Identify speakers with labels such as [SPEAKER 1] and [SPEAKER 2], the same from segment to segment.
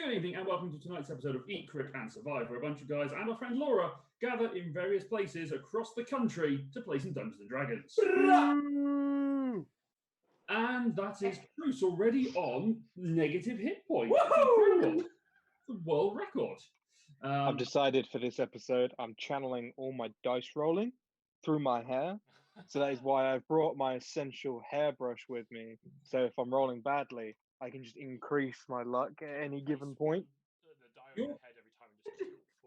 [SPEAKER 1] Good evening and welcome to tonight's episode of Eat, Crit and Survive, where a bunch of guys and our friend Laura gather in various places across the country to play some Dungeons and Dragons. And that is Bruce already on negative hit points. It's a world record.
[SPEAKER 2] I've decided for this episode I'm channeling all my dice rolling through my hair. So that is why I've brought my essential hairbrush with me. So if I'm rolling badly, I can just increase my luck at any given point.
[SPEAKER 3] The dial in your head every time and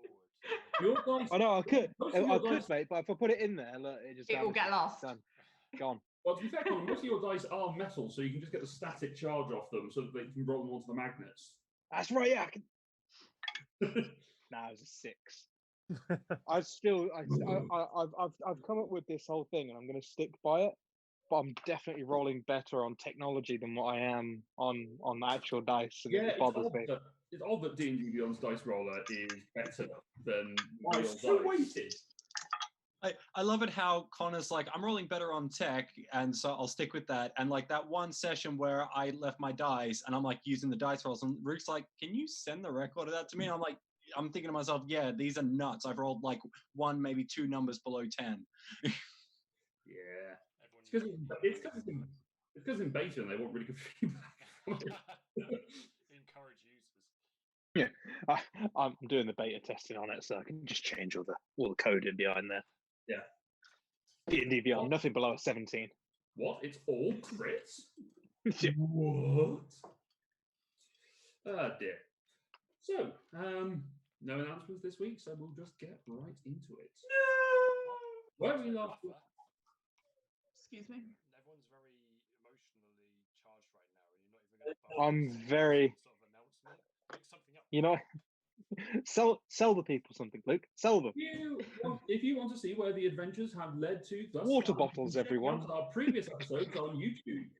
[SPEAKER 3] just tilt forward.
[SPEAKER 1] Your dice,
[SPEAKER 2] I know I could,
[SPEAKER 1] dice,
[SPEAKER 2] mate, but if I put it in there, look,
[SPEAKER 4] it will get lost.
[SPEAKER 2] Done. Gone.
[SPEAKER 1] Well, to be fair, Colin, most of your dice are metal, so you can just get the static charge off them so that they can roll them onto the magnets.
[SPEAKER 2] That's right, yeah. I can... Nah, it was a 6. I've come up with this whole thing, and I'm going to stick by it. But I'm definitely rolling better on technology than what I am on the actual dice, and it bothers me.
[SPEAKER 1] It's odd that D&D Beyond's dice roller is better than real dice.
[SPEAKER 5] Weighted. I love it how Connor's like, I'm rolling better on tech, and so I'll stick with that. And like that one session where I left my dice, and I'm like using the dice rolls, and Rook's like, can you send the record of that to me? And I'm like, I'm thinking to myself, yeah, these are nuts. I've rolled like 1, maybe 2 numbers below 10.
[SPEAKER 1] Yeah. It's because in beta and they want really good feedback.
[SPEAKER 3] Encourage users.
[SPEAKER 2] Yeah, I'm doing the beta testing on it, so I can just change all the code in behind there.
[SPEAKER 1] Yeah.
[SPEAKER 2] D&D Beyond, nothing below a 17.
[SPEAKER 1] What? It's all crits?
[SPEAKER 2] Yeah.
[SPEAKER 1] What? Oh dear. So, no announcements this week, so we'll just get right into it. No! Where are we last?
[SPEAKER 4] Excuse me.
[SPEAKER 3] Everyone's very emotionally charged right now, and you're not even going to.
[SPEAKER 2] I'm very.
[SPEAKER 3] Sort of announcement. Pick something up.
[SPEAKER 2] You know, sell the people something, Luke. Sell them.
[SPEAKER 1] If you want to see where the adventures have led to, thus
[SPEAKER 2] Water
[SPEAKER 1] far,
[SPEAKER 2] bottles,
[SPEAKER 1] check
[SPEAKER 2] everyone.
[SPEAKER 1] out our previous episodes on YouTube.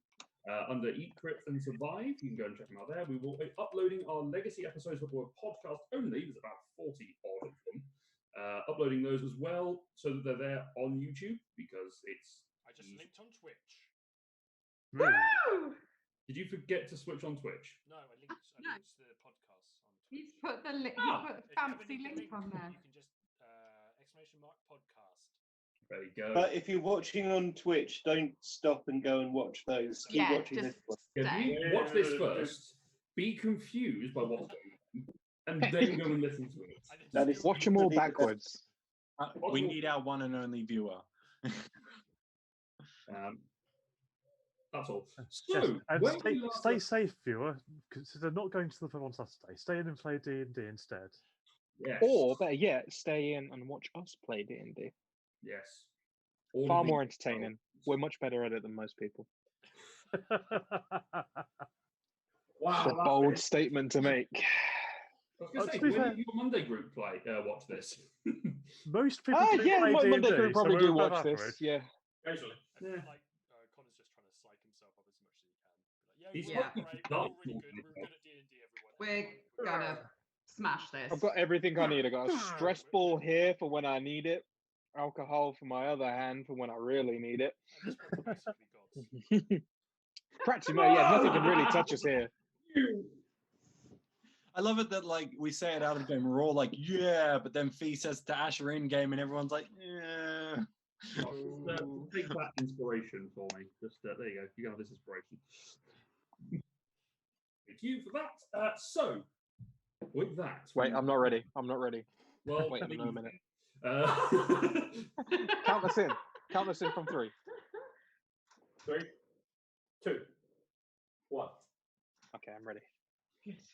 [SPEAKER 1] Under Eat, Crit and Survive, you can go and check them out there. We will be uploading our legacy episodes that were podcast only. There's about 40 odd of them. Uploading those as well so that they're there on YouTube because it's.
[SPEAKER 3] I just linked on Twitch.
[SPEAKER 4] Woo!
[SPEAKER 1] Did you forget to switch on Twitch?
[SPEAKER 3] No, I linked the podcast on Twitch.
[SPEAKER 4] He's put the
[SPEAKER 1] Oh.
[SPEAKER 4] put a fancy link on there.
[SPEAKER 3] You can just ! Podcast.
[SPEAKER 1] There you go.
[SPEAKER 6] But if you're watching on Twitch, don't stop and go and watch those. Keep watching this one.
[SPEAKER 1] If you watch this first, be confused by what's going on, and then go and listen to it.
[SPEAKER 6] That is
[SPEAKER 2] Watch them all backwards.
[SPEAKER 5] We need our one and only viewer.
[SPEAKER 1] That's all.
[SPEAKER 7] Yes,
[SPEAKER 1] So,
[SPEAKER 7] and stay safe, viewer, because they're not going to the film on Saturday. Stay in and play D&D instead.
[SPEAKER 1] Yes.
[SPEAKER 2] Or better yet, stay in and watch us play D&D.
[SPEAKER 1] Yes.
[SPEAKER 2] Far more entertaining. We're much better at it than most people.
[SPEAKER 1] Wow.
[SPEAKER 2] It's a bold statement to make.
[SPEAKER 1] I was going to say, when did your Monday group watch this?
[SPEAKER 7] Most people do
[SPEAKER 2] yeah,
[SPEAKER 7] play
[SPEAKER 2] my
[SPEAKER 7] D&D,
[SPEAKER 2] Monday
[SPEAKER 7] so
[SPEAKER 2] crew probably
[SPEAKER 7] we're
[SPEAKER 2] do
[SPEAKER 7] above
[SPEAKER 2] watch this.
[SPEAKER 7] average.
[SPEAKER 2] Yeah.
[SPEAKER 1] Occasionally.
[SPEAKER 3] I feel like Connor's just trying to psych himself up as much as he can.
[SPEAKER 1] He's
[SPEAKER 3] We're
[SPEAKER 1] fucking
[SPEAKER 3] great. We're
[SPEAKER 1] dark
[SPEAKER 3] really good.
[SPEAKER 1] talking
[SPEAKER 3] We're good at D&D, everyone.
[SPEAKER 4] We're gonna smash this.
[SPEAKER 2] I've got everything I need. I got a stress ball here for when I need it. Alcohol for my other hand for when I really need it.
[SPEAKER 3] And this one's basically gods.
[SPEAKER 2] Practically, yeah, nothing can really touch us here.
[SPEAKER 5] I love it that like we say it out of the game, we're all like, yeah, but then Fee says to Asher in game, and everyone's like, yeah.
[SPEAKER 1] Take that inspiration for me. Just there you go. You got this inspiration. Thank you for that. So, with that,
[SPEAKER 2] Wait, I'm not ready. I'm not ready.
[SPEAKER 1] Well,
[SPEAKER 2] Wait another minute.
[SPEAKER 1] Count
[SPEAKER 2] us in. Count us in from 3.
[SPEAKER 1] 3, 2, 1.
[SPEAKER 2] Okay, I'm ready.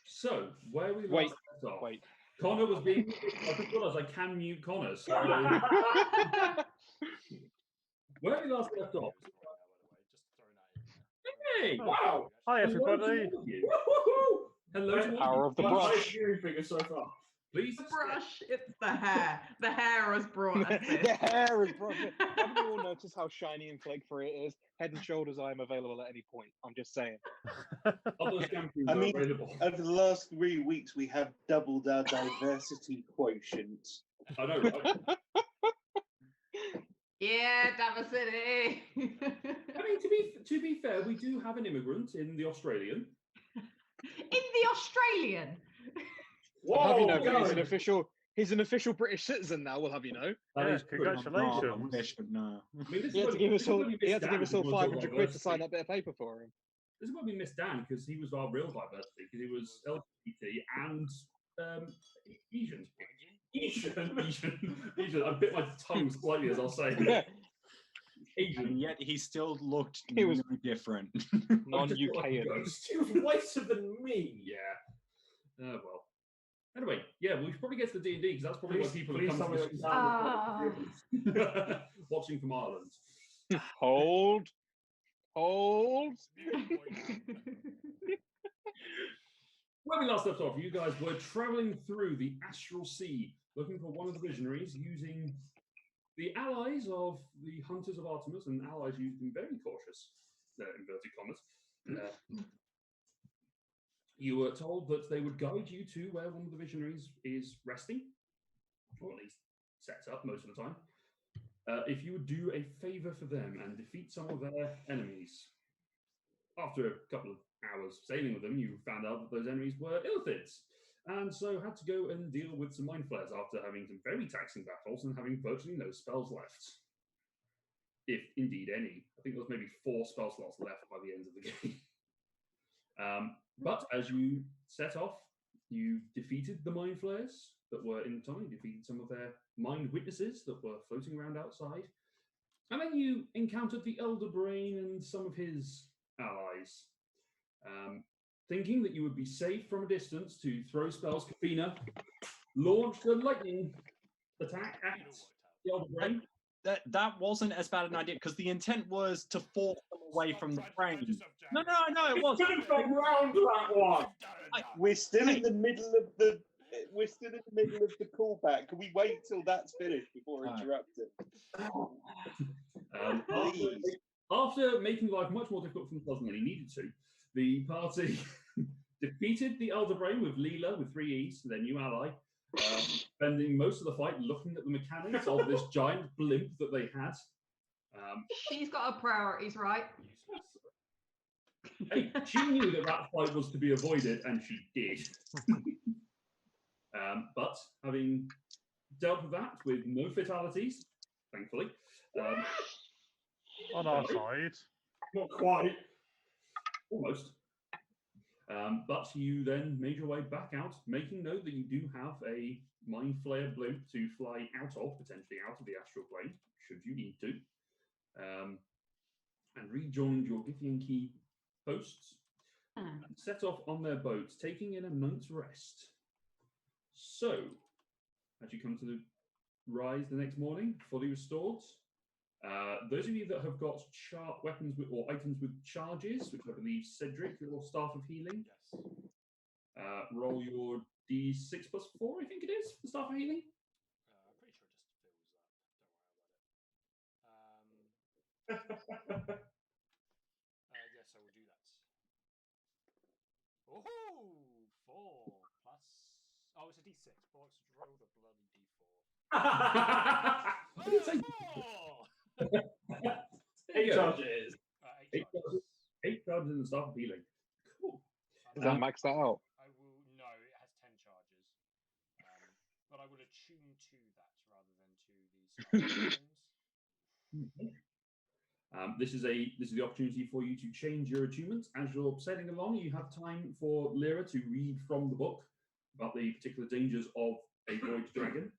[SPEAKER 1] So, where we
[SPEAKER 2] Wait,
[SPEAKER 1] last left off,
[SPEAKER 2] wait.
[SPEAKER 1] Connor was being. I just realised I can mute Connor. So, where we last left off. Hey! Wow!
[SPEAKER 7] Hi, everybody.
[SPEAKER 1] Hello to all
[SPEAKER 2] Power of the brush.
[SPEAKER 1] Figure so far. Please.
[SPEAKER 4] The brush, it's the hair. The hair has brought us
[SPEAKER 2] The
[SPEAKER 4] this.
[SPEAKER 2] hair is broken. Haven't you all noticed how shiny and flake-free it is? Head and Shoulders, I am available at any point. I'm just saying.
[SPEAKER 1] Other shampoos
[SPEAKER 6] I
[SPEAKER 1] are
[SPEAKER 6] mean,
[SPEAKER 1] available.
[SPEAKER 6] over the last 3 weeks, we have doubled our diversity quotient.
[SPEAKER 1] I know, right?
[SPEAKER 4] Yeah, diversity.
[SPEAKER 1] I mean, to be fair, we do have an immigrant in the Australian.
[SPEAKER 4] In the Australian.
[SPEAKER 2] I'll have you know,
[SPEAKER 1] Whoa,
[SPEAKER 2] he's an official British citizen now. We'll have you know.
[SPEAKER 1] That
[SPEAKER 7] Yeah,
[SPEAKER 1] is true.
[SPEAKER 7] congratulations.
[SPEAKER 5] Wish, but no.
[SPEAKER 1] I mean, this
[SPEAKER 2] He
[SPEAKER 1] is
[SPEAKER 2] had to
[SPEAKER 1] where-
[SPEAKER 2] give
[SPEAKER 1] this
[SPEAKER 2] us
[SPEAKER 1] is
[SPEAKER 2] all.
[SPEAKER 1] where we
[SPEAKER 2] He had
[SPEAKER 1] missed
[SPEAKER 2] to give
[SPEAKER 1] Dan
[SPEAKER 2] us all
[SPEAKER 1] because he was
[SPEAKER 2] 500 quid to
[SPEAKER 1] diversity.
[SPEAKER 2] sign that bit of paper for him.
[SPEAKER 1] This is where we missed Dan because he was our real diversity because he was LGBT and Asian. Asian. I bit my tongue slightly as I'll say. Asian.
[SPEAKER 5] And yet he still looked
[SPEAKER 2] He was-
[SPEAKER 5] no different.
[SPEAKER 1] I'm just like a
[SPEAKER 2] Non-UKian.
[SPEAKER 1] ghost.
[SPEAKER 8] He was whiter than me.
[SPEAKER 1] Yeah. Oh well. Anyway, yeah, we should probably get to the D&D because that's probably why people
[SPEAKER 8] please
[SPEAKER 1] have
[SPEAKER 8] tell
[SPEAKER 1] come
[SPEAKER 8] me
[SPEAKER 1] to this
[SPEAKER 4] Ah.
[SPEAKER 1] watching from Ireland.
[SPEAKER 2] Hold.
[SPEAKER 1] When we last left off, you guys were traveling through the Astral Sea, looking for one of the visionaries using the allies of the Hunters of Artemis and allies used in very cautious, inverted commas. You were told that they would guide you to where one of the visionaries is resting, or at least set up most of the time. If you would do a favor for them and defeat some of their enemies. After a couple of hours sailing with them, you found out that those enemies were Illithids, and so had to go and deal with some mind flares after having some very taxing battles and having virtually no spells left. If indeed any. I think there was maybe 4 spell slots left by the end of the game. But as you set off, you defeated the mind flares that were in the tunnel, you defeated some of their mind witnesses that were floating around outside, and then you encountered the Elder Brain and some of his allies. Thinking that you would be safe from a distance to throw spells, Kafina launched a lightning attack at the Elder Brain.
[SPEAKER 5] That wasn't as bad an idea because the intent was to force them away from the brain. No, it
[SPEAKER 8] You
[SPEAKER 5] was.
[SPEAKER 8] could have gone round that one.
[SPEAKER 6] We're still in the middle of the. We're still in the middle of the callback. Can we wait till that's finished before interrupting?
[SPEAKER 1] After making life much more difficult for themselves than they needed to, the party defeated the Elder Brain with Leela with 3 E's, their new ally, spending most of the fight looking at the mechanics of this giant blimp that they had.
[SPEAKER 4] She's got her priorities, right?
[SPEAKER 1] Hey, she knew that that fight was to be avoided, and she did. But having dealt with that with no fatalities, thankfully,
[SPEAKER 7] On our side.
[SPEAKER 8] Not quite.
[SPEAKER 1] almost. But you then made your way back out, making note that you do have a mind flare blimp to fly out of, potentially out of the astral plane, should you need to. And rejoined your Githyanki hosts and set off on their boat, taking in a night's rest. So, as you come to the rise the next morning, fully restored, those of you that have got weapons or items with charges, which I believe Cedric, your Staff of Healing,
[SPEAKER 3] Yes.
[SPEAKER 1] roll your D6 plus 4, I think it is, for Staff of Healing.
[SPEAKER 3] I'm pretty sure it just fills up. Don't worry about it. Yes, I will do that. Oh, 4 plus. Oh, it's a D6. Box, roll the bloody D4.
[SPEAKER 1] I didn't say
[SPEAKER 3] 4!
[SPEAKER 8] 8 charges.
[SPEAKER 3] 8 charges.
[SPEAKER 1] 8 charges in the Staff of Healing. Cool.
[SPEAKER 2] Does that max that out?
[SPEAKER 3] I will. No, it has 10 charges. But I will attune to that rather than to these things.
[SPEAKER 1] This is the opportunity for you to change your attunements. As you're sailing along, you have time for Lyra to read from the book about the particular dangers of a void dragon.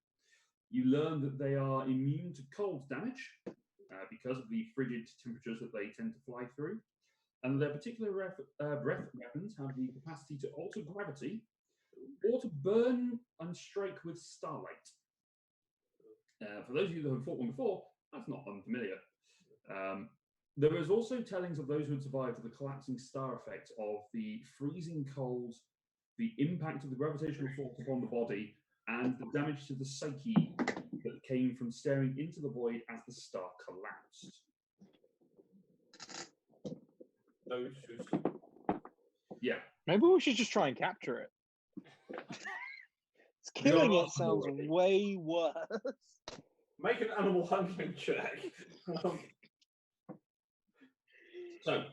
[SPEAKER 1] You learn that they are immune to cold damage because of the frigid temperatures that they tend to fly through, and their particular breath weapons have the capacity to alter gravity or to burn and strike with starlight. For those of you that have fought one before, that's not unfamiliar. There is also tellings of those who had survived the collapsing star effect of the freezing cold, the impact of the gravitational force upon the body, and the damage to the psyche that came from staring into the void as the star collapsed.
[SPEAKER 8] Those who.
[SPEAKER 1] Yeah.
[SPEAKER 2] Maybe we should just try and capture it. It's killing
[SPEAKER 1] No,
[SPEAKER 2] it sounds
[SPEAKER 1] already.
[SPEAKER 2] way worse.
[SPEAKER 8] Make an animal handling check.
[SPEAKER 1] So,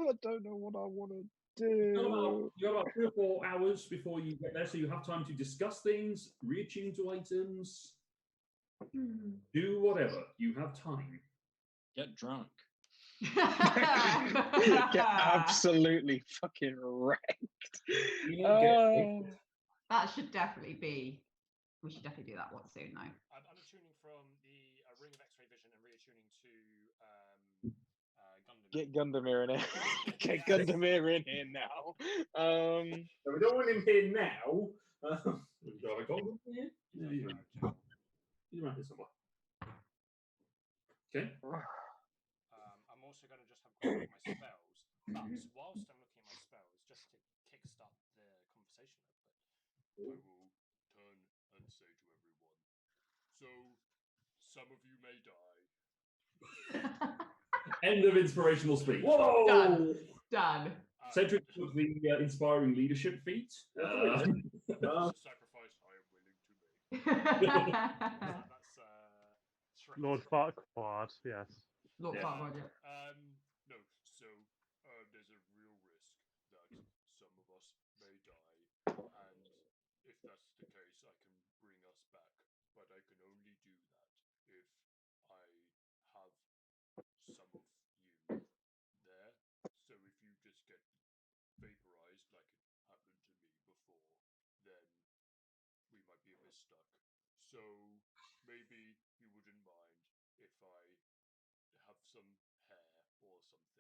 [SPEAKER 2] I don't know what I want to
[SPEAKER 1] You got
[SPEAKER 2] do.
[SPEAKER 1] about 3 or 4 hours before you get there, so you have time to discuss things, reattune to items, do whatever. You have time.
[SPEAKER 5] Get drunk.
[SPEAKER 2] Get absolutely fucking wrecked.
[SPEAKER 1] You know, get
[SPEAKER 4] That should definitely be. We should definitely do that one soon, though.
[SPEAKER 3] I'm unattuning from the Ring of X-ray Vision and reattuning to Gundam.
[SPEAKER 2] Get Gundamir in here. Get
[SPEAKER 3] Yes.
[SPEAKER 2] Gundamir in here now.
[SPEAKER 8] So we don't want him here now.
[SPEAKER 1] Do I have a golden here? No, you don't. He's around here somewhere. Okay.
[SPEAKER 3] I'm also going to just have a look at my spells, but whilst I'm looking at my spells, just to kickstart the conversation a little bit, I will turn and say to everyone, so some of you may die.
[SPEAKER 1] End of inspirational speech.
[SPEAKER 8] Whoa!
[SPEAKER 4] Done.
[SPEAKER 1] Cedric took the inspiring leadership feat.
[SPEAKER 3] This is a sacrifice I am willing to make. That's Shrek.
[SPEAKER 7] Lord Farquaad, yes.
[SPEAKER 4] Look,
[SPEAKER 1] Yeah.
[SPEAKER 4] Farquaad, yeah.
[SPEAKER 3] No, so there's a real risk that some of us may die, and if that's the case, I can bring us back, but I can only do that if I have some of you there. So if you just get vaporized like it happened to me before, then we might be a bit stuck. So maybe you wouldn't mind if I have some hair or something,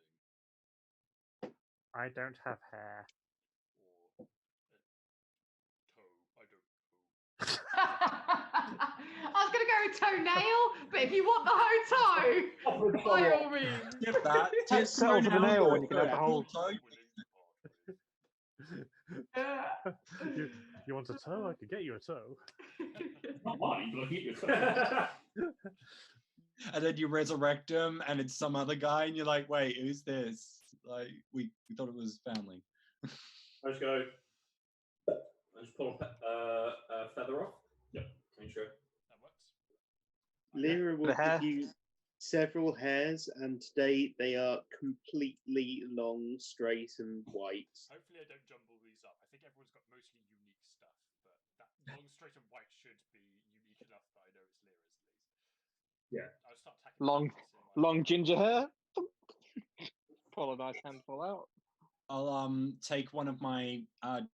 [SPEAKER 7] I don't have hair.
[SPEAKER 3] or a toe. I don't know.
[SPEAKER 4] I was going to go with toenail, but if you want the whole toe, by all means.
[SPEAKER 5] Skip that.
[SPEAKER 2] Just settle for the nail when you can have the whole.
[SPEAKER 3] Willing to part with.
[SPEAKER 7] You want a toe? I could get you a toe.
[SPEAKER 1] Not mine, but I'll keep you.
[SPEAKER 5] And then you resurrect him, and it's some other guy, and you're like, wait, who's this? Like, we thought it was family.
[SPEAKER 8] I just go. I just pull a feather off.
[SPEAKER 1] Yep.
[SPEAKER 8] Make sure.
[SPEAKER 3] That works.
[SPEAKER 6] Lyra will
[SPEAKER 2] The hair.
[SPEAKER 6] give you several hairs, and today they are completely long, straight, and white.
[SPEAKER 3] Hopefully I don't jumble these up. I think everyone's got mostly unique stuff, but that long, straight, and white should be unique enough that I know it's Lyra's at least.
[SPEAKER 1] Yeah.
[SPEAKER 3] I'll start tackling
[SPEAKER 2] Long,
[SPEAKER 3] this in my-
[SPEAKER 2] long ginger hair. Pull a nice handful out.
[SPEAKER 5] I'll take one of my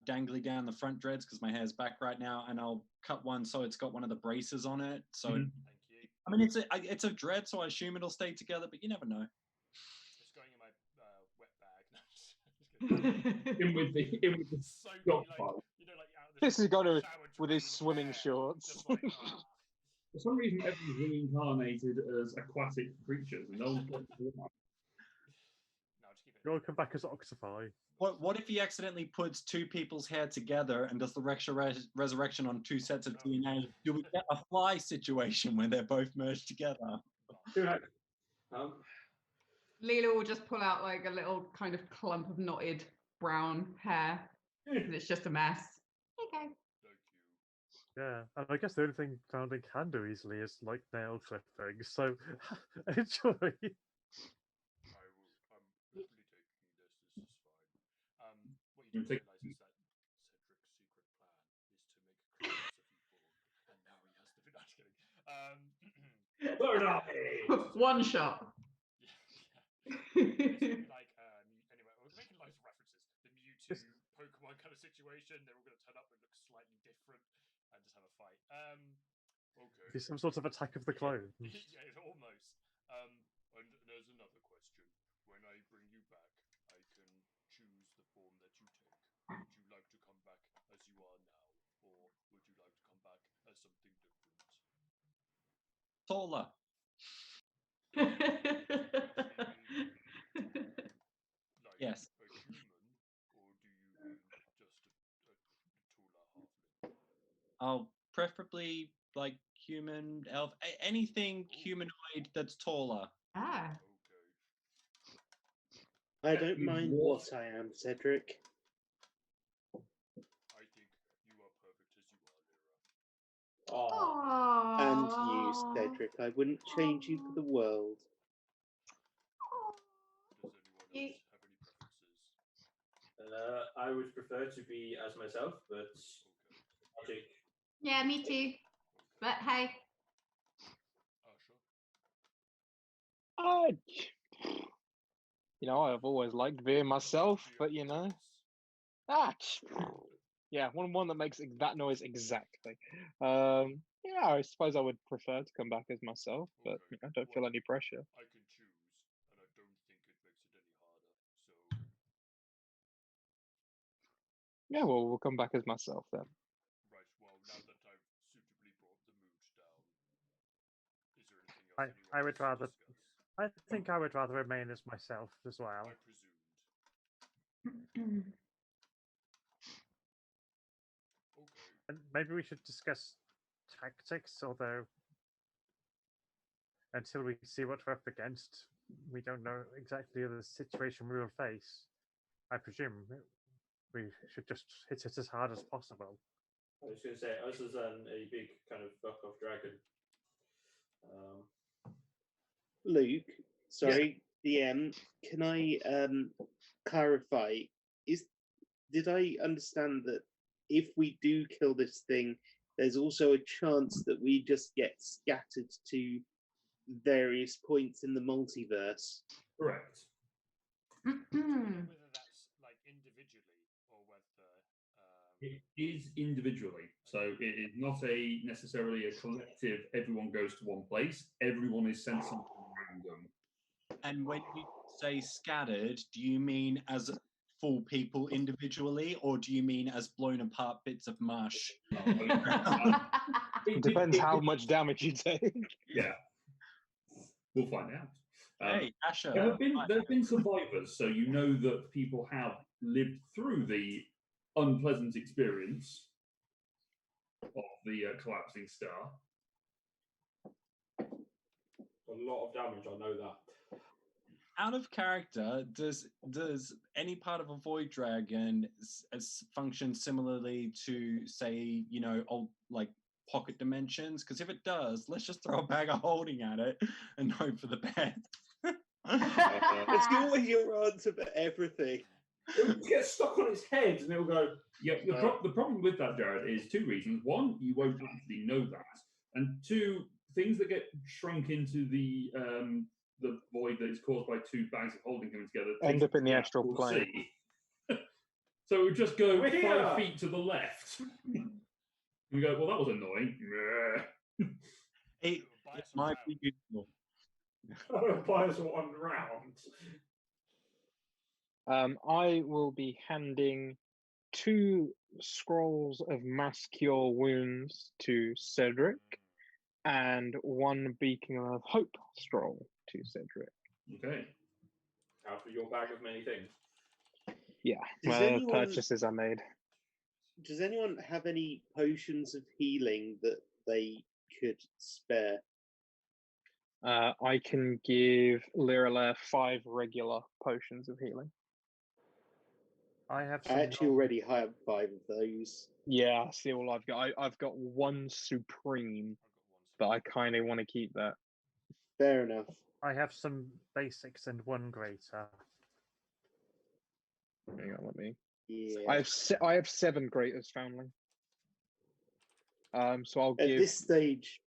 [SPEAKER 5] dangly down the front dreads because my hair's back right now, and I'll cut one so it's got one of the braces on it. So
[SPEAKER 1] Mhm.
[SPEAKER 3] Thank you.
[SPEAKER 5] I mean, it's a dread, so I assume it'll stay together, but you never know.
[SPEAKER 3] It's going in my wet bag. No, just kidding.
[SPEAKER 1] In with the
[SPEAKER 3] So
[SPEAKER 1] dog
[SPEAKER 3] like,
[SPEAKER 1] fight.
[SPEAKER 3] you know, like out of the
[SPEAKER 2] This is gonna
[SPEAKER 3] shower
[SPEAKER 2] with his
[SPEAKER 3] drain
[SPEAKER 2] swimming
[SPEAKER 3] hair,
[SPEAKER 2] shorts.
[SPEAKER 3] just like, ah.
[SPEAKER 1] For some reason, everyone's reincarnated as aquatic creatures, and no one's got to do that.
[SPEAKER 3] No, just keep it.
[SPEAKER 7] You'll come back as Octify.
[SPEAKER 5] What if he accidentally puts two people's hair together and does the resurrection on two sets of
[SPEAKER 3] Oh.
[SPEAKER 5] DNA? Do we get a fly situation where they're both merged together?
[SPEAKER 4] Leela will just pull out like a little kind of clump of knotted brown hair, and it's just a mess. Okay.
[SPEAKER 3] Thank you.
[SPEAKER 7] Yeah, and I guess the only thing Founding can do easily is like nail clipping. So enjoy.
[SPEAKER 3] I'm happily taking this. This is fine. What you
[SPEAKER 1] You
[SPEAKER 3] don't
[SPEAKER 1] take-
[SPEAKER 3] realise is that Cedric's secret plan is to make clones of people, and now he has to be. No, just kidding.
[SPEAKER 8] Burn off!
[SPEAKER 4] One shot.
[SPEAKER 3] Basically, like, anyway, we're making loads of references. The Mewtwo Pokemon kind of situation. They're all going to turn up and look slightly different, and just have a fight. Okay.
[SPEAKER 7] It's some sort of attack of the clones.
[SPEAKER 3] Yeah, almost. And there's another question. When I bring you back, I can choose the form that you take. Would you like to come back as you are now, or would you like to come back as something different?
[SPEAKER 5] Taller.
[SPEAKER 3] Like
[SPEAKER 5] Yes.
[SPEAKER 3] a human, or do you mean just a taller halfling?
[SPEAKER 5] Oh, preferably like human, elf, anything humanoid that's taller.
[SPEAKER 4] Ah.
[SPEAKER 3] Okay.
[SPEAKER 6] I don't mind what I am, Cedric.
[SPEAKER 3] I think you are perfect as you are, Lyra.
[SPEAKER 8] Oh.
[SPEAKER 6] And you, Cedric. I wouldn't change you for the world.
[SPEAKER 3] Does anyone else
[SPEAKER 4] You-
[SPEAKER 3] have any preferences?
[SPEAKER 8] I would prefer to be as myself, but magic.
[SPEAKER 4] Yeah, me too. But hey,
[SPEAKER 3] Sure.
[SPEAKER 2] I've always liked being myself, but yeah, one that makes that noise exactly. Yeah, I suppose I would prefer to come back as myself, but I don't feel any pressure.
[SPEAKER 3] I can choose, and I don't think it makes it any harder. So,
[SPEAKER 2] Yeah, well, we'll come back as myself then.
[SPEAKER 3] right. Well, now that I've suitably brought the mood down, is there anything else
[SPEAKER 7] I
[SPEAKER 3] anyone
[SPEAKER 7] would
[SPEAKER 3] wants to
[SPEAKER 7] rather.
[SPEAKER 3] discuss?
[SPEAKER 7] I think I would rather remain as myself as well.
[SPEAKER 3] I presumed. Okay.
[SPEAKER 7] And maybe we should discuss tactics, although until we see what we're up against, we don't know exactly the situation we will face. I presume we should just hit it as hard as possible.
[SPEAKER 8] I was going to say, us as a big kind of fuck off dragon.
[SPEAKER 6] Luke, sorry, DM, can I clarify? Did I understand that if we do kill this thing, there's also a chance that we just get scattered to various points in the multiverse?
[SPEAKER 1] Correct.
[SPEAKER 3] I don't know whether that's like individually or whether.
[SPEAKER 1] It is individually, so it is not necessarily a collective. Everyone goes to one place. Everyone is sent something random.
[SPEAKER 5] And when you say scattered, do you mean as full people individually, or do you mean as blown apart bits of mush?
[SPEAKER 2] It depends how much damage you take.
[SPEAKER 1] Yeah, we'll find out.
[SPEAKER 5] Hey, Asher.
[SPEAKER 1] There have been survivors, so you know that people have lived through the unpleasant experience of the collapsing star.
[SPEAKER 8] A lot of damage, I know that.
[SPEAKER 5] Out of character, does any part of a void dragon function similarly to, say, old like pocket dimensions? Because if it does, let's just throw a bag of holding at it and hope for the best.
[SPEAKER 6] That's always your answer for everything.
[SPEAKER 1] It'll get stuck on its head and it'll go. Yeah, the problem with that, Jared, is two reasons. One, you won't actually know that, and two, things that get shrunk into the void that is caused by two bags of holding them together
[SPEAKER 2] End up in the astral plane.
[SPEAKER 1] So it would just go
[SPEAKER 8] We're here!
[SPEAKER 1] 5 feet to the left. And we go, well, that was annoying.
[SPEAKER 5] It might be useful.
[SPEAKER 8] Buy us one round.
[SPEAKER 2] I will be handing 2 scrolls of mass cure wounds to Cedric and 1 beacon of hope scroll to Cedric.
[SPEAKER 1] Okay.
[SPEAKER 8] Out of your bag of many things.
[SPEAKER 2] Yeah, purchases I made.
[SPEAKER 6] Does anyone have any potions of healing that they could spare?
[SPEAKER 2] I can give Lirala 5 regular potions of healing.
[SPEAKER 7] I have.
[SPEAKER 6] I actually already have 5 of those.
[SPEAKER 2] Yeah, I see all I've got. I've got 1 supreme, but I kind of want to keep that.
[SPEAKER 6] Fair enough.
[SPEAKER 7] I have some basics and 1 greater.
[SPEAKER 2] Hang on, let me.
[SPEAKER 6] Yeah.
[SPEAKER 2] I have 7 greaters, family. So I'll
[SPEAKER 6] At
[SPEAKER 2] give.
[SPEAKER 6] this stage,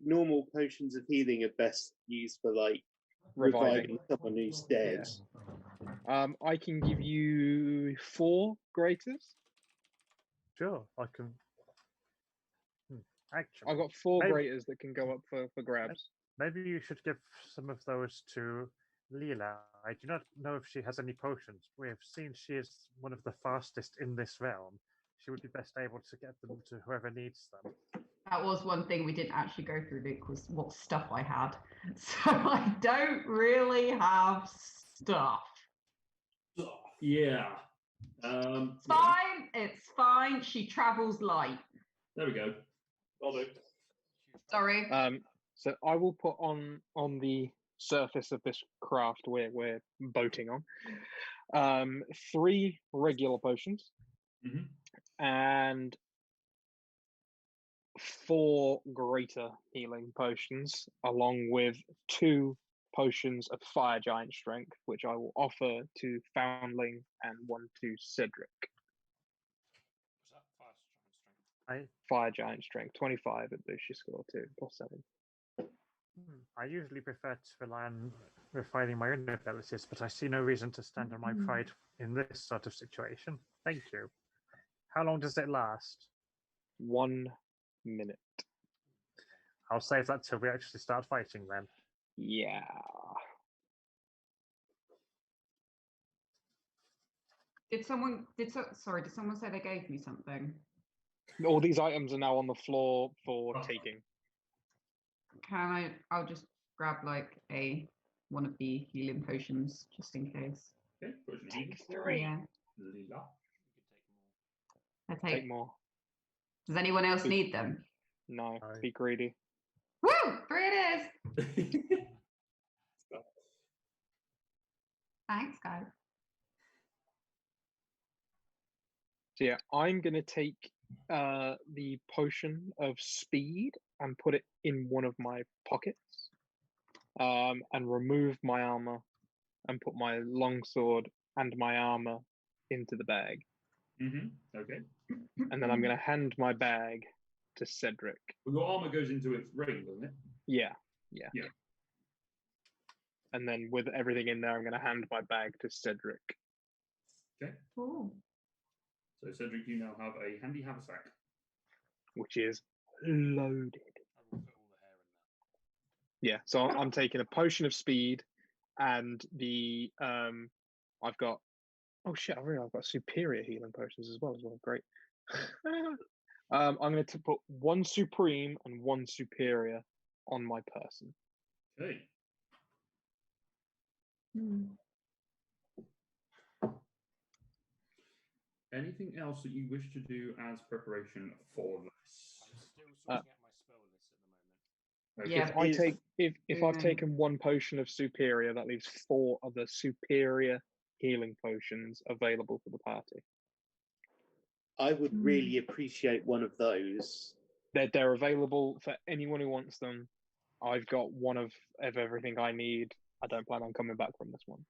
[SPEAKER 6] normal potions of healing are best used for like reviving someone who's dead.
[SPEAKER 2] Yeah. I can give you 4 greaters.
[SPEAKER 7] Sure, I can. Actually,
[SPEAKER 2] I've got 4 greaters that can go up for grabs.
[SPEAKER 7] Maybe you should give some of those to Leela. I do not know if she has any potions. We have seen she is one of the fastest in this realm. She would be best able to get them to whoever needs them.
[SPEAKER 4] That was one thing we didn't actually go through, Luke, was what stuff I had. So I don't really have stuff.
[SPEAKER 1] Yeah.
[SPEAKER 4] It's fine. It's fine. She travels light.
[SPEAKER 1] There we go.
[SPEAKER 8] I'll do.
[SPEAKER 4] Sorry.
[SPEAKER 2] So I will put on the surface of this craft we're boating on 3 regular potions and 4 greater healing potions, along with 2 potions of fire giant strength, which I will offer to Foundling and one to Cedric.
[SPEAKER 3] Was that fast giant strength?
[SPEAKER 2] Fire giant strength, 25 at boost your score too, +7.
[SPEAKER 7] I usually prefer to rely on refining my own abilities, but I see no reason to stand on my pride in this sort of situation. Thank you. How long does it last?
[SPEAKER 2] 1 minute.
[SPEAKER 7] I'll save that till we actually start fighting then.
[SPEAKER 2] Yeah.
[SPEAKER 4] Did someone say they gave me something?
[SPEAKER 2] All these items are now on the floor for taking.
[SPEAKER 4] I'll just grab like one of the healing potions just in case.
[SPEAKER 1] Okay, potion of healing.
[SPEAKER 4] Yeah.
[SPEAKER 1] Lila.
[SPEAKER 4] I
[SPEAKER 2] Take more.
[SPEAKER 4] Does anyone else need them?
[SPEAKER 2] No,
[SPEAKER 7] No.
[SPEAKER 2] be greedy.
[SPEAKER 4] Woo! 3 it is. Thanks, guys.
[SPEAKER 2] So yeah, I'm gonna take the potion of speed and put it in one of my pockets, and remove my armor and put my longsword and my armor into the bag.
[SPEAKER 1] Okay.
[SPEAKER 2] And then I'm gonna hand my bag to Cedric.
[SPEAKER 1] Well, your armor goes into its ring, doesn't it?
[SPEAKER 2] Yeah.
[SPEAKER 1] Yeah.
[SPEAKER 2] And then with everything in there, I'm gonna hand my bag to Cedric.
[SPEAKER 1] Okay.
[SPEAKER 4] Cool.
[SPEAKER 1] So Cedric, you now have a handy haversack.
[SPEAKER 2] Which is loaded.
[SPEAKER 3] I will put all the hair in
[SPEAKER 2] Yeah, so I'm taking a potion of speed and the I've got oh shit, I realize I've got superior healing potions as well. Great. I'm going to put 1 supreme and 1 superior on my person.
[SPEAKER 1] Okay. Anything else that you wish to do as preparation for this?
[SPEAKER 3] I'm still sorting out my spell list at the moment.
[SPEAKER 4] Yeah.
[SPEAKER 2] If I
[SPEAKER 6] Is-
[SPEAKER 2] take if I've
[SPEAKER 4] Mm.
[SPEAKER 2] taken 1 potion of superior, that leaves 4 other superior healing potions available for the party.
[SPEAKER 6] I would really appreciate one of those.
[SPEAKER 2] They're available for anyone who wants them. I've got one of everything I need. I don't plan on coming back from this one.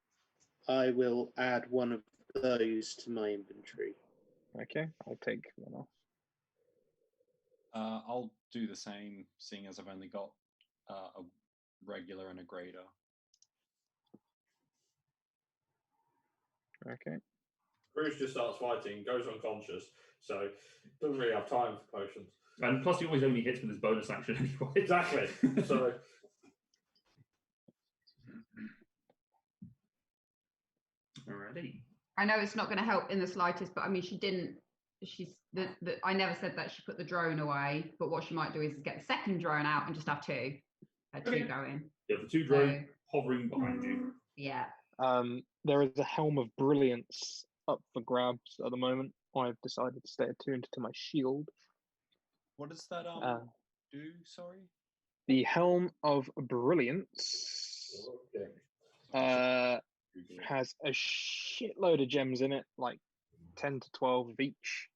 [SPEAKER 6] I will add one of those to my inventory.
[SPEAKER 2] Okay, I'll take one off.
[SPEAKER 5] I'll do the same, seeing as I've only got a regular and a grader.
[SPEAKER 2] Okay.
[SPEAKER 8] Bruce just starts fighting, goes unconscious, so doesn't really have time for potions.
[SPEAKER 1] And plus, he always only hits with his bonus action anyway.
[SPEAKER 8] Exactly. So
[SPEAKER 1] Alrighty.
[SPEAKER 4] I know it's not going to help in the slightest, but I mean, she didn't. I never said that she put the drone away, but what she might do is get the second drone out and just have two
[SPEAKER 1] Okay.
[SPEAKER 4] going.
[SPEAKER 1] You have the 2 drones hovering behind you.
[SPEAKER 4] Yeah.
[SPEAKER 2] There is a helm of brilliance up for grabs at the moment. I've decided to stay attuned to my shield.
[SPEAKER 5] What does that do? Sorry.
[SPEAKER 2] The helm of brilliance has a shitload of gems in it, like 10 to 12 of each.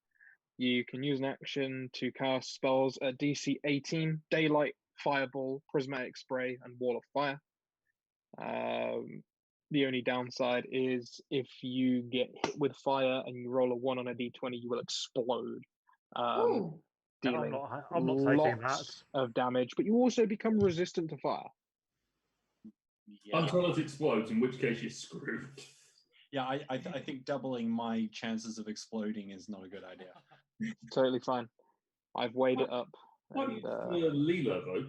[SPEAKER 2] You can use an action to cast spells at DC 18, Daylight, Fireball, Prismatic Spray, and Wall of Fire. The only downside is if you get hit with fire and you roll a 1 on a d20, you will explode, dealing
[SPEAKER 7] I'm not taking that.
[SPEAKER 2] lots of damage, but you also become resistant to fire.
[SPEAKER 5] Yeah.
[SPEAKER 1] Until it explodes, in which case you're screwed.
[SPEAKER 5] Yeah, I think doubling my chances of exploding is not a good idea.
[SPEAKER 2] Totally fine. I've weighed it up.
[SPEAKER 1] What
[SPEAKER 2] And,
[SPEAKER 1] Leela, though?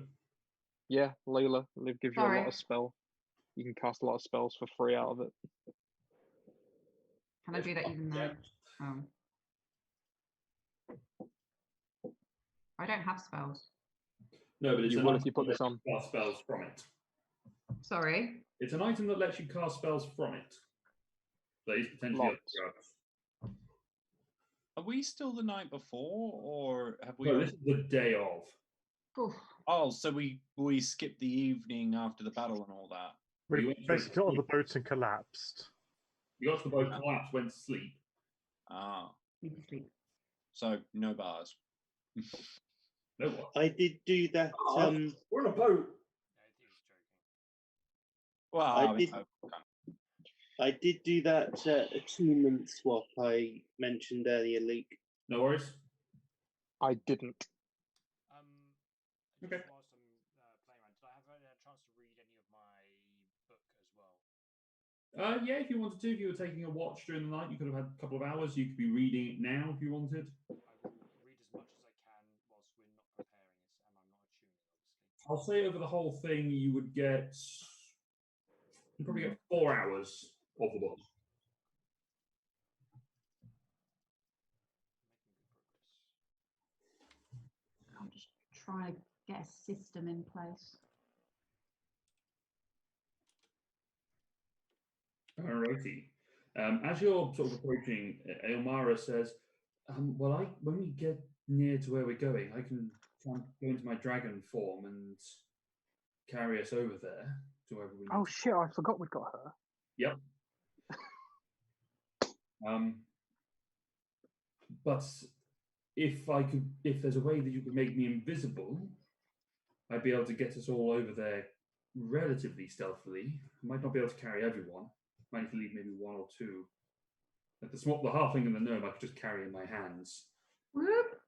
[SPEAKER 2] yeah, Layla, it gives you a
[SPEAKER 4] Sorry.
[SPEAKER 2] lot of spell. You can cast a lot of spells for free out of it.
[SPEAKER 4] Can I do that even though? I don't have spells.
[SPEAKER 1] No, but it's
[SPEAKER 2] You
[SPEAKER 1] an
[SPEAKER 2] will
[SPEAKER 1] item
[SPEAKER 2] if you put
[SPEAKER 1] that
[SPEAKER 2] this on.
[SPEAKER 1] lets you cast spells from it.
[SPEAKER 4] Sorry.
[SPEAKER 1] It's an item that lets you cast spells from it. That is potentially up
[SPEAKER 2] Lots.
[SPEAKER 1] for grabs.
[SPEAKER 5] Are we still the night before, or have we?
[SPEAKER 1] No, this is the day of.
[SPEAKER 4] Oof.
[SPEAKER 5] Oh, so we skipped the evening after the battle and all that.
[SPEAKER 1] You
[SPEAKER 7] We
[SPEAKER 1] went to
[SPEAKER 7] basically got on the
[SPEAKER 1] sleep.
[SPEAKER 7] boat and collapsed.
[SPEAKER 1] You got to the boat, collapsed, went to sleep.
[SPEAKER 5] Ah,
[SPEAKER 4] Need to sleep.
[SPEAKER 5] so no bars.
[SPEAKER 1] No what?
[SPEAKER 6] I did do that.
[SPEAKER 8] we're on a boat.
[SPEAKER 5] Well,
[SPEAKER 6] I
[SPEAKER 5] I mean,
[SPEAKER 6] did- I did do that attunement swap I mentioned earlier, Luke.
[SPEAKER 1] No worries.
[SPEAKER 2] I didn't.
[SPEAKER 3] Just
[SPEAKER 1] Okay.
[SPEAKER 3] whilst I'm playing around, did I have a chance to read any of my book as well?
[SPEAKER 1] Yeah, if you wanted to, if you were taking a watch during the night, you could have had a couple of hours. You could be reading it now if you wanted.
[SPEAKER 3] I will read as much as I can whilst we're not preparing it, and I'm not attuning, obviously.
[SPEAKER 1] I'll say over the whole thing, you would get. You probably get 4 hours of the book.
[SPEAKER 3] Making good progress.
[SPEAKER 4] I'm just trying to get a system in place.
[SPEAKER 1] Alrighty. As you're sort of approaching, Elmira says, "Well, when we get near to where we're going, I can try and go into my dragon form and carry us over there to wherever we need
[SPEAKER 2] Oh
[SPEAKER 1] to."
[SPEAKER 2] shit! I forgot we've got her.
[SPEAKER 1] Yep. But if there's a way that you could make me invisible, I'd be able to get us all over there relatively stealthily. I might not be able to carry everyone. Might need to leave maybe 1 or 2. Like the halfling and the gnome, I could just carry in my hands.
[SPEAKER 4] Whoop.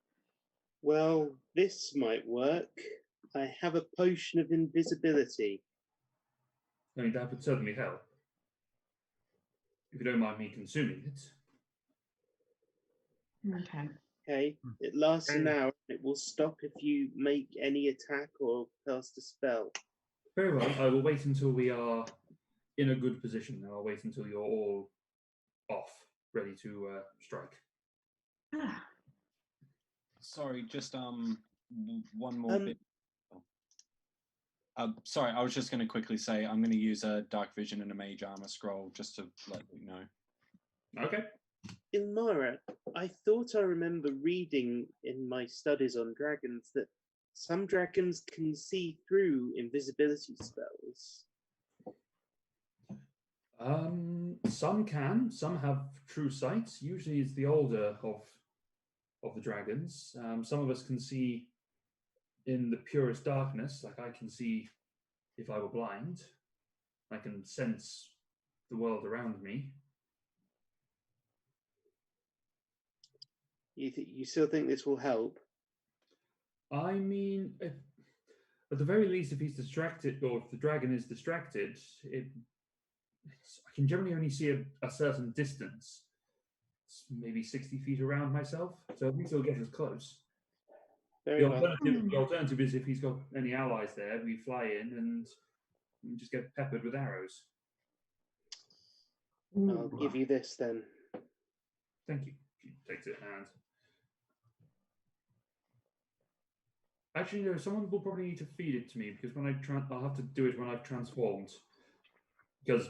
[SPEAKER 6] Well, this might work. I have a potion of invisibility.
[SPEAKER 1] I mean, that would certainly help. If you don't mind me consuming it.
[SPEAKER 4] Okay.
[SPEAKER 6] Okay, it lasts an
[SPEAKER 7] Okay.
[SPEAKER 6] hour. It will stop if you make any attack or cast a spell.
[SPEAKER 1] Very well. I will wait until we are in a good position. I'll wait until you're all off, ready to strike.
[SPEAKER 5] sorry, just one more bit. Sorry, I was just going to quickly say I'm going to use a dark vision and a mage armor scroll just to let you know.
[SPEAKER 1] Okay.
[SPEAKER 6] Ilmara, I thought I remember reading in my studies on dragons that some dragons can see through invisibility spells.
[SPEAKER 1] Some can. Some have true sight. Usually, it's the older of the dragons. Some of us can see in the purest darkness. Like I can see if I were blind. I can sense the world around me.
[SPEAKER 6] You still think this will help?
[SPEAKER 1] I mean, at the very least, if he's distracted, or if the dragon is distracted, I can generally only see a certain distance. It's maybe 60 feet around myself, so at least he'll get as close.
[SPEAKER 6] Very
[SPEAKER 1] The
[SPEAKER 6] well.
[SPEAKER 1] alternative is if he's got any allies there, we fly in and we just get peppered with arrows.
[SPEAKER 6] I'll give you this then.
[SPEAKER 1] Thank you. She takes it and actually, no. Someone will probably need to feed it to me because when I'll have to do it when I've transformed, because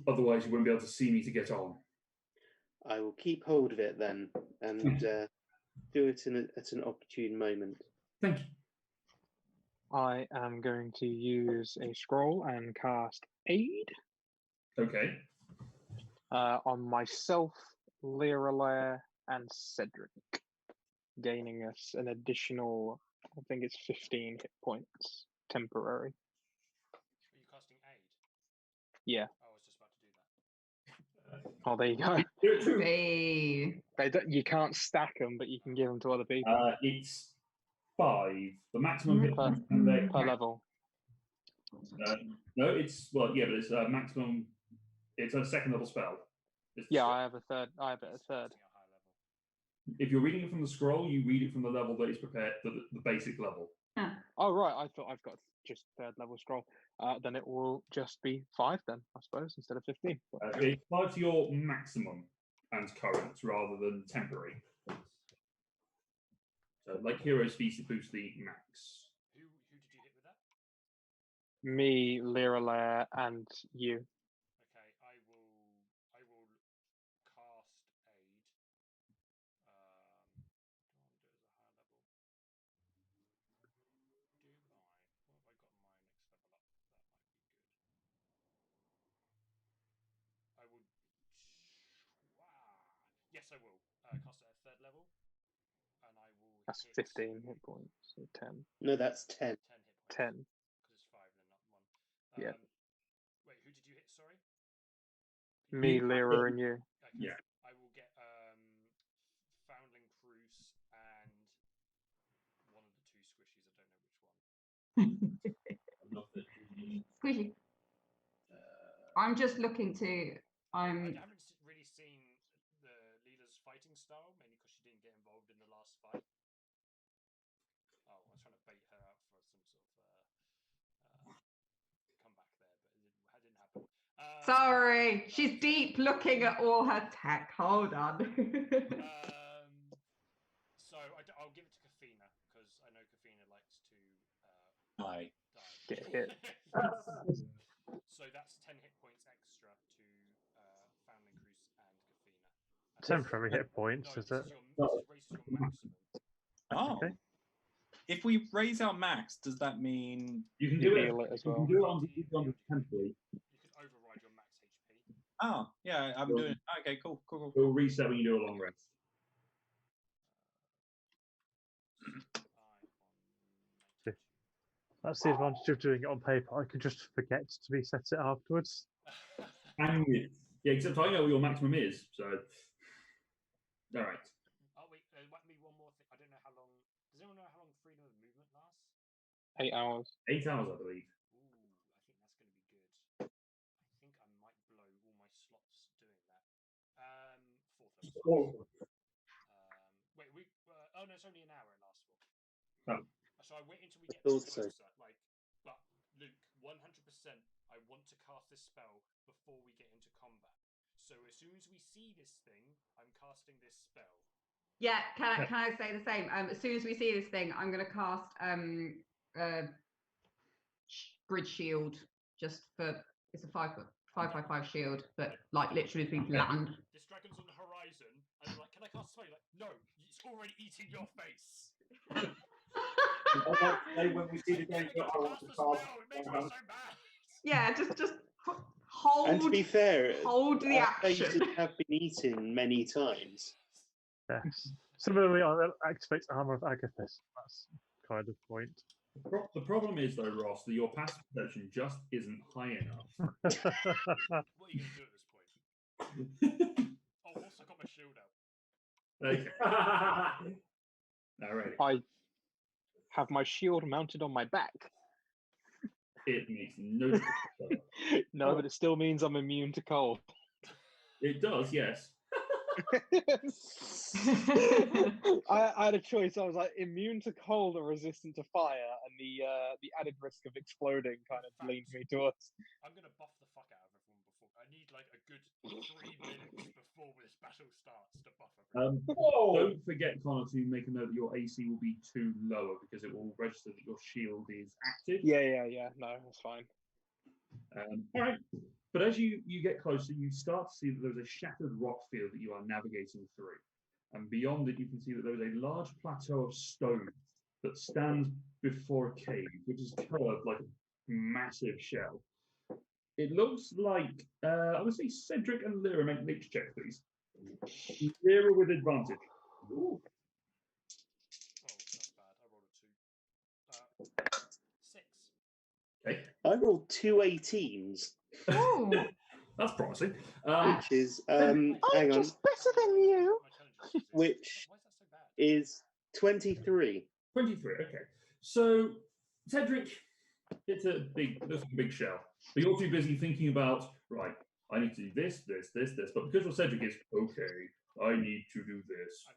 [SPEAKER 1] otherwise you won't be able to see me to get on.
[SPEAKER 6] I will keep hold of it then and do it at an opportune moment.
[SPEAKER 1] Thank you.
[SPEAKER 2] I am going to use a scroll and cast Aid
[SPEAKER 1] Okay.
[SPEAKER 2] on myself, Liralair, and Cedric, gaining us an additional, I think it's 15 hit points, temporary.
[SPEAKER 3] Are you casting aid?
[SPEAKER 2] Yeah.
[SPEAKER 3] I was just about to do that.
[SPEAKER 2] Oh, there you go.
[SPEAKER 4] Hey.
[SPEAKER 2] You can't stack them, but you can give them to other people
[SPEAKER 1] It's 5. The maximum hit points and their
[SPEAKER 2] per level.
[SPEAKER 1] no, it's but it's a maximum. It's a second level spell.
[SPEAKER 2] Yeah, I have a third. I have it a third.
[SPEAKER 3] Casting at a higher level.
[SPEAKER 1] If you're reading it from the scroll, you read it from the level that is prepared, the basic level.
[SPEAKER 2] Oh right, I thought I've got just third level scroll. Then it will just be 5 then, I suppose, instead of 15.
[SPEAKER 1] It's 5 to your maximum and current rather than temporary. So, like Hero Species boost the max.
[SPEAKER 3] Who did you hit with that?
[SPEAKER 2] Me, Liralair, and you.
[SPEAKER 3] Okay, I will cast aid. Do I want to do it as a higher level? Do I? What have I got my next level up? That might be good. Yes, I will cast it at third level, and I will.
[SPEAKER 2] That's
[SPEAKER 3] hit
[SPEAKER 2] 15 hit points. So 10.
[SPEAKER 6] No, that's 10.
[SPEAKER 3] 10 hit points.
[SPEAKER 2] 10.
[SPEAKER 3] Because it's 5 and then not 1.
[SPEAKER 2] Yeah.
[SPEAKER 3] Wait,
[SPEAKER 2] Me, Lyra, and you.
[SPEAKER 3] Okay.
[SPEAKER 1] Yeah.
[SPEAKER 3] I will get Foundling Cruise and one of the two squishies. I don't know which one.
[SPEAKER 4] Squishy. I'm just looking to.
[SPEAKER 3] I
[SPEAKER 4] I'm.
[SPEAKER 3] haven't really seen the leader's fighting style, mainly because she didn't get involved in the last fight. Oh, I was trying to bait her out for some sort of comeback there, but it didn't happen.
[SPEAKER 4] Sorry, she's deep looking at all her tech. Hold on.
[SPEAKER 3] So I'll give it to Kafina because I know Kafina likes to
[SPEAKER 5] Hi.
[SPEAKER 3] die.
[SPEAKER 2] Get hit.
[SPEAKER 3] So that's 10 hit points extra to Foundling Cruise and Kafina. And
[SPEAKER 7] Temporary hit points,
[SPEAKER 3] no,
[SPEAKER 7] is it?
[SPEAKER 3] this raises your maximum.
[SPEAKER 5] Oh.
[SPEAKER 7] Okay.
[SPEAKER 5] If we raise our max, does that mean
[SPEAKER 1] You can
[SPEAKER 2] You
[SPEAKER 1] do it.
[SPEAKER 2] heal it as
[SPEAKER 1] You
[SPEAKER 2] well.
[SPEAKER 1] can do it on temporary.
[SPEAKER 3] You can override your max HP.
[SPEAKER 5] Oh, yeah, I'm doing it. Okay, cool.
[SPEAKER 1] It will reset when you do a long rest.
[SPEAKER 7] That's the advantage of doing it on paper. I can just forget to reset it afterwards.
[SPEAKER 1] And yeah, except I know what your maximum is, so. All right.
[SPEAKER 3] Oh wait, let me one more thing. I don't know how long. Does anyone know how long freedom of movement lasts?
[SPEAKER 2] 8 hours.
[SPEAKER 1] 8 hours, I believe.
[SPEAKER 3] Ooh, I think that's going to be good. I think I might blow all my slots doing that. Fourth level. Wait, oh no, it's only an hour it lasts for.
[SPEAKER 1] Oh.
[SPEAKER 3] So I wait until we get
[SPEAKER 6] thought
[SPEAKER 3] closer.
[SPEAKER 6] so.
[SPEAKER 3] But Luke, 100%, I want to cast this spell before we get into combat. So as soon as we see this thing, I'm casting this spell.
[SPEAKER 4] Yeah, can I say the same? As soon as we see this thing, I'm going to cast Bridge Shield just for it's a 5x5 shield, but like literally as we land.
[SPEAKER 3] This dragon's on the horizon, and I'm like, can I cast spell? Like, no, it's already eating your face.
[SPEAKER 8] When we see the game, I want to cast.
[SPEAKER 3] It makes me so bad.
[SPEAKER 4] Yeah, just hold.
[SPEAKER 6] And to be fair,
[SPEAKER 4] hold the
[SPEAKER 6] our
[SPEAKER 4] action.
[SPEAKER 6] faces have been eaten many times.
[SPEAKER 7] Yes. Similarly, I activate Armor of Agathis. That's kind of point.
[SPEAKER 1] The problem is, though, Ross, that your passive perception just isn't high enough.
[SPEAKER 3] What are you going to do at this point? Oh, also got my shield out.
[SPEAKER 1] Okay. All right.
[SPEAKER 2] I have my shield mounted on my back.
[SPEAKER 1] It makes no difference.
[SPEAKER 2] No, but it still means I'm immune to cold.
[SPEAKER 1] It does, yes.
[SPEAKER 2] I had a choice. I was like immune to cold or resistant to fire, and the added risk of exploding kind of leaned me towards.
[SPEAKER 3] I'm gonna buff the fuck out of everyone before. I need like a good 3 minutes before this battle starts to buff everyone.
[SPEAKER 1] Don't forget, Connor, to make a note that your AC will be too lower because it will register that your shield is active.
[SPEAKER 2] Yeah. No, that's fine.
[SPEAKER 1] All right. But as you get closer, you start to see that there's a shattered rock field that you are navigating through. And beyond it, you can see that there is a large plateau of stone that stands before a cave, which is curved like a massive shell. It looks like, I would say Cedric and Lyra make nature checks, please. Lyra with advantage. Ooh.
[SPEAKER 3] Oh, that's bad. I rolled a 2. 6.
[SPEAKER 1] Okay.
[SPEAKER 6] I rolled 2 18s,
[SPEAKER 4] Ooh.
[SPEAKER 1] That's promising.
[SPEAKER 6] which is hang on,
[SPEAKER 2] just better than you.
[SPEAKER 6] which
[SPEAKER 3] Why is that so bad?
[SPEAKER 6] is 23.
[SPEAKER 1] 23, okay. So, Cedric, it's a big shell. But you're too busy thinking about, right, I need to do this. But because what Cedric is, okay, I need to do this.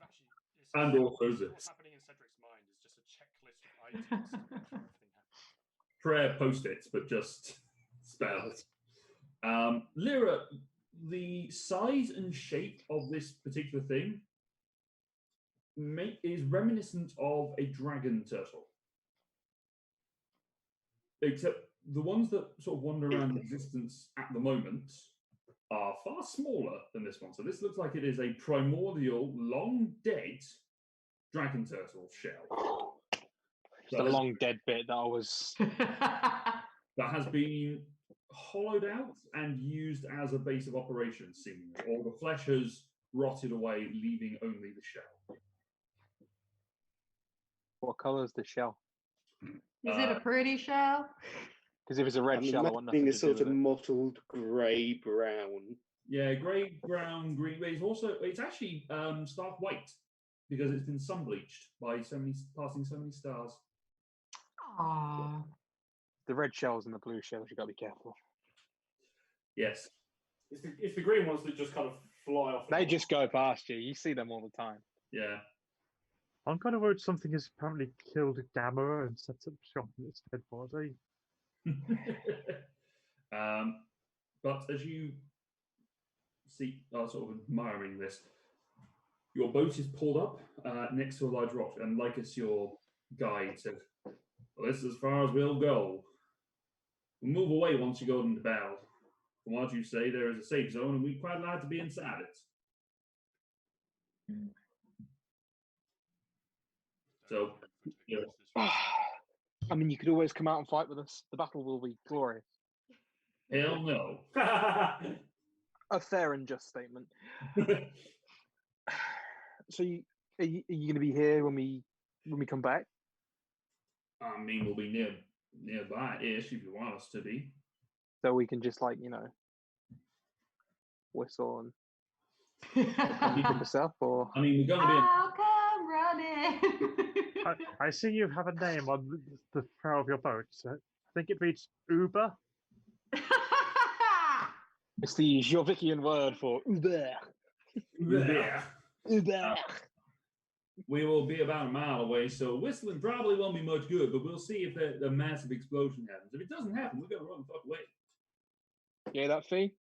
[SPEAKER 1] And also this.
[SPEAKER 3] What's happening in Cedric's mind is just a checklist of items to make sure everything happens.
[SPEAKER 1] Prayer post-its, but just spells. Lyra, the size and shape of this particular thing is reminiscent of a dragon turtle. Except the ones that sort of wander around existence at the moment are far smaller than this one. So this looks like it is a primordial, long-dead dragon turtle shell.
[SPEAKER 2] The long dead bit that I was.
[SPEAKER 1] That has been hollowed out and used as a base of operations, seemingly. Or the flesh has rotted away, leaving only the shell.
[SPEAKER 2] What colour is the shell?
[SPEAKER 4] Is it a pretty shell?
[SPEAKER 2] Because if it's a red
[SPEAKER 6] I'm
[SPEAKER 2] shell, I want nothing
[SPEAKER 6] imagining
[SPEAKER 2] to
[SPEAKER 6] a sort
[SPEAKER 2] do
[SPEAKER 6] of
[SPEAKER 2] with it.
[SPEAKER 6] mottled grey brown.
[SPEAKER 1] Yeah, grey, brown, green. But it's actually stark white because it's been sun bleached by passing so many stars.
[SPEAKER 4] Aww.
[SPEAKER 2] The red shells and the blue shells, you got to be careful.
[SPEAKER 1] Yes.
[SPEAKER 8] It's the green ones that just kind of fly off.
[SPEAKER 2] They just go past you. You see them all the time.
[SPEAKER 1] Yeah.
[SPEAKER 7] I'm kind of worried something has apparently killed Gamma and set up shop in its dead body.
[SPEAKER 1] But as you are sort of admiring this, your boat is pulled up next to a large rock, and Lycus, your guide, said, well, this is as far as we'll go. We'll move away once you go into battle. From what you say, there is a safe zone, and we'd quite like to be inside it. So, you know,
[SPEAKER 2] I mean, you could always come out and fight with us. The battle will be glorious.
[SPEAKER 1] hell no.
[SPEAKER 2] A fair and just statement. So, are you going to be here when we come back?
[SPEAKER 1] I mean, we'll be nearby-ish if you want us to be.
[SPEAKER 2] So we can just whistle and pick us up, or
[SPEAKER 1] I mean, we're going to be.
[SPEAKER 4] I'll come running.
[SPEAKER 7] I see you have a name on the prow of your boat. I think it reads Uber.
[SPEAKER 2] it's the Jovikian word for Uber.
[SPEAKER 1] Yeah.
[SPEAKER 2] Uber.
[SPEAKER 1] We will be about a mile away, so whistling probably won't be much good, but we'll see if the massive explosion happens. If it doesn't happen, we're going to run the fuck away.
[SPEAKER 2] Yeah, that fee?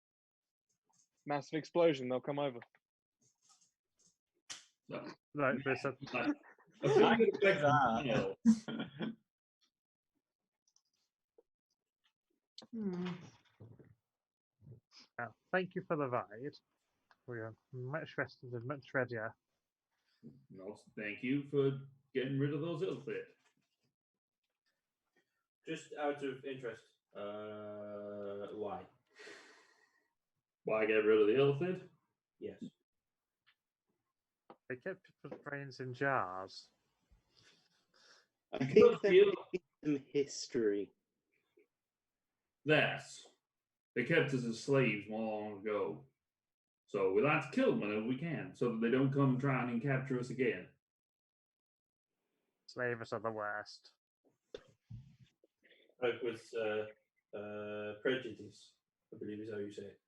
[SPEAKER 2] Massive explosion, they'll come over.
[SPEAKER 1] So,
[SPEAKER 7] Right, there's a,
[SPEAKER 1] I feel like it's like
[SPEAKER 5] that.
[SPEAKER 7] thank you for the ride. We are much rested and much readier.
[SPEAKER 1] no, thank you for getting rid of those illithid.
[SPEAKER 8] Just out of interest, why?
[SPEAKER 1] Why get rid of the illithid?
[SPEAKER 8] Yes.
[SPEAKER 7] They kept people's brains in jars.
[SPEAKER 6] I
[SPEAKER 1] Because
[SPEAKER 6] think there
[SPEAKER 1] the-
[SPEAKER 6] might be some history.
[SPEAKER 1] Yes. They kept us as slaves long ago. So we like to kill them whenever we can, so that they don't come trying and capture us again.
[SPEAKER 7] Slavers are the worst.
[SPEAKER 8] It was prejudice, I believe is how you say it.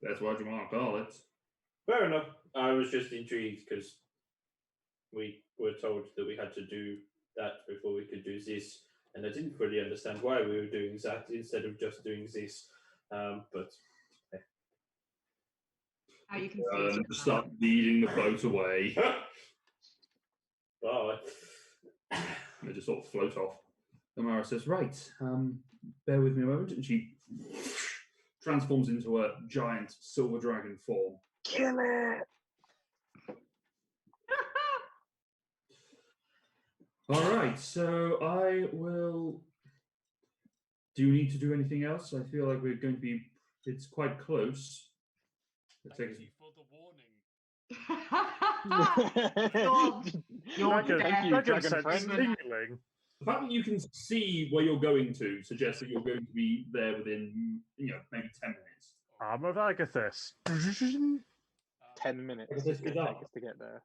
[SPEAKER 1] That's what you want to call it.
[SPEAKER 8] Fair enough. I was just intrigued because we were told that we had to do that before we could do this, and I didn't fully understand why we were doing that instead of just doing this. But
[SPEAKER 4] How you can see it.
[SPEAKER 1] Stop leading the boat away.
[SPEAKER 8] bye.
[SPEAKER 1] They just sort of float off. Amara says, right, bear with me a moment. And she transforms into a giant silver dragon form.
[SPEAKER 2] Kill it!
[SPEAKER 1] All right, so I will... Do you need to do anything else? I feel like we're going to be... It's quite close.
[SPEAKER 3] Thank you for the warning.
[SPEAKER 4] You're
[SPEAKER 7] Dragon,
[SPEAKER 2] Thank you,
[SPEAKER 7] dragon
[SPEAKER 2] dragon
[SPEAKER 7] sense
[SPEAKER 2] friend.
[SPEAKER 7] signaling.
[SPEAKER 1] The fact that you can see where you're going to suggests that you're going to be there within, maybe 10 minutes.
[SPEAKER 7] Arm of Agathis.
[SPEAKER 2] 10 minutes
[SPEAKER 8] What
[SPEAKER 2] is
[SPEAKER 8] does
[SPEAKER 2] going
[SPEAKER 8] this
[SPEAKER 2] to
[SPEAKER 8] get
[SPEAKER 2] take
[SPEAKER 8] up?
[SPEAKER 2] us to get there.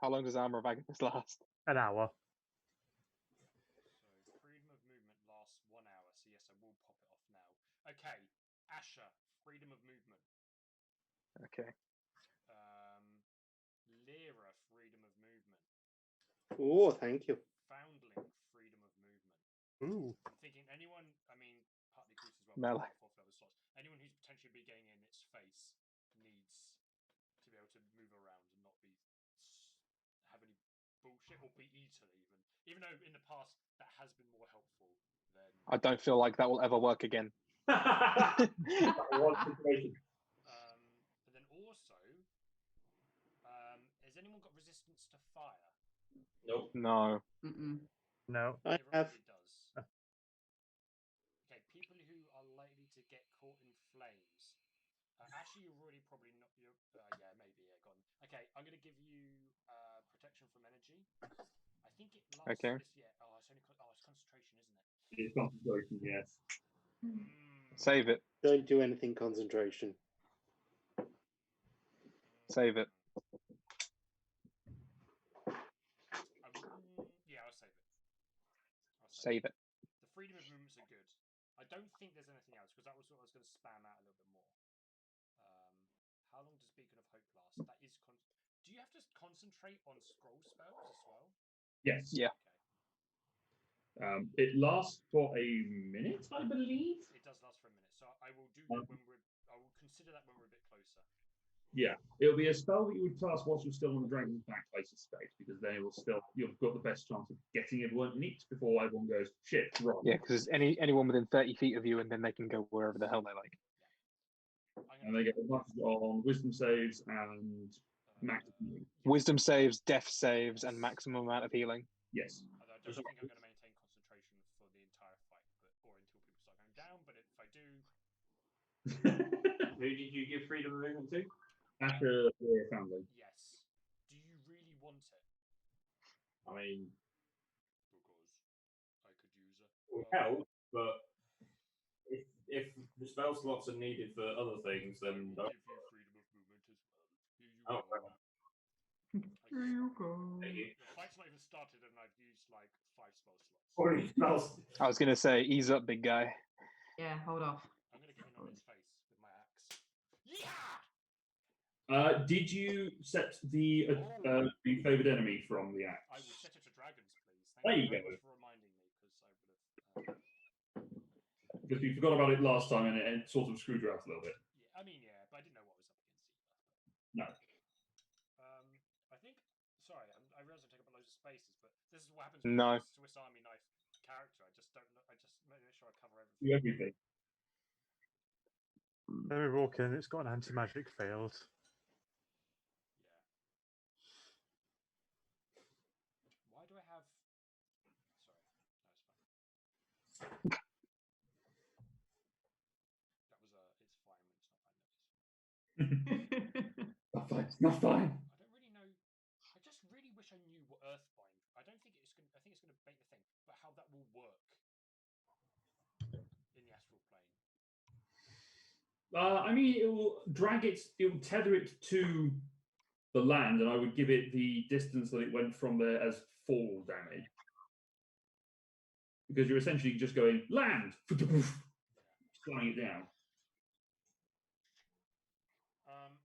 [SPEAKER 2] How long does Armor of Agathis last?
[SPEAKER 7] An hour.
[SPEAKER 3] So freedom of movement lasts 1 hour. So yes, I will pop it off now. Okay, Asher, freedom of movement.
[SPEAKER 2] Okay.
[SPEAKER 3] Lyra, freedom of movement.
[SPEAKER 6] Oh, thank you.
[SPEAKER 3] Foundling, freedom of movement.
[SPEAKER 7] Ooh.
[SPEAKER 3] I'm thinking anyone, I mean, partly Goose as well,
[SPEAKER 2] Melee.
[SPEAKER 3] but 4th level slots. Anyone who's potentially be getting in its face needs to be able to move around and not have any bullshit or be eaten even. Even though in the past that has been more helpful than.
[SPEAKER 2] I don't feel like that will ever work again.
[SPEAKER 8] What situation?
[SPEAKER 3] But then also, has anyone got resistance to fire?
[SPEAKER 8] Nope.
[SPEAKER 2] No.
[SPEAKER 4] Mm-mm.
[SPEAKER 7] No.
[SPEAKER 6] I have.
[SPEAKER 3] Everybody does. Okay, people who are likely to get caught in flames. Actually, you're already probably not. Yeah, maybe. Yeah, gone. Okay, I'm going to give you protection from energy. I think it lasts.
[SPEAKER 2] Okay.
[SPEAKER 3] Yeah. Oh, it's only. It's concentration, isn't it?
[SPEAKER 1] It's concentration, yes.
[SPEAKER 2] Save it.
[SPEAKER 6] Don't do anything concentration.
[SPEAKER 2] Save it.
[SPEAKER 3] Yeah, I'll save it.
[SPEAKER 2] Save it.
[SPEAKER 3] The freedom of movements are good. I don't think there's anything else because that was what I was going to spam out a little bit more. How long does Beacon of Hope last? That is. Do you have to concentrate on scroll spells as well?
[SPEAKER 1] Yes.
[SPEAKER 2] Yeah.
[SPEAKER 3] Okay.
[SPEAKER 1] It lasts for a minute, I believe.
[SPEAKER 3] It does last for a minute, so I will do that when we're. I will consider that when we're a bit closer.
[SPEAKER 1] Yeah, it'll be a spell that you would cast whilst you're still on the dragon's back, I suspect, because then it will still you've got the best chance of getting everyone in it before everyone goes shit. Right.
[SPEAKER 2] Yeah, because anyone within 30 feet of you, and then they can go wherever the hell they like.
[SPEAKER 1] And they get advantage on wisdom saves and max.
[SPEAKER 2] Wisdom saves, death saves, and maximum amount of healing.
[SPEAKER 1] Yes.
[SPEAKER 3] Although I don't think I'm going to maintain concentration for the entire fight, or until people start going down. But if I do,
[SPEAKER 8] Who did you give freedom of movement to?
[SPEAKER 1] After the family.
[SPEAKER 3] yes. Do you really want it?
[SPEAKER 8] I mean,
[SPEAKER 3] Because I could use it.
[SPEAKER 8] it will help, but if the spell slots are needed for other things, then
[SPEAKER 3] Give you freedom of movement as well. Here you
[SPEAKER 8] Oh,
[SPEAKER 3] go.
[SPEAKER 4] Here you go.
[SPEAKER 3] The fight's not even started, and I've used like 5 spell slots.
[SPEAKER 8] 40 spells.
[SPEAKER 2] I was gonna say, ease up, big guy.
[SPEAKER 4] Yeah, hold off.
[SPEAKER 3] I'm going to get in on his face with my axe. Yeah!
[SPEAKER 1] Did you set the favoured enemy from the axe?
[SPEAKER 3] I will set it to dragons, please.
[SPEAKER 1] There
[SPEAKER 3] Thank
[SPEAKER 1] you
[SPEAKER 3] you very
[SPEAKER 1] go.
[SPEAKER 3] much for reminding me, because I would have.
[SPEAKER 1] Because you forgot about it last time and it sort of screwed you out a little bit.
[SPEAKER 3] Yeah, I mean, yeah, but I didn't know what was up against either.
[SPEAKER 1] No.
[SPEAKER 3] I think. Sorry, I realise I'm taking up loads of spaces, but this is what happens
[SPEAKER 2] No.
[SPEAKER 3] with a Swiss Army knife character. I just don't. I just make sure I cover everything.
[SPEAKER 1] Do everything.
[SPEAKER 7] Then we walk in, it's got an anti-magic field.
[SPEAKER 3] Yeah. Why do I have? Sorry, no, it's fine. That was it's fine when it's not fine.
[SPEAKER 1] It's not fine.
[SPEAKER 3] I don't really know. I just really wish I knew what Earthbind. I don't think it's going. I think it's going to make the thing, but how that will work in the astral plane.
[SPEAKER 1] I mean, it will drag it. It will tether it to the land, and I would give it the distance that it went from there as fall damage. Because you're essentially just going land, flying it down.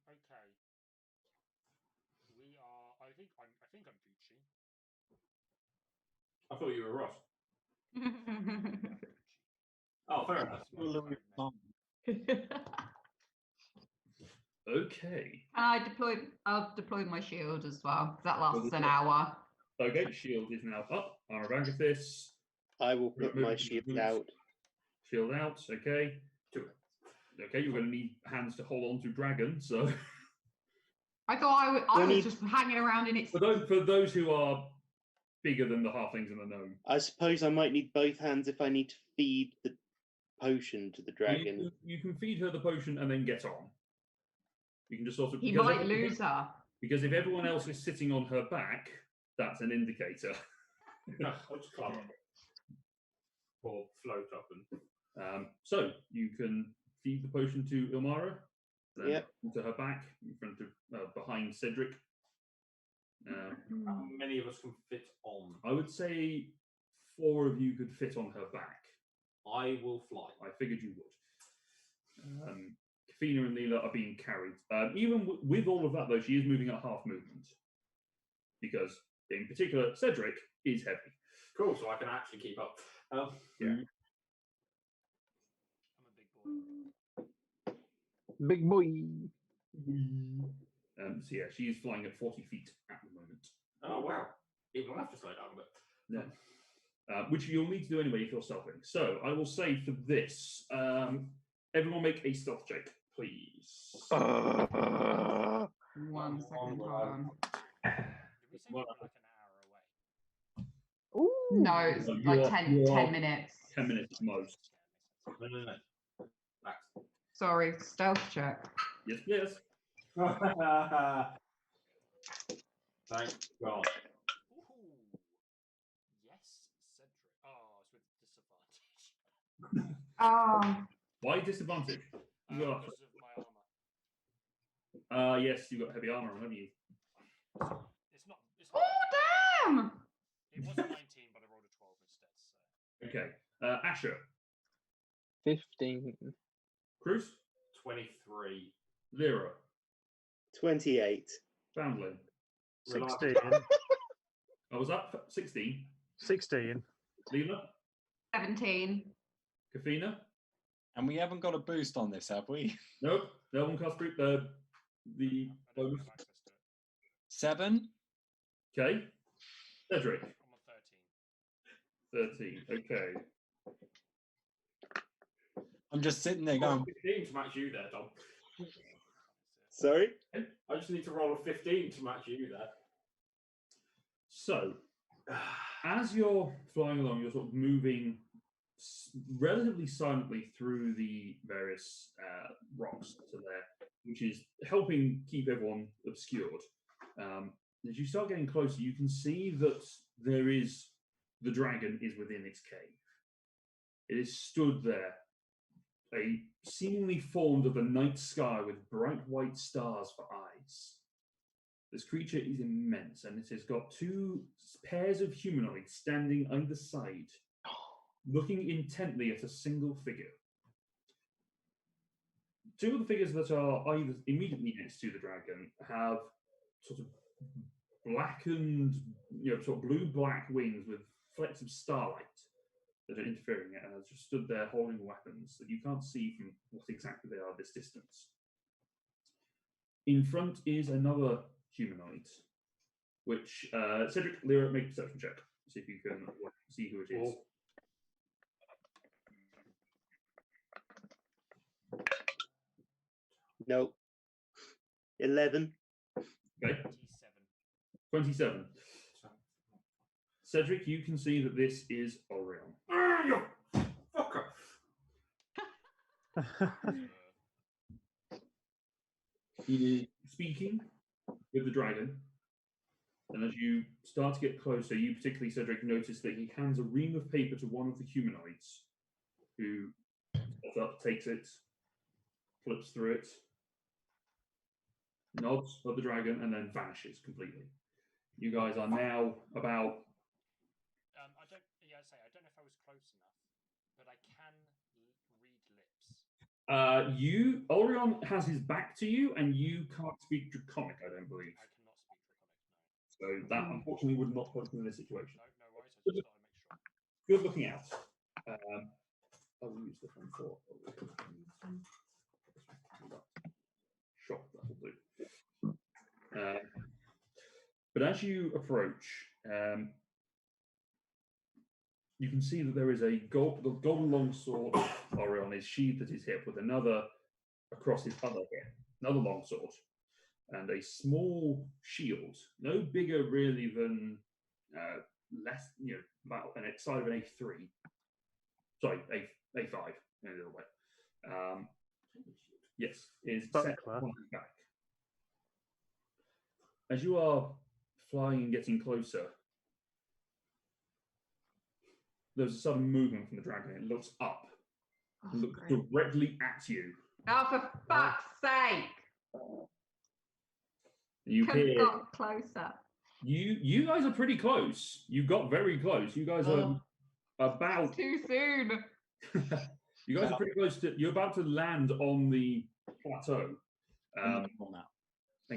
[SPEAKER 3] Okay. We are. I think I'm Gucci.
[SPEAKER 8] I thought you were Ross.
[SPEAKER 3] I'm Gucci.
[SPEAKER 8] Oh, fair enough.
[SPEAKER 1] Okay.
[SPEAKER 4] I'll deploy my shield as well. That lasts an hour.
[SPEAKER 1] Okay, shield is now up. Aravagathis.
[SPEAKER 6] I will put my shield out.
[SPEAKER 1] Shield out, okay. Okay, you're going to need hands to hold on to dragon, so...
[SPEAKER 4] I thought I was just hanging around in its...
[SPEAKER 1] For those who are bigger than the halflings in the gnome.
[SPEAKER 6] I suppose I might need both hands if I need to feed the potion to the dragon.
[SPEAKER 1] You can feed her the potion and then get on. You can just sort of...
[SPEAKER 4] He might lose her.
[SPEAKER 1] Because if everyone else is sitting on her back, that's an indicator.
[SPEAKER 8] I'll just climb up. Or float up and...
[SPEAKER 1] So, you can feed the potion to Ilmara, then
[SPEAKER 6] Yep.
[SPEAKER 1] to her back, in front of, behind Cedric.
[SPEAKER 8] How many of us can fit on?
[SPEAKER 1] I would say 4 of you could fit on her back.
[SPEAKER 8] I will fly.
[SPEAKER 1] I figured you would. Kafina and Leela are being carried. Even with all of that, though, she is moving at half movement. Because, in particular, Cedric is heavy.
[SPEAKER 8] Cool, so I can actually keep up.
[SPEAKER 1] Yeah.
[SPEAKER 3] I'm a big boy.
[SPEAKER 2] Big boy.
[SPEAKER 1] So yeah, she is flying at 40 feet at the moment.
[SPEAKER 8] Oh, wow. It will have to slow down a bit.
[SPEAKER 1] Yeah. Which you'll need to do anyway if you're stealthing. So I will say for this, everyone make a stealth check, please.
[SPEAKER 4] 1 second, hold on.
[SPEAKER 3] Did we say we were like an hour away?
[SPEAKER 4] Ooh. No, it's
[SPEAKER 1] No,
[SPEAKER 4] like
[SPEAKER 1] you are-
[SPEAKER 4] 10 minutes.
[SPEAKER 1] 10 minutes at most.
[SPEAKER 8] No. Max.
[SPEAKER 4] Sorry, stealth check.
[SPEAKER 1] Yes, yes.
[SPEAKER 8] Thank God.
[SPEAKER 3] Ooh. Yes, Cedric. Oh, it's with disadvantage.
[SPEAKER 4] Oh,
[SPEAKER 1] Why disadvantage? You got-
[SPEAKER 3] Because of my armor.
[SPEAKER 1] Yes, you got heavy armor on, haven't you?
[SPEAKER 3] It's not.
[SPEAKER 4] Oh, damn!
[SPEAKER 3] It was a 19, but I rolled a 12 instead. So.
[SPEAKER 1] Okay. Asher,
[SPEAKER 2] 15.
[SPEAKER 1] Cruz,
[SPEAKER 8] 23.
[SPEAKER 1] Lyra,
[SPEAKER 6] 28.
[SPEAKER 1] Foundling.
[SPEAKER 7] 16.
[SPEAKER 1] I was up 16.
[SPEAKER 7] 16.
[SPEAKER 1] Leela,
[SPEAKER 4] 17.
[SPEAKER 1] Kafina.
[SPEAKER 5] And we haven't got a boost on this, have we?
[SPEAKER 1] Nope. No one cast group. The
[SPEAKER 3] I don't
[SPEAKER 1] bonus.
[SPEAKER 3] have access to it.
[SPEAKER 5] 7.
[SPEAKER 1] Okay. Cedric,
[SPEAKER 3] I'm on 13.
[SPEAKER 1] 13. Okay.
[SPEAKER 5] I'm just sitting there
[SPEAKER 8] Roll a
[SPEAKER 5] going,
[SPEAKER 8] 15 to match you there, Dom.
[SPEAKER 6] Sorry?
[SPEAKER 8] I just need to roll a 15 to match you there.
[SPEAKER 1] So, as you're flying along, you're sort of moving relatively silently through the various rocks that are there, which is helping keep everyone obscured. As you start getting closer, you can see that the dragon is within its cave. It is stood there, seemingly formed of the night sky with bright white stars for eyes. This creature is immense, and it has got two pairs of humanoids standing either side, looking intently at a single figure. Two of the figures that are either immediately next to the dragon have sort of blackened, sort of blue-black wings with flecks of starlight that are interfering, and have just stood there holding weapons that you can't see from what exactly they are at this distance. In front is another humanoid, which Cedric, Lyra, make a perception check. See if you can see who it is.
[SPEAKER 6] No. 11.
[SPEAKER 1] Okay,
[SPEAKER 3] 27.
[SPEAKER 1] 27. Cedric, you can see that this is Orion.
[SPEAKER 8] You fucker!
[SPEAKER 1] He is speaking with the dragon, and as you start to get closer, you particularly, Cedric, notice that he hands a ream of paper to one of the humanoids, who gets up, takes it, flips through it, nods at the dragon, and then vanishes completely. You guys are now about...
[SPEAKER 3] I don't know if I was close enough, but I can read lips.
[SPEAKER 1] Orion has his back to you, and you can't speak Draconic, I don't believe.
[SPEAKER 3] I cannot speak Draconic,
[SPEAKER 1] So that unfortunately would not put you in this situation.
[SPEAKER 3] no. No worries, I just thought I'd make sure.
[SPEAKER 1] Good looking out. I will use this one for shot. That will do. But as you approach, you can see that there is the golden longsword Orion on his sheath at his hip, with another across his other hip, another longsword, and a small shield, no bigger really than less, about an size of an A3. Sorry, A5 in a little way. Yes, is set
[SPEAKER 7] Buckler.
[SPEAKER 1] on his back. As you are flying and getting closer, there's a sudden movement from the dragon. It looks up, and looks
[SPEAKER 4] great.
[SPEAKER 1] directly at you.
[SPEAKER 4] Oh, for fuck's sake!
[SPEAKER 1] You
[SPEAKER 4] Could have
[SPEAKER 1] hear
[SPEAKER 4] got closer.
[SPEAKER 1] you guys are pretty close. You got very close. You guys are about
[SPEAKER 4] Too soon.
[SPEAKER 1] you guys are pretty close to. You're about to land on the plateau. And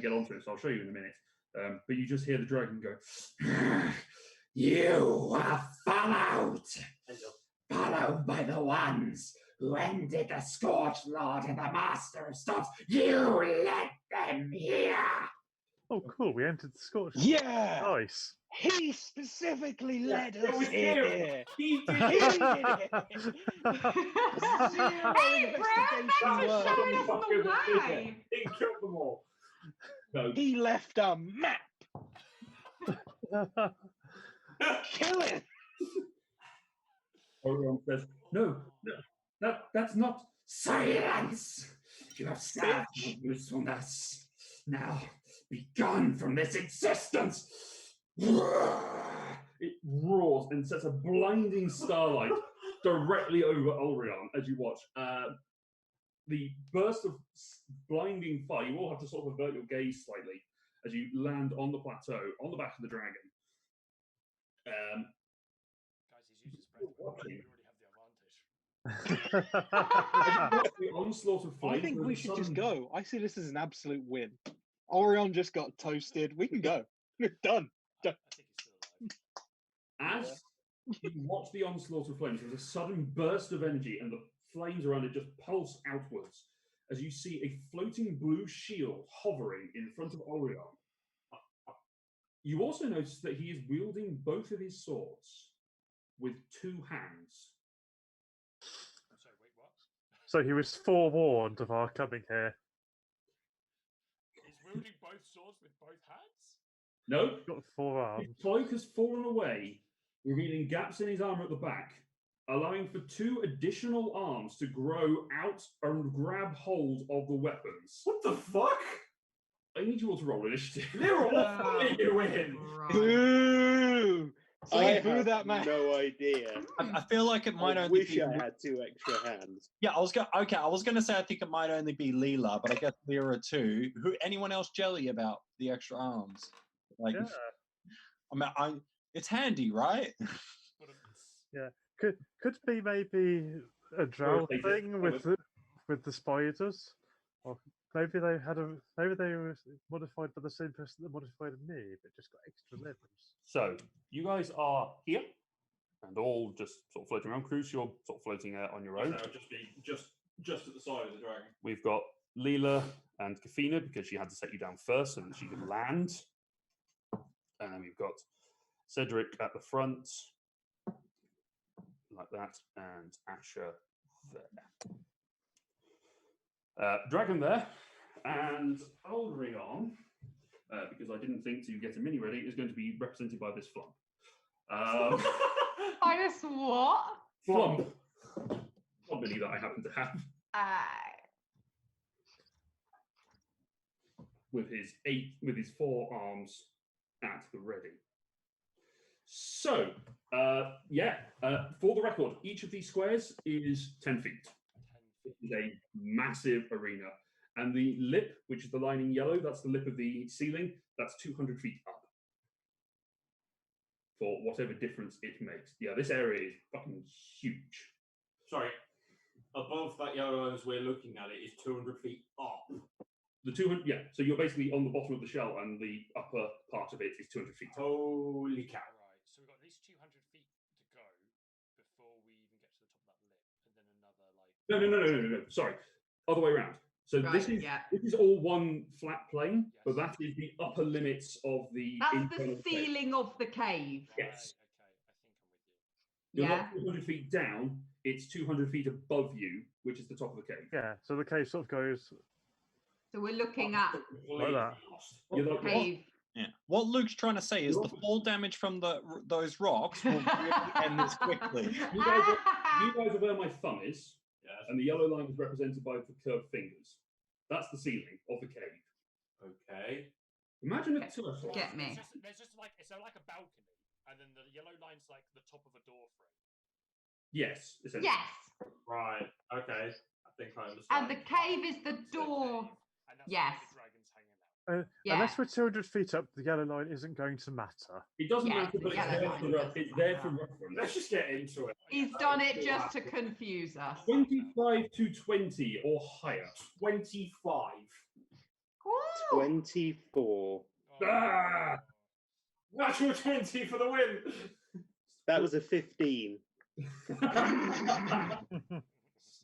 [SPEAKER 1] get onto it. So I'll show you in a minute. But you just hear the dragon go. You are followed by the ones who ended the Scorched Lord and the Master of Storms. You led them here.
[SPEAKER 7] Oh, cool. We entered the Scorched.
[SPEAKER 2] Yeah!
[SPEAKER 7] Nice.
[SPEAKER 2] He specifically led
[SPEAKER 8] it
[SPEAKER 2] us
[SPEAKER 8] was
[SPEAKER 2] here.
[SPEAKER 8] him. He did
[SPEAKER 2] He
[SPEAKER 8] it.
[SPEAKER 2] did it.
[SPEAKER 4] Hey, bro, thanks for
[SPEAKER 2] work.
[SPEAKER 4] showing us the
[SPEAKER 8] Motherfucker,
[SPEAKER 4] way.
[SPEAKER 8] He killed them all.
[SPEAKER 1] No,
[SPEAKER 2] He left a map. Kill it.
[SPEAKER 1] Orion says, "No, that's not silence. You have served my usefulness. Now be gone from this existence." It roars and sets a blinding starlight directly over Orion as you watch. the burst of blinding fire, you all have to sort of avert your gaze slightly as you land on the plateau, on the back of the dragon.
[SPEAKER 3] Guys, he's used his breath. We
[SPEAKER 1] Watching.
[SPEAKER 3] already have the advantage.
[SPEAKER 1] The onslaught of flame.
[SPEAKER 2] I think
[SPEAKER 1] there's
[SPEAKER 2] we
[SPEAKER 1] a
[SPEAKER 2] should just
[SPEAKER 1] sudden-
[SPEAKER 2] go. I see this as an absolute win. Orion just got toasted. We can go. We're done.
[SPEAKER 3] I think he's still alive.
[SPEAKER 1] As you watch the onslaught of flames, there's a sudden burst of energy, and the flames around it just pulse outwards as you see a floating blue shield hovering in front of Orion. You also notice that he is wielding both of his swords with two hands.
[SPEAKER 3] I'm sorry, wait, what?
[SPEAKER 7] So he was forewarned of our coming here.
[SPEAKER 3] He's wielding both swords with both hands?
[SPEAKER 1] No,
[SPEAKER 7] He's got 4 arms.
[SPEAKER 1] his cloak has fallen away, revealing gaps in his armor at the back, allowing for 2 additional arms to grow out and grab hold of the weapons.
[SPEAKER 8] What the fuck?
[SPEAKER 1] I need you all to roll initiative.
[SPEAKER 8] They're all following you in.
[SPEAKER 4] Right.
[SPEAKER 2] Boo!
[SPEAKER 6] I
[SPEAKER 2] Say boo
[SPEAKER 6] have
[SPEAKER 2] that man.
[SPEAKER 6] no idea.
[SPEAKER 5] I feel like it might
[SPEAKER 6] I
[SPEAKER 5] only
[SPEAKER 6] wish
[SPEAKER 5] be.
[SPEAKER 6] I had 2 extra hands.
[SPEAKER 5] Yeah, I was gonna say I think it might only be Leela, but I guess there are 2. Who? Anyone else jelly about the extra arms? Like,
[SPEAKER 7] Yeah.
[SPEAKER 5] it's handy, right?
[SPEAKER 3] But
[SPEAKER 7] Could be maybe a drow
[SPEAKER 1] they did.
[SPEAKER 7] thing with the spiders, or maybe they were modified by the same person that modified me, but just got extra limbs.
[SPEAKER 1] So you guys are here, and all just sort of floating around. Cruz, you're sort of floating on your own.
[SPEAKER 8] That would just be just at the side of the dragon.
[SPEAKER 1] We've got Leela and Kafina because she had to set you down first so that she could land. And then we've got Cedric at the front, like that, and Asher there. Dragon there, and holding on, because I didn't think to get a mini ready, is going to be represented by this flump.
[SPEAKER 4] Minus what?
[SPEAKER 1] Flump. One mini that I happen to have. With his 4 arms at the ready. So, for the record, each of these squares is 10 feet. It is a massive arena. And the lip, which is the line in yellow, that's the lip of the ceiling, that's 200 feet up. For whatever difference it makes. Yeah, this area is fucking huge.
[SPEAKER 8] Sorry. Above that yellow line as we're looking at it is 200 feet up.
[SPEAKER 1] The 200, yeah, so you're basically on the bottom of the shell, and the upper part of it is 200 feet.
[SPEAKER 8] Holy cow.
[SPEAKER 3] Right, so we've got at least 200 feet to go before we even get to the top of that lip, and then another like.
[SPEAKER 1] No. Sorry, other way around. So
[SPEAKER 4] Right,
[SPEAKER 1] this is
[SPEAKER 4] yeah.
[SPEAKER 1] this is all one flat plane, but
[SPEAKER 3] Yes.
[SPEAKER 1] that is the upper limits of the.
[SPEAKER 4] That's
[SPEAKER 1] internal
[SPEAKER 4] the
[SPEAKER 1] cave.
[SPEAKER 4] ceiling of the cave.
[SPEAKER 1] Yes.
[SPEAKER 3] Right, okay, I think I'm with you.
[SPEAKER 1] You're
[SPEAKER 4] Yeah.
[SPEAKER 1] not 200 feet down; it's 200 feet above you, which is the top of the cave.
[SPEAKER 7] Yeah, so the cave sort of goes
[SPEAKER 4] So we're looking at
[SPEAKER 7] like that.
[SPEAKER 1] You're like, what?
[SPEAKER 4] cave.
[SPEAKER 5] Yeah. What Luke's trying to say is the fall damage from those rocks will really end this quickly.
[SPEAKER 1] You guys are where my thumb is,
[SPEAKER 8] Yes.
[SPEAKER 1] and the yellow line is represented by the curved fingers. That's the ceiling of the cave.
[SPEAKER 8] Okay.
[SPEAKER 1] Imagine a turtle.
[SPEAKER 4] Get me.
[SPEAKER 3] There's just like it's like a balcony, and then the yellow line's like the top of a door frame.
[SPEAKER 1] Yes, essentially.
[SPEAKER 4] Yes.
[SPEAKER 8] Right. Okay. I think I understand.
[SPEAKER 4] And the cave is the
[SPEAKER 3] It's
[SPEAKER 4] door.
[SPEAKER 3] cave, and that's
[SPEAKER 4] Yes.
[SPEAKER 3] where the dragon's hanging out.
[SPEAKER 4] Yeah.
[SPEAKER 7] Unless we're 200 feet up, the yellow line isn't going to matter.
[SPEAKER 1] It doesn't
[SPEAKER 4] Yeah,
[SPEAKER 1] matter, but
[SPEAKER 4] the yellow line
[SPEAKER 1] it's there for reference.
[SPEAKER 8] Let's just get into it.
[SPEAKER 4] He's done it just to confuse us.
[SPEAKER 1] 25 to 20 or higher.
[SPEAKER 8] 25.
[SPEAKER 4] Ooh.
[SPEAKER 6] 24.
[SPEAKER 1] Ah!
[SPEAKER 8] Natural 20 for the win.
[SPEAKER 6] That was a 15.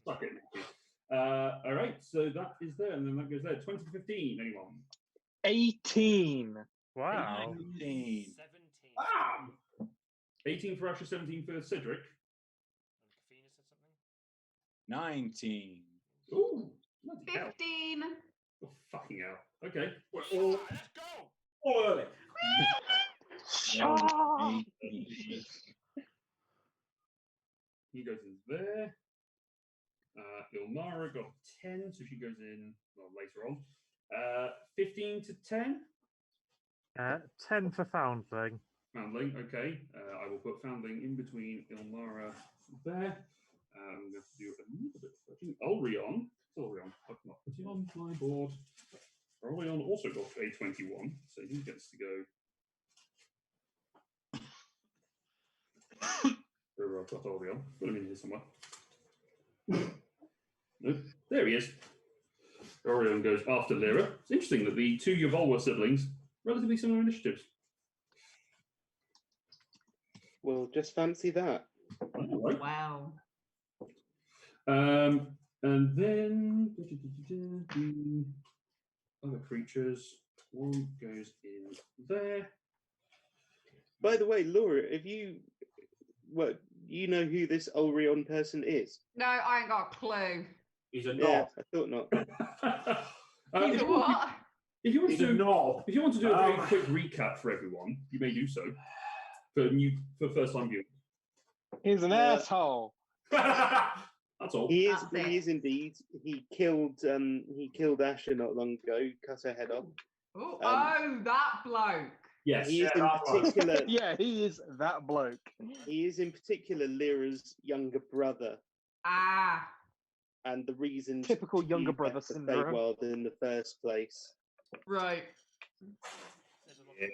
[SPEAKER 1] Suck it, Nicky. All right, so that is there, and then that goes there. 20 to 15, anyone?
[SPEAKER 2] 18.
[SPEAKER 7] Wow.
[SPEAKER 5] 19.
[SPEAKER 3] 17.
[SPEAKER 1] Bam! 18 for Asher, 17 for Cedric.
[SPEAKER 3] And Kafina said something.
[SPEAKER 5] 19.
[SPEAKER 1] Ooh, bloody hell.
[SPEAKER 4] 15.
[SPEAKER 1] Oh, fucking hell. Okay.
[SPEAKER 8] We're all,
[SPEAKER 3] Let's go.
[SPEAKER 8] all early.
[SPEAKER 5] 18.
[SPEAKER 1] He goes in there. Ilmara got 10, so she goes in later on. 15 to 10.
[SPEAKER 7] 10 for Foundling.
[SPEAKER 1] Foundling, okay. I will put Foundling in between Ilmara there. I'm going to do a little bit of searching. Ulrion. I've not put it on my board. Ulrion also got a 21, so he gets to go. Where I've got Ulrion. Put him in here somewhere. Nope. There he is. Ulrion goes after Lyra. It's interesting that the two Yvolwa siblings, relatively similar initiatives.
[SPEAKER 6] Well, just fancy that.
[SPEAKER 1] Right.
[SPEAKER 4] Wow.
[SPEAKER 1] And then other creatures. One goes in there.
[SPEAKER 6] By the way, Laura, you know who this Ulrion person is?
[SPEAKER 4] No, I ain't got a clue.
[SPEAKER 8] He's a knob.
[SPEAKER 6] Yeah, I thought not.
[SPEAKER 4] He's a what?
[SPEAKER 1] If you want
[SPEAKER 8] He's
[SPEAKER 1] to
[SPEAKER 8] a
[SPEAKER 1] do
[SPEAKER 8] knob.
[SPEAKER 1] If you want to do a very quick recap for everyone, you may do so. For first time viewers.
[SPEAKER 2] He's an asshole.
[SPEAKER 1] That's all.
[SPEAKER 6] He is.
[SPEAKER 4] That's
[SPEAKER 6] He
[SPEAKER 4] it.
[SPEAKER 6] is indeed. He killed Asher not long ago. Cut her head off.
[SPEAKER 4] Oh, oh, that bloke.
[SPEAKER 1] Yes.
[SPEAKER 6] He is
[SPEAKER 8] Yeah,
[SPEAKER 6] in
[SPEAKER 8] that one.
[SPEAKER 6] particular.
[SPEAKER 2] Yeah, he is that bloke.
[SPEAKER 6] He is in particular Lyra's younger brother,
[SPEAKER 4] Ah.
[SPEAKER 6] and the reason
[SPEAKER 2] Typical
[SPEAKER 6] she
[SPEAKER 2] younger
[SPEAKER 6] left
[SPEAKER 2] brother
[SPEAKER 6] the
[SPEAKER 2] syndrome.
[SPEAKER 6] Feywild in the first place.
[SPEAKER 4] Right.
[SPEAKER 3] There's a lot of trick for him.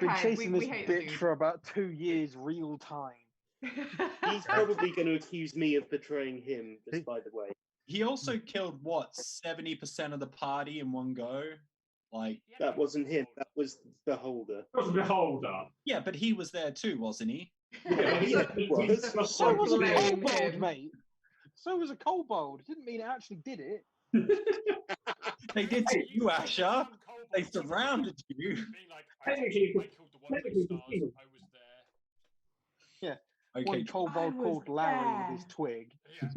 [SPEAKER 2] Been
[SPEAKER 4] Okay,
[SPEAKER 2] chasing
[SPEAKER 4] we
[SPEAKER 2] this
[SPEAKER 4] hate the
[SPEAKER 2] bitch
[SPEAKER 4] dude.
[SPEAKER 2] for about 2 years, real time.
[SPEAKER 6] He's probably going to accuse me of betraying him. Just by the way,
[SPEAKER 5] He also killed what 70% of the party in one go. Like,
[SPEAKER 3] He had
[SPEAKER 6] that
[SPEAKER 3] to
[SPEAKER 6] wasn't
[SPEAKER 3] kill
[SPEAKER 6] him.
[SPEAKER 3] the
[SPEAKER 6] That was Beholder.
[SPEAKER 8] was a beholder.
[SPEAKER 5] yeah, but he was there too, wasn't he?
[SPEAKER 8] Yeah, he
[SPEAKER 6] was.
[SPEAKER 8] must
[SPEAKER 2] So
[SPEAKER 8] like
[SPEAKER 2] was a
[SPEAKER 4] Blame
[SPEAKER 2] kobold,
[SPEAKER 4] him.
[SPEAKER 2] mate. So was a kobold. Didn't mean it actually did it.
[SPEAKER 5] They did to you, Asher.
[SPEAKER 3] Some
[SPEAKER 5] They
[SPEAKER 3] kobolds
[SPEAKER 5] surrounded you.
[SPEAKER 3] being like, I
[SPEAKER 8] Technically,
[SPEAKER 3] killed the one with
[SPEAKER 8] technically,
[SPEAKER 3] stars. I was there.
[SPEAKER 5] Okay,
[SPEAKER 2] One kobold
[SPEAKER 4] was
[SPEAKER 2] called Larry with his
[SPEAKER 4] there.
[SPEAKER 2] twig.
[SPEAKER 3] Yeah.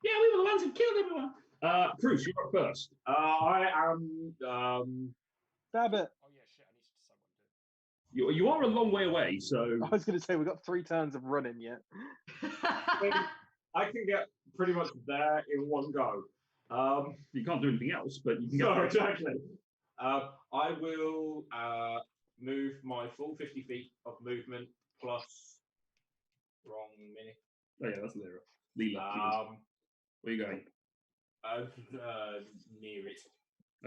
[SPEAKER 1] Yeah, we were the ones who killed everyone. Bruce, you're up first.
[SPEAKER 8] I am.
[SPEAKER 2] Stab it.
[SPEAKER 3] Oh yeah, shit. I need to decide what to do.
[SPEAKER 1] You are a long way away, so
[SPEAKER 2] I was going to say, we've got 3 turns of running yet.
[SPEAKER 8] I can get pretty much there in one go.
[SPEAKER 1] you can't do anything else. But you can
[SPEAKER 8] No,
[SPEAKER 1] get
[SPEAKER 8] exactly. I will move my full 50 feet of movement plus. Wrong minute.
[SPEAKER 1] Oh yeah, that's Lyra. Leela. Where are you going?
[SPEAKER 8] Near it.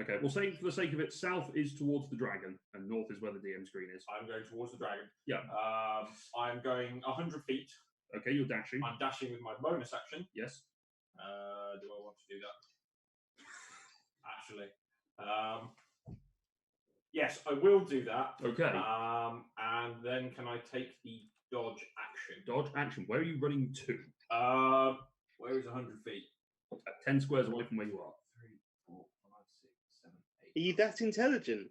[SPEAKER 1] Okay, we'll say for the sake of it, south is towards the dragon, and north is where the DM screen is.
[SPEAKER 8] I'm going towards the dragon.
[SPEAKER 1] Yeah.
[SPEAKER 8] I'm going 100 feet.
[SPEAKER 1] Okay, you're dashing.
[SPEAKER 8] I'm dashing with my bonus action.
[SPEAKER 1] Yes.
[SPEAKER 8] Do I want to do that? Actually. Yes, I will do that.
[SPEAKER 1] Okay.
[SPEAKER 8] And then can I take the dodge action?
[SPEAKER 1] Dodge action. Where are you running to?
[SPEAKER 8] Where is 100 feet?
[SPEAKER 1] 10 squares away from where you are.
[SPEAKER 8] 3, 4, 5, 6, 7, 8.
[SPEAKER 6] Are you that intelligent?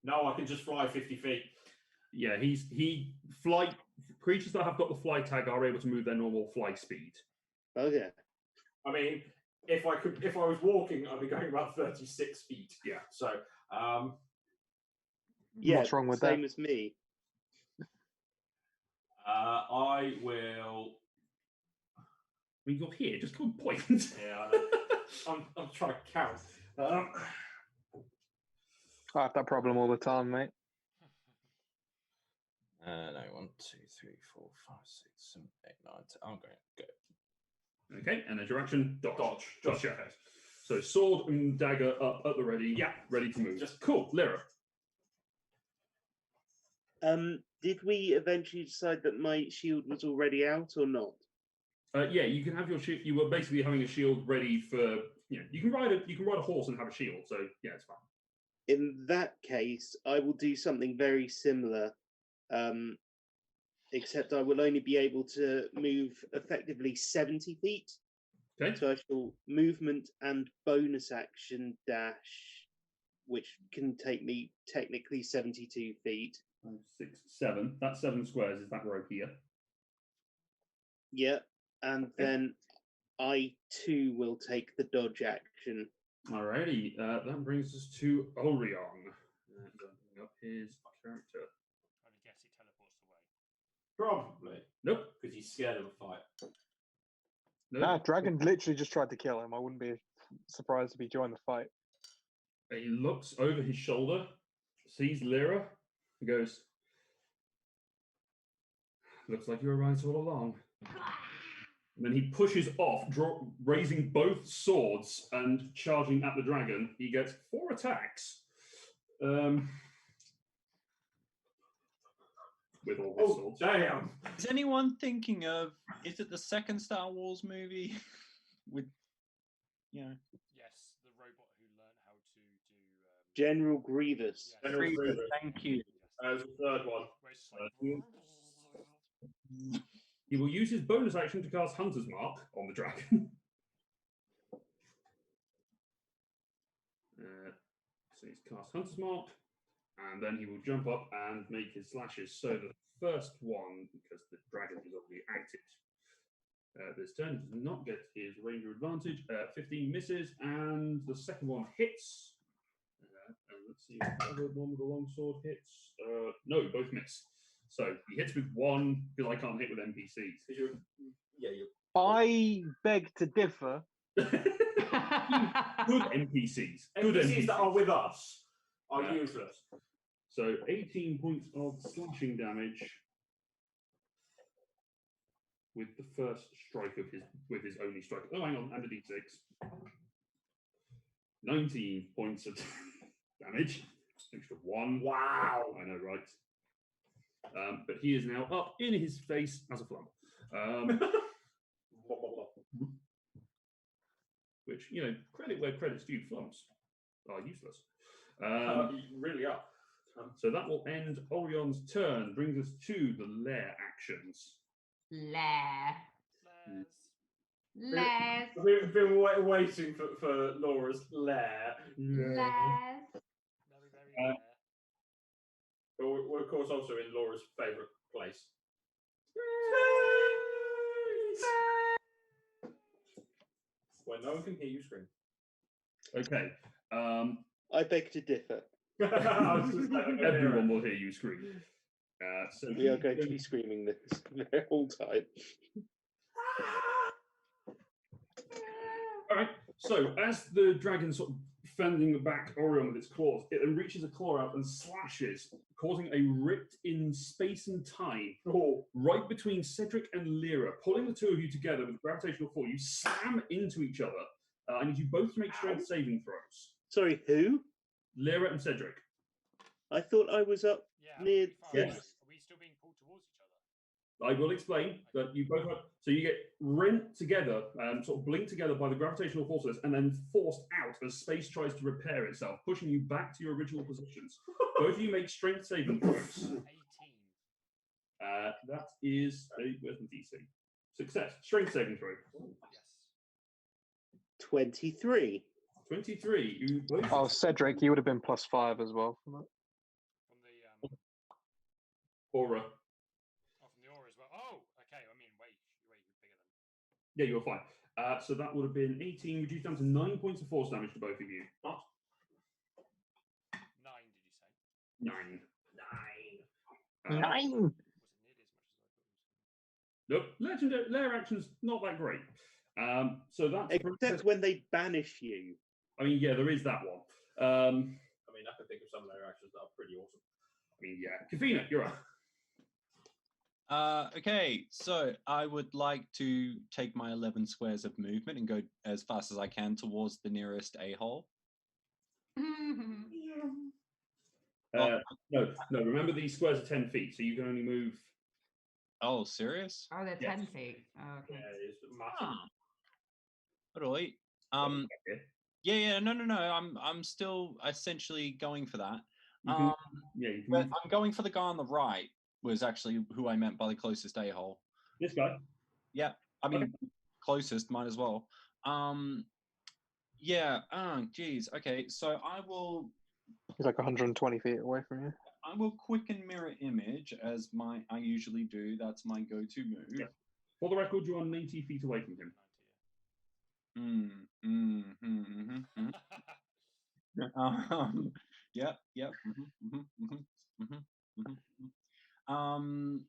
[SPEAKER 8] No, I can just fly 50 feet.
[SPEAKER 1] Yeah, he flight creatures that have got the fly tag are able to move their normal fly speed.
[SPEAKER 6] Oh yeah.
[SPEAKER 8] I mean, if I was walking, I'd be going about 36 feet.
[SPEAKER 1] Yeah.
[SPEAKER 8] So,
[SPEAKER 6] Yeah.
[SPEAKER 2] What's wrong with
[SPEAKER 6] same
[SPEAKER 2] that?
[SPEAKER 6] as me.
[SPEAKER 8] I will.
[SPEAKER 1] I mean, you're here. Just go and point.
[SPEAKER 8] Yeah, I know. I'm trying to count.
[SPEAKER 2] I have that problem all the time, mate.
[SPEAKER 8] No, 1, 2, 3, 4, 5, 6, 7, 8, 9, 10. I'm going to go.
[SPEAKER 1] Okay, and as your action, dodge.
[SPEAKER 8] Dodge.
[SPEAKER 1] Gotcha. So sword and dagger up at the ready.
[SPEAKER 8] Yeah.
[SPEAKER 1] Ready to move.
[SPEAKER 8] Just-
[SPEAKER 1] cool. Lyra.
[SPEAKER 6] Did we eventually decide that my shield was already out or not?
[SPEAKER 1] Yeah, you can have your shield. You were basically having a shield ready for. You can ride a horse and have a shield. So yeah, it's fine.
[SPEAKER 6] In that case, I will do something very similar, except I will only be able to move effectively 70 feet.
[SPEAKER 1] Okay.
[SPEAKER 6] So I shall movement and bonus action dash, which can take me technically 72 feet.
[SPEAKER 1] 5, 6, 7. That's 7 squares. Is that row here?
[SPEAKER 6] Yeah, and then I too will take the dodge action.
[SPEAKER 1] Alrighty. That brings us to Orion. Bring up his character.
[SPEAKER 3] Trying to guess he teleports away.
[SPEAKER 8] Probably.
[SPEAKER 1] Nope.
[SPEAKER 8] Because he's scared of a fight.
[SPEAKER 1] Nope.
[SPEAKER 2] Nah, Dragon literally just tried to kill him. I wouldn't be surprised if he joined the fight.
[SPEAKER 1] He looks over his shoulder, sees Lyra, and goes, Looks like you were right all along. And then he pushes off, raising both swords and charging at the dragon. He gets 4 attacks. With all his swords.
[SPEAKER 8] Damn!
[SPEAKER 5] Is anyone thinking of? Is it the second Star Wars movie with,
[SPEAKER 3] Yes, the robot who learned how to do.
[SPEAKER 6] General Grievous.
[SPEAKER 3] Yes.
[SPEAKER 8] General Grievous.
[SPEAKER 5] Thank you.
[SPEAKER 8] As the third one.
[SPEAKER 3] Where it's just like,
[SPEAKER 1] He will use his bonus action to cast Hunter's Mark on the dragon. So he's cast Hunter's Mark, and then he will jump up and make his slashes. So the first one, because the dragon is already active, this turn does not get his ranger advantage. 15 misses, and the second one hits. And let's see if the other one with the long sword hits. No, both miss. So he hits with 1 because I can't hit with NPCs.
[SPEAKER 2] I beg to differ.
[SPEAKER 1] Good NPCs. Good
[SPEAKER 8] NPCs that are with us are
[SPEAKER 1] Yeah.
[SPEAKER 8] useless.
[SPEAKER 1] So 18 points of slashing damage with the first strike of his only strike. Oh, hang on, and a d6. 19 points of damage. Extra 1.
[SPEAKER 8] Wow.
[SPEAKER 1] I know, right? But he is now up in his face as a flump. Which, credit where credit's due, flumps are useless.
[SPEAKER 8] You really are.
[SPEAKER 1] So that will end Orion's turn, brings us to the lair actions.
[SPEAKER 4] Lair.
[SPEAKER 3] Les.
[SPEAKER 4] Les.
[SPEAKER 8] We've been waiting for Laura's lair.
[SPEAKER 4] Les.
[SPEAKER 3] Very, very
[SPEAKER 8] But we're of course also in Laura's favourite place. Where no one can hear you scream.
[SPEAKER 1] Okay.
[SPEAKER 6] I beg to differ.
[SPEAKER 8] I was just like, I can hear
[SPEAKER 1] Everyone
[SPEAKER 8] it.
[SPEAKER 1] will hear you scream. So
[SPEAKER 6] We are going to be screaming this the whole time.
[SPEAKER 1] All right. So as the dragon sort of fending back Orion with its claws, it then reaches a claw out and slashes, causing a rift in space and time right between Cedric and Lyra, pulling the two of you together with gravitational force. You slam into each other. I need you both to make strength saving throws.
[SPEAKER 6] Sorry, who?
[SPEAKER 1] Lyra and Cedric.
[SPEAKER 6] I thought I was up
[SPEAKER 3] Yeah,
[SPEAKER 6] near.
[SPEAKER 3] Are
[SPEAKER 1] Yes.
[SPEAKER 3] we still being pulled towards each other?
[SPEAKER 1] I will explain that you both have, so you get rent together, sort of blinked together by the gravitational forces, and then forced out as space tries to repair itself, pushing you back to your original positions. Both of you make strength saving throws.
[SPEAKER 3] 18.
[SPEAKER 1] That is where's the DC? Success. Strength saving throw.
[SPEAKER 3] Yes.
[SPEAKER 6] 23.
[SPEAKER 1] 23. You both.
[SPEAKER 2] Oh, Cedric, you would have been +5 as well. From that.
[SPEAKER 3] From the
[SPEAKER 1] Aura.
[SPEAKER 3] from the aura as well. Oh, okay. I mean, wait, you're bigger than.
[SPEAKER 1] Yeah, you were fine. So that would have been 18, reduced down to 9 points of force damage to both of you.
[SPEAKER 3] 9, did you say?
[SPEAKER 1] 9.
[SPEAKER 2] 9.
[SPEAKER 3] Was it nearly as much as I thought it was?
[SPEAKER 1] Nope. Legendary lair actions not that great. So that's
[SPEAKER 6] Except when they banish you.
[SPEAKER 1] I mean, yeah, there is that one.
[SPEAKER 8] I mean, I can think of some of their actions that are pretty awesome.
[SPEAKER 1] I mean, yeah. Kafina, you're up.
[SPEAKER 5] Okay, so I would like to take my 11 squares of movement and go as fast as I can towards the nearest a-hole.
[SPEAKER 1] No. Remember these squares are 10 feet, so you can only move.
[SPEAKER 5] Oh, serious?
[SPEAKER 4] Oh, they're
[SPEAKER 1] Yes.
[SPEAKER 4] 10 feet. Oh, okay.
[SPEAKER 8] Yeah, it's massive.
[SPEAKER 5] Ah. Right.
[SPEAKER 1] Okay.
[SPEAKER 5] Yeah, no. I'm still essentially going for that.
[SPEAKER 1] You can, yeah, you can
[SPEAKER 5] But
[SPEAKER 1] move
[SPEAKER 5] I'm going for the guy on the right. Was actually who I meant by the closest a-hole.
[SPEAKER 1] this guy.
[SPEAKER 5] Yeah, I mean closest, might as well. Yeah. Oh, geez. Okay, so I will
[SPEAKER 2] He's like 120 feet away from you.
[SPEAKER 5] quicken mirror image as I usually do. That's my go-to move.
[SPEAKER 1] Yeah. For the record, you are 90 feet away from him.
[SPEAKER 3] 90, yeah.
[SPEAKER 5] Yep.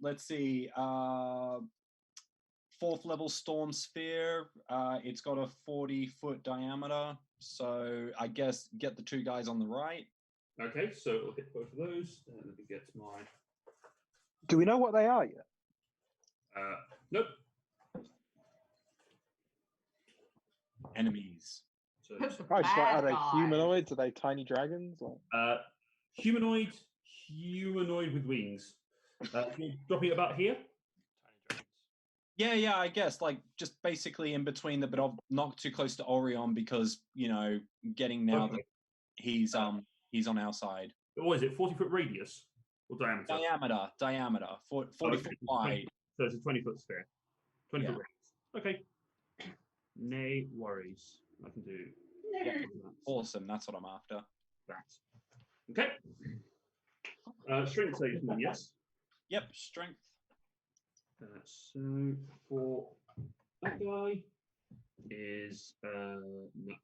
[SPEAKER 5] Let's see. 4th level storm sphere. It's got a 40-foot diameter. So I guess get the 2 guys on the right.
[SPEAKER 1] Okay, so it'll hit both of those. Let me get my.
[SPEAKER 2] Do we know what they are yet?
[SPEAKER 1] Nope.
[SPEAKER 5] Enemies.
[SPEAKER 1] So
[SPEAKER 2] I just like, are
[SPEAKER 4] Bad
[SPEAKER 2] they
[SPEAKER 4] guys.
[SPEAKER 2] humanoids? Are they tiny dragons? Like,
[SPEAKER 1] humanoid with wings. Dropping it about here.
[SPEAKER 3] Tiny dragons.
[SPEAKER 5] Yeah, I guess like just basically in between but not too close to Orion because getting now
[SPEAKER 1] Okay.
[SPEAKER 5] that he's on our side.
[SPEAKER 1] What is it? 40-foot radius or diameter?
[SPEAKER 5] Diameter, 40
[SPEAKER 1] Okay.
[SPEAKER 5] foot wide.
[SPEAKER 1] So it's a 20-foot sphere. 20-foot
[SPEAKER 5] Yeah.
[SPEAKER 1] radius. Okay. No worries. I can do.
[SPEAKER 5] Yeah. Awesome. That's what I'm after.
[SPEAKER 1] That. Okay. Strength save, come on, yes.
[SPEAKER 5] Yep. Strength.
[SPEAKER 1] So for that guy is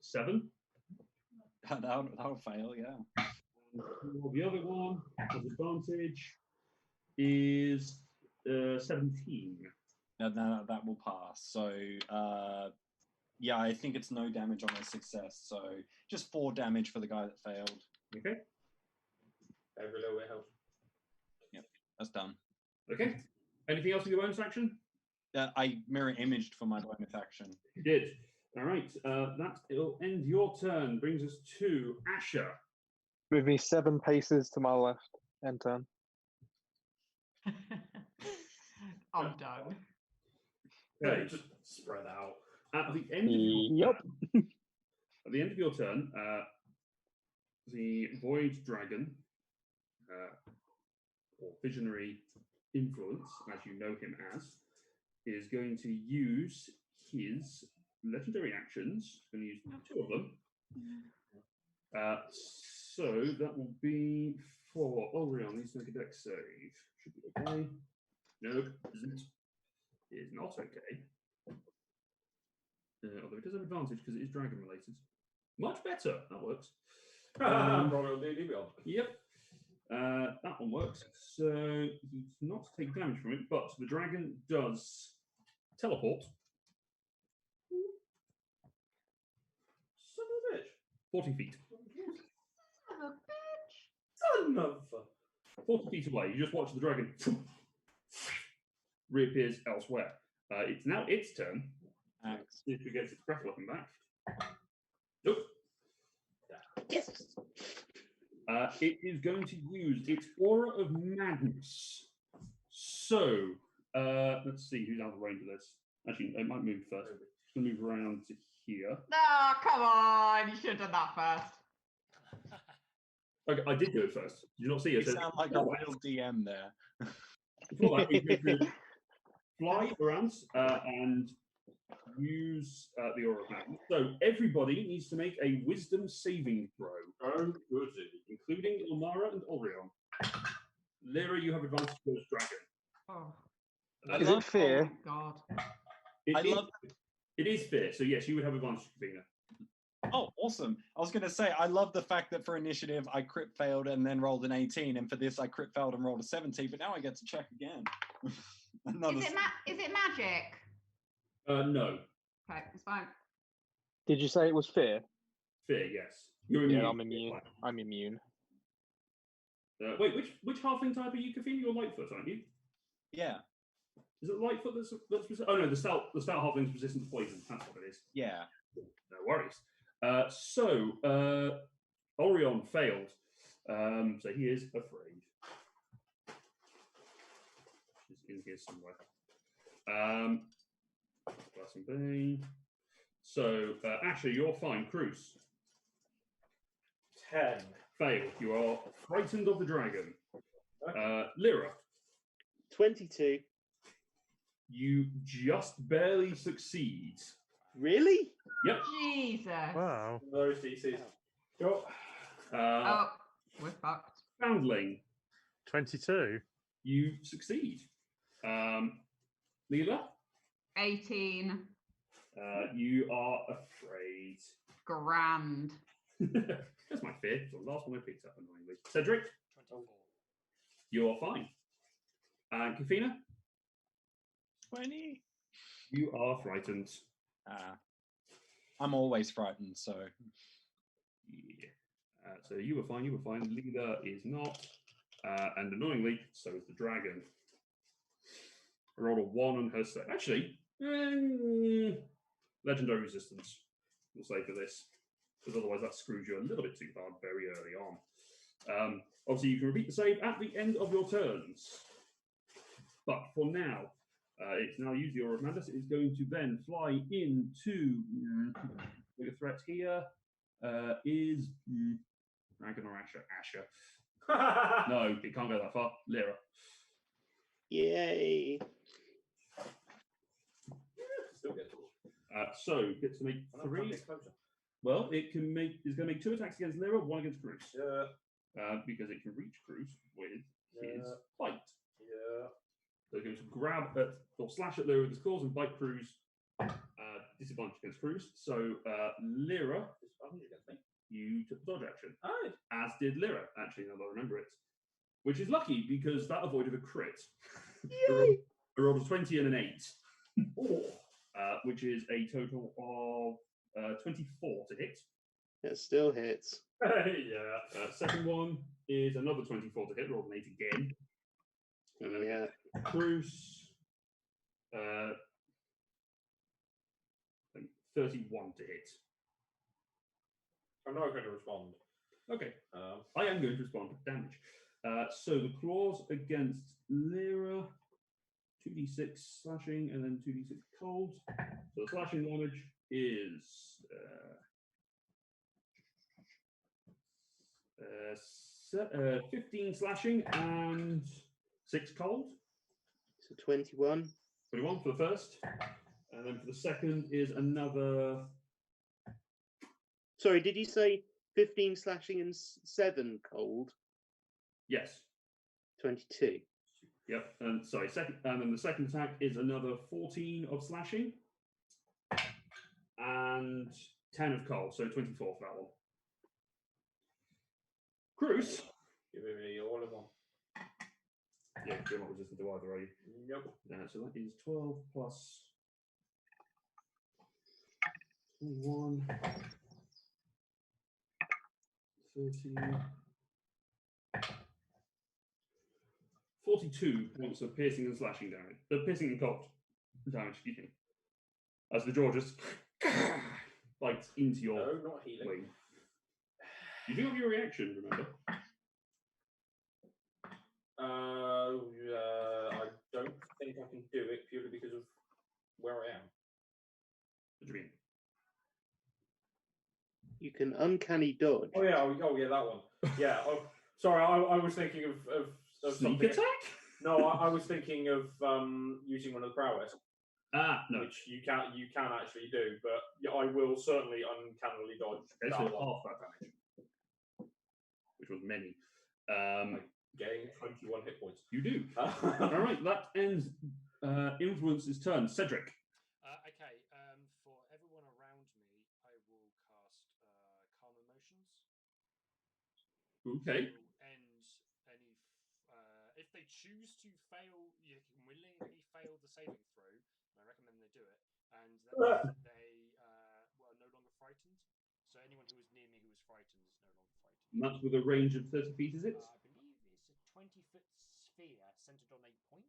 [SPEAKER 1] 7.
[SPEAKER 5] That'll fail. Yeah.
[SPEAKER 1] And for the other one, has advantage is 17.
[SPEAKER 5] No, that will pass. So yeah, I think it's no damage on a success. So just 4 damage for the guy that failed.
[SPEAKER 1] Okay.
[SPEAKER 8] Every little bit helps.
[SPEAKER 5] That's done.
[SPEAKER 1] Okay. Anything else with your bonus action?
[SPEAKER 5] I mirror imaged for my bonus action.
[SPEAKER 1] You did. All right. That will end your turn. Brings us to Asher.
[SPEAKER 2] move me 7 paces to my left. End turn.
[SPEAKER 4] I'm done.
[SPEAKER 1] Okay.
[SPEAKER 8] Just spread out.
[SPEAKER 1] At the end of your
[SPEAKER 2] Yep.
[SPEAKER 1] turn, at the end of your turn, the Void Dragon, or Visionary Influence, as you know him as, is going to use his legendary actions. Going to use 2 of them. So that will be for Orion. Needs to make a dex save. Should be okay. Nope, isn't. It is not okay. Although it does have advantage because it is dragon related. Much better. That works.
[SPEAKER 8] Roll D&D Beyond.
[SPEAKER 1] Yep. That one works. So he does not take damage from it, but the dragon does teleport.
[SPEAKER 8] Son of a bitch.
[SPEAKER 1] 40 feet.
[SPEAKER 4] Son of a bitch.
[SPEAKER 8] Son of a...
[SPEAKER 1] 40 feet away. You just watch the dragon reappears elsewhere. It's now its turn.
[SPEAKER 5] Axe.
[SPEAKER 1] See if it gets its breath weapon back. Nope.
[SPEAKER 6] Yes.
[SPEAKER 1] It is going to use its Aura of Madness. So, let's see who's out of range of this. Actually, it might move first. It's going to move around to here.
[SPEAKER 4] No, come on. You should have done that first.
[SPEAKER 1] Okay, I did do it first. Did you not see
[SPEAKER 5] You
[SPEAKER 1] it? So
[SPEAKER 5] sound like a real DM there.
[SPEAKER 1] before that, he's going to fly around and use the Aura of Madness. So everybody needs to make a Wisdom saving throw.
[SPEAKER 8] Oh, goody.
[SPEAKER 1] Including Ilmara and Orion. Lyra, you have advantage against dragon.
[SPEAKER 4] Oh,
[SPEAKER 2] Is it fear?
[SPEAKER 4] oh my god.
[SPEAKER 1] It is fear, so yes, you would have advantage, Kavina.
[SPEAKER 5] Oh, awesome. I was going to say, I love the fact that for initiative, I crit failed and then rolled an 18, and for this, I crit failed and rolled a 17, but now I get to check again.
[SPEAKER 4] Is it magic?
[SPEAKER 1] No.
[SPEAKER 4] Okay, it's fine.
[SPEAKER 2] Did you say it was fear?
[SPEAKER 1] Fear, yes. You're immune.
[SPEAKER 2] Yeah, I'm immune. I'm immune.
[SPEAKER 1] Wait, which halfling type are you, Kavina? You're Lightfoot, aren't you?
[SPEAKER 5] Yeah.
[SPEAKER 1] Is it Lightfoot that's oh no, the stout halfling's resistant to poison. That's what it is.
[SPEAKER 5] Yeah.
[SPEAKER 1] No worries. Orion failed. So he is afraid. She's in here somewhere. Glass and Bane. So, Asher, you're fine. Cruz.
[SPEAKER 8] 10.
[SPEAKER 1] Failed. You are frightened of the dragon. Lyra.
[SPEAKER 6] 22.
[SPEAKER 1] You just barely succeed.
[SPEAKER 6] Really?
[SPEAKER 1] Yep.
[SPEAKER 4] Jesus.
[SPEAKER 7] Wow.
[SPEAKER 8] Those DCs. Go.
[SPEAKER 4] Oh, we're fucked.
[SPEAKER 1] Foundling.
[SPEAKER 7] 22.
[SPEAKER 1] You succeed. Leela.
[SPEAKER 4] 18.
[SPEAKER 1] You are afraid.
[SPEAKER 4] Grand.
[SPEAKER 1] That's my fear. It's the last one I picked up, annoyingly. Cedric,
[SPEAKER 3] 24.
[SPEAKER 1] you are fine. And Kafina,
[SPEAKER 5] 20.
[SPEAKER 1] you are frightened.
[SPEAKER 5] I'm always frightened, so.
[SPEAKER 1] Yeah. So you were fine. You were fine. Leela is not. And annoyingly, so is the dragon. I rolled a 1 on her save. Actually, legendary resistance. We'll say for this, because otherwise that screws you a little bit too hard very early on. Obviously, you can repeat the save at the end of your turns. But for now, it's now used your Mandus. It is going to then fly into the threat here. Is Dragon or Asher? Asher. No, it can't go that far. Lyra.
[SPEAKER 6] Yay!
[SPEAKER 8] Still get to
[SPEAKER 1] So gets to make 3. Well, it's going to make 2 attacks against Lyra, 1 against Cruz.
[SPEAKER 8] Yeah.
[SPEAKER 1] Because it can reach Cruz with his bite.
[SPEAKER 8] Yeah.
[SPEAKER 1] So it's going to grab at or slash at Lyra with his claws and bite Cruz. Disadvantage against Cruz. So Lyra, you took the dodge action.
[SPEAKER 8] Oh.
[SPEAKER 1] As did Lyra, actually, now that I remember it. Which is lucky because that avoided a crit.
[SPEAKER 6] Yay!
[SPEAKER 1] I rolled a 20 and an 8. Which is a total of 24 to hit.
[SPEAKER 6] It still hits.
[SPEAKER 8] Yeah.
[SPEAKER 1] Second one is another 24 to hit, rolled an 8 again. And then
[SPEAKER 6] Yeah.
[SPEAKER 1] Cruz, I think 31 to hit.
[SPEAKER 8] I'm not going to respond.
[SPEAKER 1] Okay. I am going to respond to damage. So the claws against Lyra, 2d6 slashing and then 2d6 cold. So the slashing damage is 15 slashing and 6 cold.
[SPEAKER 6] So 21.
[SPEAKER 1] 21 for the first. And then for the second is another.
[SPEAKER 6] Sorry, did you say 15 slashing and 7 cold?
[SPEAKER 1] Yes.
[SPEAKER 6] 22.
[SPEAKER 1] Yep. And sorry, second. And then the second attack is another 14 of slashing and 10 of cold. So 24 for that one. Cruz.
[SPEAKER 8] Give me all of them.
[SPEAKER 1] Yeah, you're not resistant to either, are you?
[SPEAKER 8] Nope.
[SPEAKER 1] So that is 12 plus 21, 13, 42 points of piercing and slashing damage. Piercing and cold damage, excuse me. As the jaw just bites into your
[SPEAKER 8] No, not healing.
[SPEAKER 1] wing. You do have your reaction, remember?
[SPEAKER 8] I don't think I can do it purely because of where I am.
[SPEAKER 1] What do you mean?
[SPEAKER 6] You can uncanny dodge.
[SPEAKER 8] Oh yeah, that one. Yeah. Sorry, I was thinking of
[SPEAKER 1] Sneak
[SPEAKER 8] something.
[SPEAKER 1] attack?
[SPEAKER 8] No, I was thinking of using one of the prowess,
[SPEAKER 1] No.
[SPEAKER 8] which you can actually do, but yeah, I will certainly uncannily dodge
[SPEAKER 1] Okay,
[SPEAKER 8] that
[SPEAKER 1] so
[SPEAKER 8] one.
[SPEAKER 1] half that damage, which was many.
[SPEAKER 8] Gain 21 hit points.
[SPEAKER 1] You do. All right, that ends Influence's turn. Cedric.
[SPEAKER 3] Okay, for everyone around me, I will cast Calm Emotions.
[SPEAKER 1] Okay.
[SPEAKER 3] Will end any. If they choose to fail, you can willingly fail the saving throw, and I recommend they do it. And that means that they were no longer frightened. So anyone who was near me who was frightened is no longer frightened.
[SPEAKER 1] And that's with a range of 30 feet, is it?
[SPEAKER 3] I believe it's a 20-foot sphere centered on a point.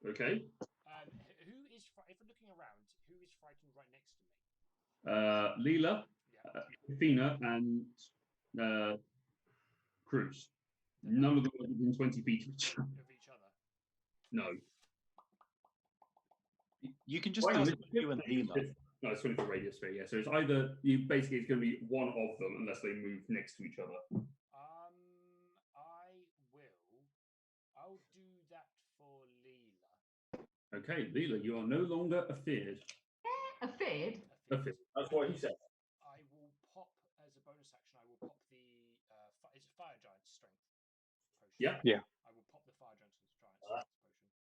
[SPEAKER 1] Okay.
[SPEAKER 3] Who is, if we're looking around, who is frightened right next to me?
[SPEAKER 1] Leela,
[SPEAKER 3] Yeah.
[SPEAKER 1] Athena, and Cruz. None of them are within 20 feet of each other.
[SPEAKER 3] Of each other.
[SPEAKER 1] No.
[SPEAKER 5] You can just
[SPEAKER 1] Wait,
[SPEAKER 5] cast
[SPEAKER 1] it's
[SPEAKER 5] you and Leela.
[SPEAKER 1] No, it's 20 foot radius sphere, yeah. So it's either, basically, it's going to be one of them unless they move next to each other.
[SPEAKER 3] I'll do that for Leela.
[SPEAKER 1] Okay, Leela, you are no longer afeared.
[SPEAKER 4] Afeared?
[SPEAKER 1] Afeared.
[SPEAKER 8] That's what he said.
[SPEAKER 3] I will pop, as a bonus action, I will pop the, it's a Fire Giant Strength potion.
[SPEAKER 1] Yeah.
[SPEAKER 2] Yeah.
[SPEAKER 3] I will pop the Fire Giant Strength potion.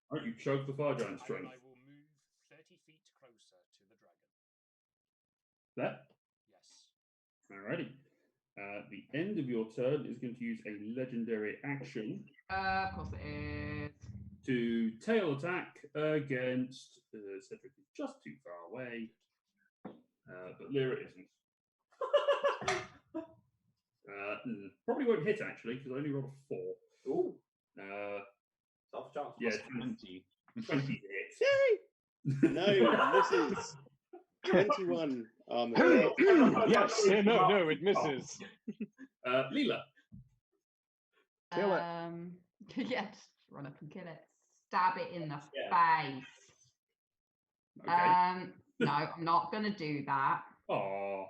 [SPEAKER 1] All right, you choked the fire giant
[SPEAKER 3] And then
[SPEAKER 1] strength.
[SPEAKER 3] I will move 30 feet closer to the dragon.
[SPEAKER 1] That?
[SPEAKER 3] Yes.
[SPEAKER 1] Alrighty. The end of your turn is going to use a legendary action
[SPEAKER 4] Of course it is.
[SPEAKER 1] to tail attack against Cedric is just too far away, but Lyra isn't. Probably won't hit actually because I only rolled a 4.
[SPEAKER 8] Ooh.
[SPEAKER 1] Uh,
[SPEAKER 8] Half chance.
[SPEAKER 1] yeah,
[SPEAKER 5] Plus 20.
[SPEAKER 1] 20 hits.
[SPEAKER 6] Yay! No, misses. 21 armor.
[SPEAKER 2] Yes. Yeah, no, it misses.
[SPEAKER 1] Leela.
[SPEAKER 2] Kill it.
[SPEAKER 4] Yeah, just run up and kill it. Stab it in the face.
[SPEAKER 1] Okay.
[SPEAKER 4] No, I'm not gonna do that.
[SPEAKER 1] Oh,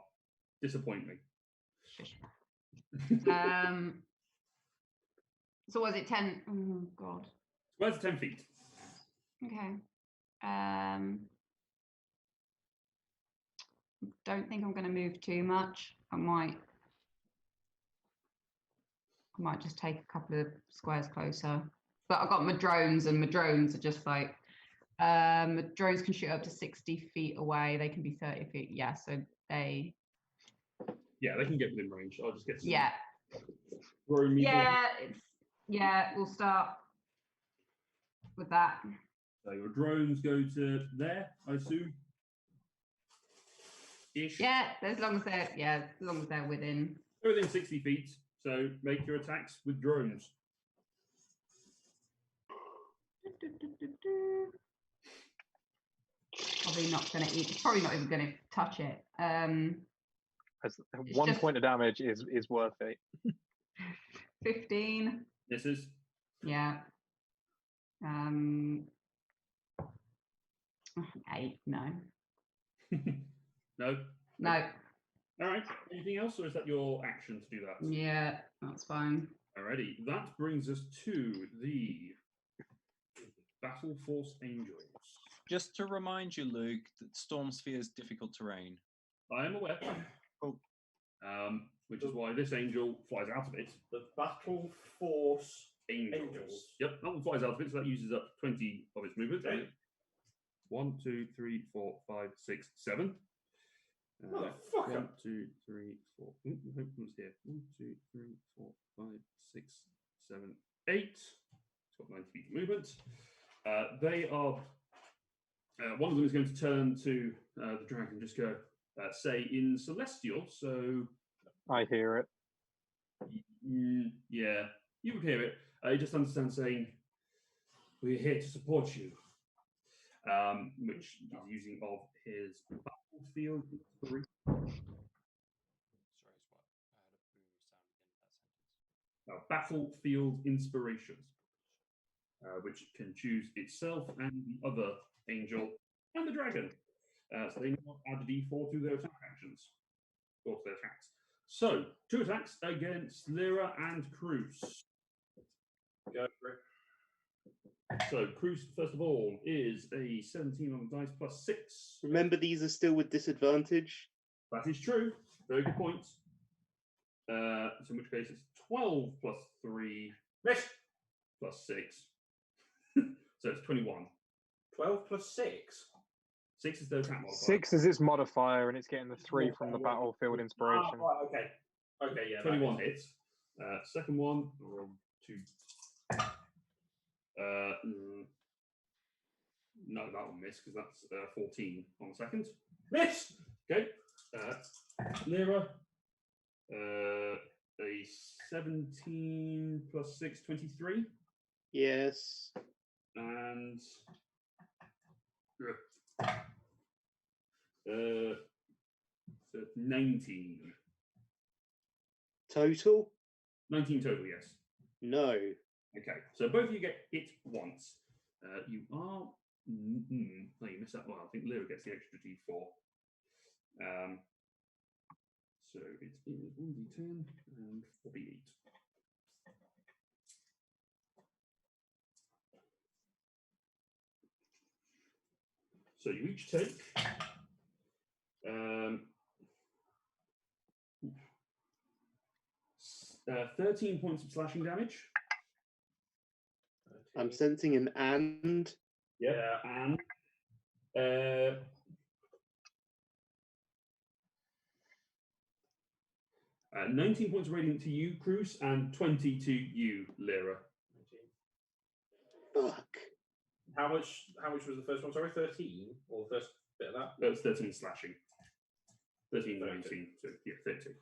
[SPEAKER 1] disappoint me.
[SPEAKER 4] Shush. So was it 10? Oh god.
[SPEAKER 1] Where's the 10 feet?
[SPEAKER 4] Okay. Don't think I'm going to move too much. I might just take a couple of squares closer. But I've got my drones, and my drones are just like my drones can shoot up to 60 feet away. They can be 30 feet. Yeah, so they.
[SPEAKER 1] Yeah, they can get within range. I'll just get some.
[SPEAKER 4] Yeah. Yeah, we'll start with that.
[SPEAKER 1] So your drones go to there, I assume. Ish.
[SPEAKER 4] Yeah, as long as they're within.
[SPEAKER 1] They're within 60 feet. So make your attacks with drones.
[SPEAKER 4] Probably not going to eat. Probably not even going to touch it.
[SPEAKER 2] One
[SPEAKER 4] just-
[SPEAKER 2] point of damage is worth it.
[SPEAKER 4] 15.
[SPEAKER 1] This is.
[SPEAKER 4] Yeah. 8. No.
[SPEAKER 1] No.
[SPEAKER 4] No.
[SPEAKER 1] All right. Anything else, or is that your action to do that?
[SPEAKER 4] Yeah, that's fine.
[SPEAKER 1] Alrighty. That brings us to the Battle Force Angels.
[SPEAKER 5] Just to remind you, Luke, that Storm Sphere is difficult terrain.
[SPEAKER 1] I am aware.
[SPEAKER 5] Cool.
[SPEAKER 1] Which is why this angel flies out of it.
[SPEAKER 8] The Battle Force
[SPEAKER 1] Angels. Yep, that one flies out of it, so that uses up 20 of its movement.
[SPEAKER 8] Okay.
[SPEAKER 1] 1, 2, 3, 4, 5, 6, 7.
[SPEAKER 8] Motherfucker.
[SPEAKER 1] 1, 2, 3, 4. Who's here? 1, 2, 3, 4, 5, 6, 7, 8. It's got 90 feet of movement. They are. One of them is going to turn to the dragon and just go, say in Celestial. So.
[SPEAKER 2] I hear it.
[SPEAKER 1] Yeah, you would hear it. He just understands saying, "We're here to support you," which he's using of his battlefield inspiration.
[SPEAKER 3] Sorry, it's what? I had a boom of sound at the end of that sentence.
[SPEAKER 1] Battlefield inspiration, which can choose itself and the other angel and the dragon. So they now add a d4 to their attack actions or to their attacks. So 2 attacks against Lyra and Cruz.
[SPEAKER 8] Go for it.
[SPEAKER 1] So Cruz, first of all, is a 17 on the dice plus 6.
[SPEAKER 6] Remember, these are still with disadvantage.
[SPEAKER 1] That is true. Very good point. So in which case it's 12 plus 3 plus 6. So it's 21.
[SPEAKER 8] 12 plus 6.
[SPEAKER 1] 6 is the attack modifier.
[SPEAKER 2] 6 is its modifier, and it's getting the 3 from the battlefield inspiration.
[SPEAKER 8] Right, okay. Okay, yeah.
[SPEAKER 1] 21 hits. Second one, 2. No, that will miss because that's 14 on the second. Miss! Okay. Lyra, a 17 plus 6, 23.
[SPEAKER 6] Yes.
[SPEAKER 1] And so 19.
[SPEAKER 6] Total?
[SPEAKER 1] 19 total, yes.
[SPEAKER 6] No.
[SPEAKER 1] Okay, so both of you get hit once. You are. No, you miss that one. I think Lyra gets the extra d4. So it is 1d10 and 48. So you each take 13 points of slashing damage.
[SPEAKER 6] I'm sensing an and.
[SPEAKER 1] Yeah, and 19 points radiant to you, Cruz, and 20 to you, Lyra.
[SPEAKER 6] Fuck.
[SPEAKER 8] How much was the first one? Sorry, 13? Or the first bit of that?
[SPEAKER 1] That's 13 slashing. 13, 19, so yeah, 30.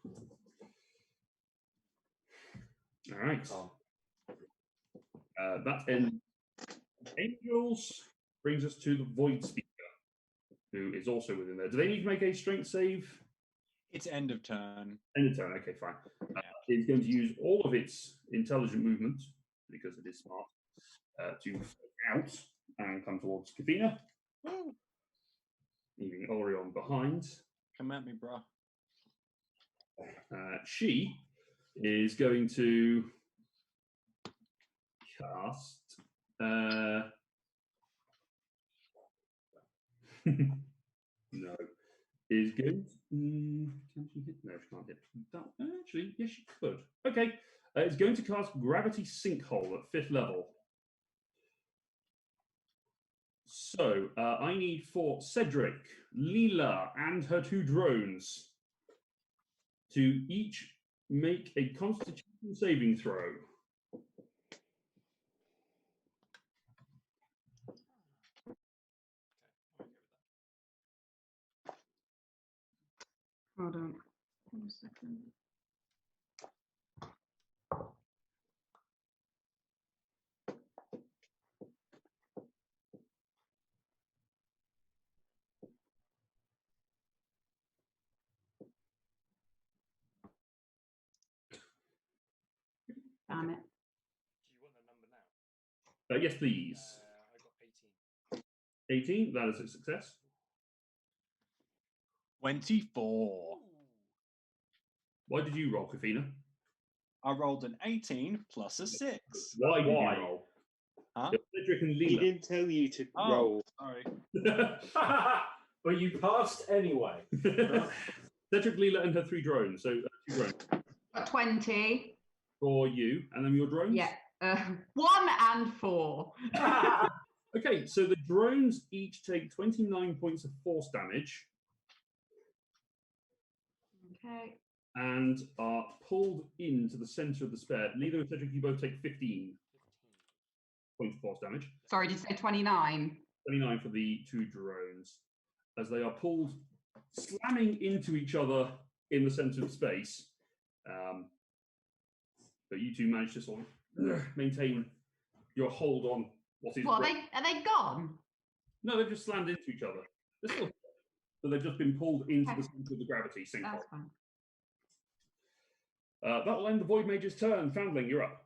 [SPEAKER 1] All right. That ends Angels. brings us to the Void Speaker, who is also within there. Do they need to make a strength save?
[SPEAKER 5] It's end of turn.
[SPEAKER 1] End of turn, okay, fine. It's going to use all of its intelligent movement, because it is smart, to out and come towards Kafina, leaving Orion behind.
[SPEAKER 5] Come at me, bro.
[SPEAKER 1] She is going to cast. No. Is going. Can she hit? No, she can't hit. That, actually, yes, she could. Okay. It's going to cast Gravity Sinkhole at 5th level. So I need for Cedric, Leela, and her 2 drones to each make a Constitution saving throw.
[SPEAKER 4] Hold on. 1 second. Damn it.
[SPEAKER 3] Do you want the number now?
[SPEAKER 1] Yes, please.
[SPEAKER 3] I got 18.
[SPEAKER 1] 18, that is a success.
[SPEAKER 5] 24.
[SPEAKER 1] Why did you roll, Kafina?
[SPEAKER 5] I rolled an 18 plus a 6.
[SPEAKER 1] Why did you
[SPEAKER 8] Why?
[SPEAKER 1] roll?
[SPEAKER 5] Huh?
[SPEAKER 1] Cedric and
[SPEAKER 6] He
[SPEAKER 1] Leela.
[SPEAKER 6] didn't tell you to
[SPEAKER 5] Oh,
[SPEAKER 6] roll.
[SPEAKER 5] sorry.
[SPEAKER 8] But you passed anyway.
[SPEAKER 1] Cedric, Leela, and her 3 drones. So 2 drones
[SPEAKER 4] Got 20.
[SPEAKER 1] for you, and then your drones?
[SPEAKER 4] Yeah. 1 and 4.
[SPEAKER 1] Okay, so the drones each take 29 points of force damage
[SPEAKER 4] Okay.
[SPEAKER 1] and are pulled into the center of the spare. Leela and Cedric, you both take 15 points of force damage.
[SPEAKER 4] Sorry, did you say 29?
[SPEAKER 1] 29 for the 2 drones, as they are pulled, slamming into each other in the center of space. But you 2 manage to sort of maintain your hold on what is.
[SPEAKER 4] What, are they gone?
[SPEAKER 1] No, they've just slammed into each other. They're still, but they've just been pulled into
[SPEAKER 4] Okay.
[SPEAKER 1] the center of the gravity sinkhole.
[SPEAKER 4] That's fine.
[SPEAKER 1] That will end the Void Mage's turn. Foundling, you're up.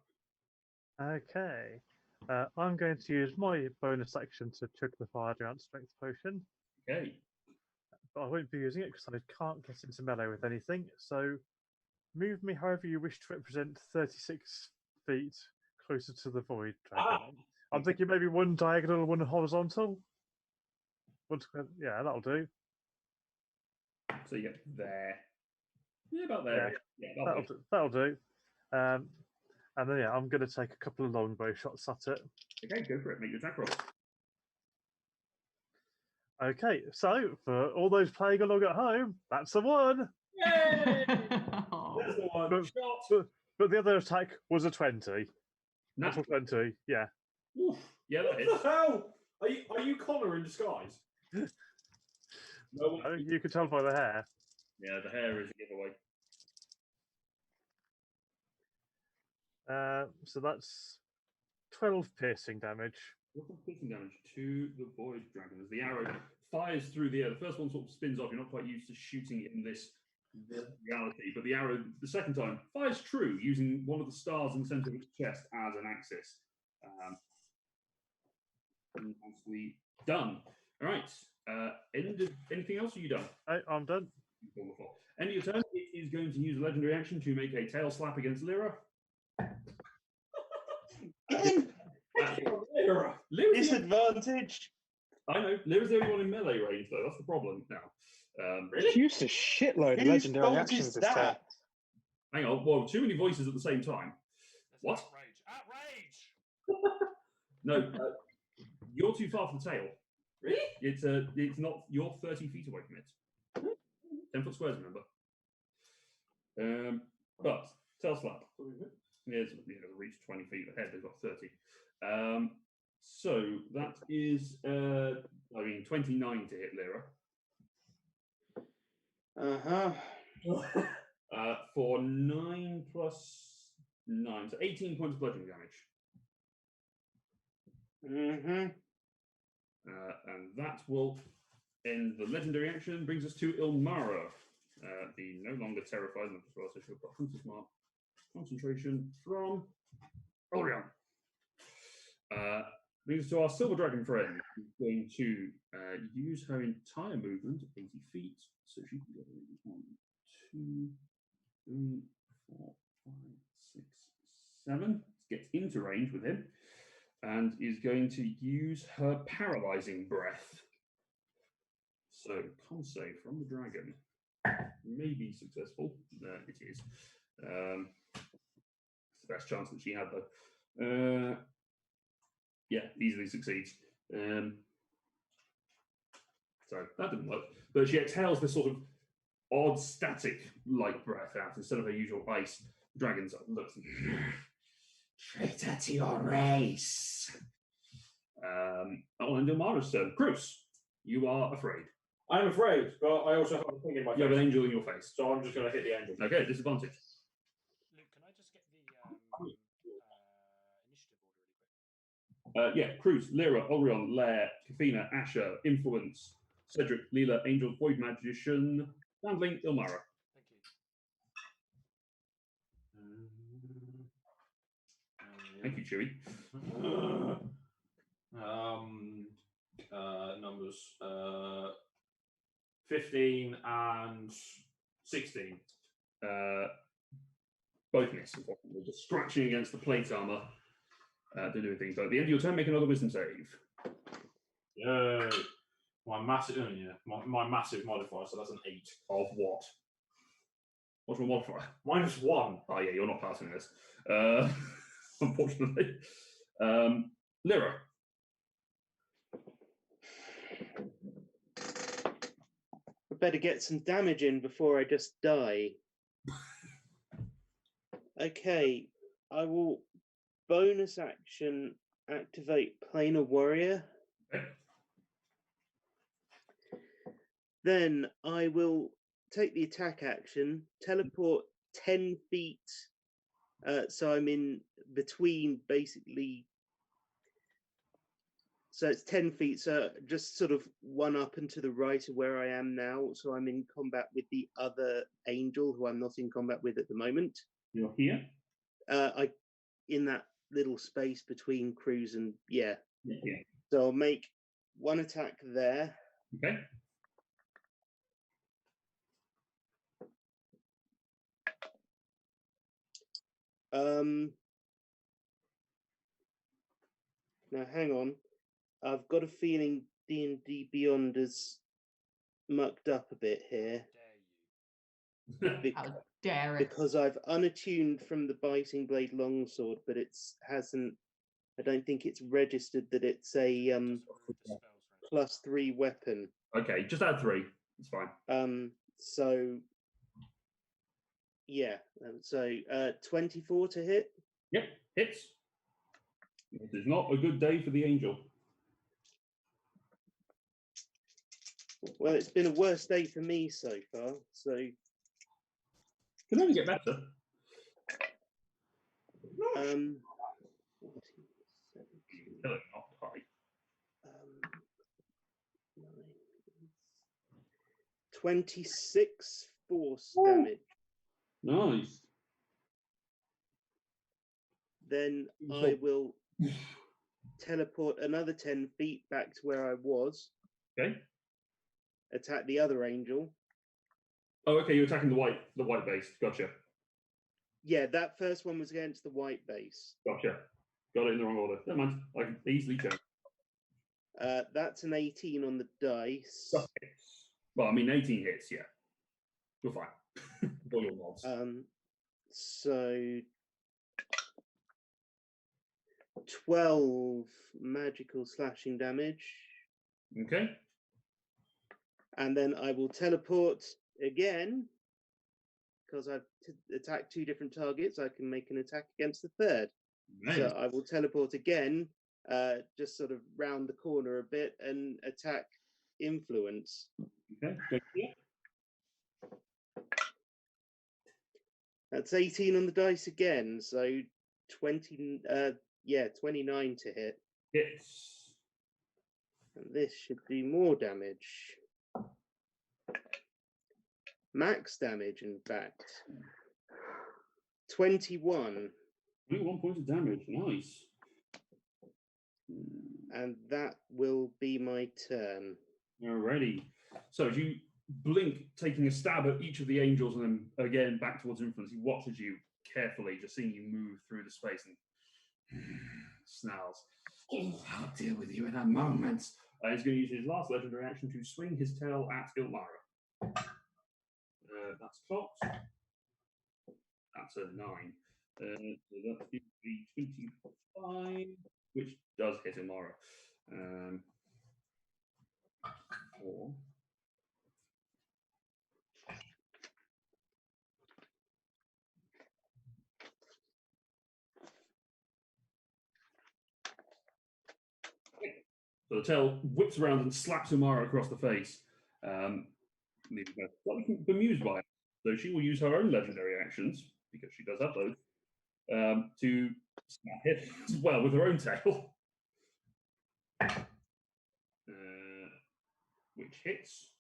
[SPEAKER 7] Okay. I'm going to use my bonus action to chug the fire giant strength potion,
[SPEAKER 1] Okay.
[SPEAKER 7] but I won't be using it because I can't get into melee with anything. So move me however you wish to represent 36 feet closer to the void dragon. I'm thinking maybe 1 diagonal, 1 horizontal. Yeah, that'll do.
[SPEAKER 1] So you get there. Yeah, about there. Yeah,
[SPEAKER 7] That'll do. And then I'm going to take a couple of longbow shots at it.
[SPEAKER 1] Okay, go for it. Make your attack roll.
[SPEAKER 7] Okay, so for all those playing along at home, that's a 1.
[SPEAKER 8] Yay!
[SPEAKER 4] Oh.
[SPEAKER 8] There's the one.
[SPEAKER 7] But,
[SPEAKER 8] Shot.
[SPEAKER 7] but the other attack was a 20.
[SPEAKER 1] Natural.
[SPEAKER 7] Natural 20, yeah.
[SPEAKER 1] Oof. Yeah, that
[SPEAKER 8] What
[SPEAKER 1] hits.
[SPEAKER 8] the hell? Are you Connor in disguise?
[SPEAKER 1] No,
[SPEAKER 7] Oh, you can tell by the hair.
[SPEAKER 1] yeah, the hair is a giveaway.
[SPEAKER 7] So that's 12 piercing damage.
[SPEAKER 1] What's the piercing damage to the Void Dragon as the arrow fires through the air? The first one sort of spins off. You're not quite used to shooting in this reality, but the arrow, the second time, fires true using one of the stars in the center of its chest as an axis. Nicely done. All right. Anything else? Are you done?
[SPEAKER 7] I'm done.
[SPEAKER 1] End of your turn. It is going to use a legendary action to make a tail slap against Lyra.
[SPEAKER 8] Lyra.
[SPEAKER 1] Lyra's the-
[SPEAKER 6] Disadvantage.
[SPEAKER 1] I know. Lyra's the only one in melee range, though. That's the problem now.
[SPEAKER 2] Used a shitload of
[SPEAKER 6] Whose
[SPEAKER 2] legendary
[SPEAKER 6] fault
[SPEAKER 2] actions
[SPEAKER 6] is
[SPEAKER 2] this turn.
[SPEAKER 6] that?
[SPEAKER 1] Hang on. Well, too many voices at the same time.
[SPEAKER 3] That's
[SPEAKER 1] What?
[SPEAKER 3] outrage! Outrage!
[SPEAKER 1] No, you're too far from the tail.
[SPEAKER 8] Really?
[SPEAKER 1] It's not. You're 30 feet away from it. 10-foot squares, remember. But tail slap. Yes, reach 20 feet ahead. They've got 30. So that is, 29 to hit Lyra. For 9 plus 9, so 18 points of bludgeoning damage. And that will end the legendary action. Brings us to Ilmara, the no longer terrified. As well, so she'll put Hunter's Mark concentration from Orion. Brings us to our Silver Dragon friend, who's going to use her entire movement, 80 feet, so she can go 1, 2, 3, 4, 5, 6, 7. Gets into range with him, and is going to use her paralyzing breath. So, con save from the dragon may be successful. It is. It's the best chance that she had, though. Yeah, easily succeeds. So that didn't work. But she exhales this sort of odd static-like breath out instead of her usual ice. The dragon sort of looks and traitor to your race. On Ilmara's turn. Cruz, you are afraid.
[SPEAKER 8] I'm afraid, but I also have a thing in my face.
[SPEAKER 1] You have an angel in your face.
[SPEAKER 8] So I'm just going to hit the angel.
[SPEAKER 1] Okay, disadvantage.
[SPEAKER 3] Luke, can I just get the initiative order really quick?
[SPEAKER 1] Yeah, Cruz, Lyra, Orion, Lair, Kafina, Asher, Influence, Cedric, Leela, Angel, Void Magician, Handling, Ilmara.
[SPEAKER 3] Thank you.
[SPEAKER 1] Thank you, Chewie.
[SPEAKER 8] Numbers 15 and 16.
[SPEAKER 1] Both miss, unfortunately. Just scratching against the plate armor. Don't do anything. So at the end of your turn, make another wisdom save.
[SPEAKER 8] Yay! My massive, my massive modifier. So that's an 8.
[SPEAKER 1] Of what? What's your modifier?
[SPEAKER 8] -1.
[SPEAKER 1] Oh yeah, you're not passing this. Unfortunately. Lyra.
[SPEAKER 6] I better get some damage in before I just die. Okay, I will bonus action activate Planar Warrior.
[SPEAKER 1] Okay.
[SPEAKER 6] Then I will take the attack action, teleport 10 feet. So I'm in between basically. So it's 10 feet, so just sort of one up and to the right of where I am now. So I'm in combat with the other angel, who I'm not in combat with at the moment.
[SPEAKER 1] You're here.
[SPEAKER 6] In that little space between Cruz and
[SPEAKER 1] Yeah.
[SPEAKER 6] So I'll make one attack there.
[SPEAKER 1] Okay.
[SPEAKER 6] Now hang on. I've got a feeling D&D Beyond has mucked up a bit here.
[SPEAKER 4] How dare it?
[SPEAKER 6] Because I've unattuned from the biting blade longsword, but hasn't. I don't think it's registered that it's a +3 weapon.
[SPEAKER 1] Okay, just add 3. It's fine.
[SPEAKER 6] So yeah. So 24 to hit.
[SPEAKER 1] Yep, hits. It is not a good day for the angel.
[SPEAKER 6] Well, it's been a worse day for me so far. So
[SPEAKER 1] Can only get better.
[SPEAKER 6] 14, 17,
[SPEAKER 1] Kill it, not die.
[SPEAKER 6] 26 force damage.
[SPEAKER 1] Nice.
[SPEAKER 6] Then I will teleport another 10 feet back to where I was.
[SPEAKER 1] Okay.
[SPEAKER 6] Attack the other angel.
[SPEAKER 1] Oh, okay. You're attacking the white base. Gotcha.
[SPEAKER 6] Yeah, that first one was against the white base.
[SPEAKER 1] Gotcha. Got it in the wrong order. Never mind. I can easily change.
[SPEAKER 6] That's an 18 on the dice.
[SPEAKER 1] Well, I mean, 18 hits. Yeah, you're fine. For your mods.
[SPEAKER 6] So 12 magical slashing damage.
[SPEAKER 1] Okay.
[SPEAKER 6] And then I will teleport again, because I've attacked 2 different targets. I can make an attack against the third.
[SPEAKER 1] Nice.
[SPEAKER 6] So I will teleport again, just sort of round the corner a bit and attack Influence.
[SPEAKER 1] Okay. Good. Yeah.
[SPEAKER 6] That's 18 on the dice again. So 20, 29 to hit.
[SPEAKER 1] Hits
[SPEAKER 6] And this should do more damage. Max damage, in fact. 21.
[SPEAKER 1] 21 points of damage. Nice.
[SPEAKER 6] And that will be my turn.
[SPEAKER 1] Alrighty. So as you blink, taking a stab at each of the angels and then again back towards Influence, he watches you carefully, just seeing you move through the space and snarls. I'll deal with you in a moment. He's going to use his last legendary action to swing his tail at Ilmara. That's clocked. That's a 9. So that's the 25, which does hit Ilmara. 4. So the tail whips around and slaps Umara across the face. Leaving her slightly bemused by it. So she will use her own legendary actions, because she does have those, to snap hit as well with her own tail. Which hits.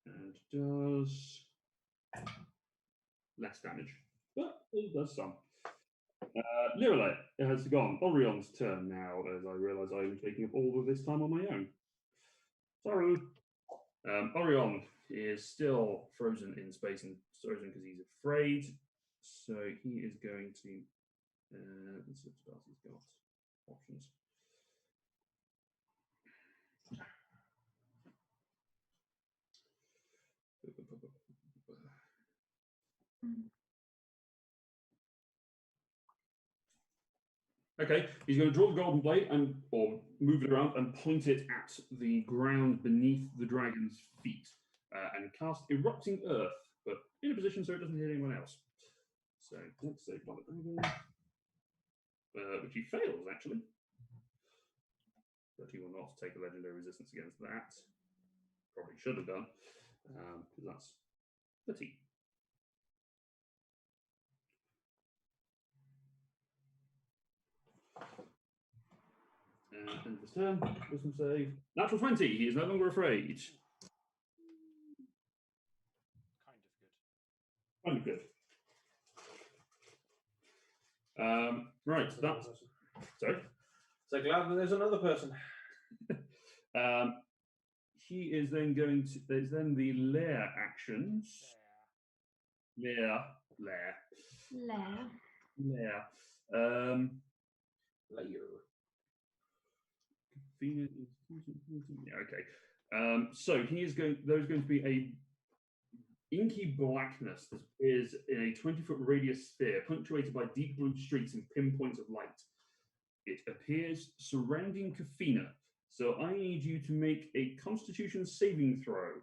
[SPEAKER 1] And does less damage. But it does some. Lirelei has gone. Orion's turn now, as I realise I am taking up all of this time on my own. Sorry. Orion is still frozen in space and frozen because he's afraid. So he is going to. Let's see what else he's got. Options. Okay, he's going to draw the golden blade or move it around and point it at the ground beneath the dragon's feet and cast Erupting Earth, but in a position so it doesn't hit anyone else. So let's save by the dragon, which he fails actually, but he will not take a legendary resistance against that. Probably should have done, because that's 30. End of his turn. Wisdom save. Natural 20. He is no longer afraid. Kind of good. Right. That's sorry.
[SPEAKER 8] So glad that there's another person.
[SPEAKER 1] He is then going to. There's then the lair actions. Lair. Yeah, okay. So he is going. There's going to be a inky blackness that appears in a 20-foot radius sphere, punctuated by deep blue streaks and pinpoints of light. It appears surrounding Kafina. So I need you to make a Constitution saving throw.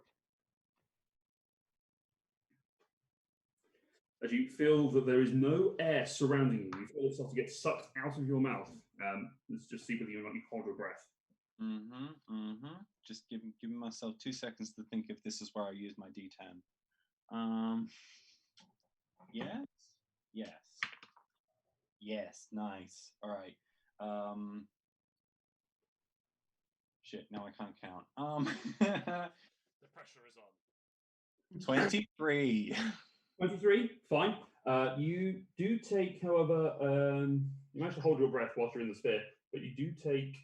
[SPEAKER 1] As you feel that there is no air surrounding you, you feel yourself to get sucked out of your mouth. Let's just see whether or not you hold your breath.
[SPEAKER 5] Just giving myself 2 seconds to think if this is where I use my D10. Yes. Nice. All right. Shit. Now I can't count.
[SPEAKER 3] The pressure is on.
[SPEAKER 5] 23.
[SPEAKER 1] 23, fine. You do take, however, you manage to hold your breath whilst you're in the sphere, but you do take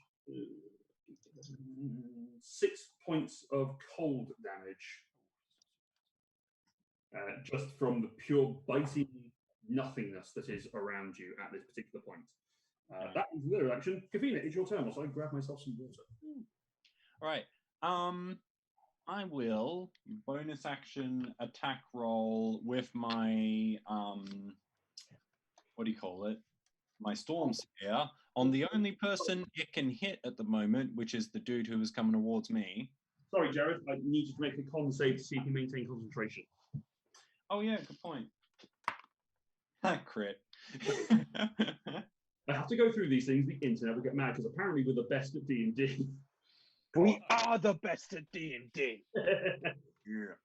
[SPEAKER 1] 6 points of cold damage just from the pure biting nothingness that is around you at this particular point. That is the other action. Kafina, it's your turn. So I grab myself some water.
[SPEAKER 5] All right. I will bonus action attack roll with my what do you call it? My storm spear on the only person it can hit at the moment, which is the dude who was coming towards me.
[SPEAKER 1] Sorry, Jared. I need you to make a con save to see if you maintain concentration.
[SPEAKER 5] Oh yeah, good point. Crit.
[SPEAKER 1] I have to go through these things. The internet will get mad because apparently we're the best at D&D.
[SPEAKER 2] We are the best at D&D.
[SPEAKER 5] Yeah.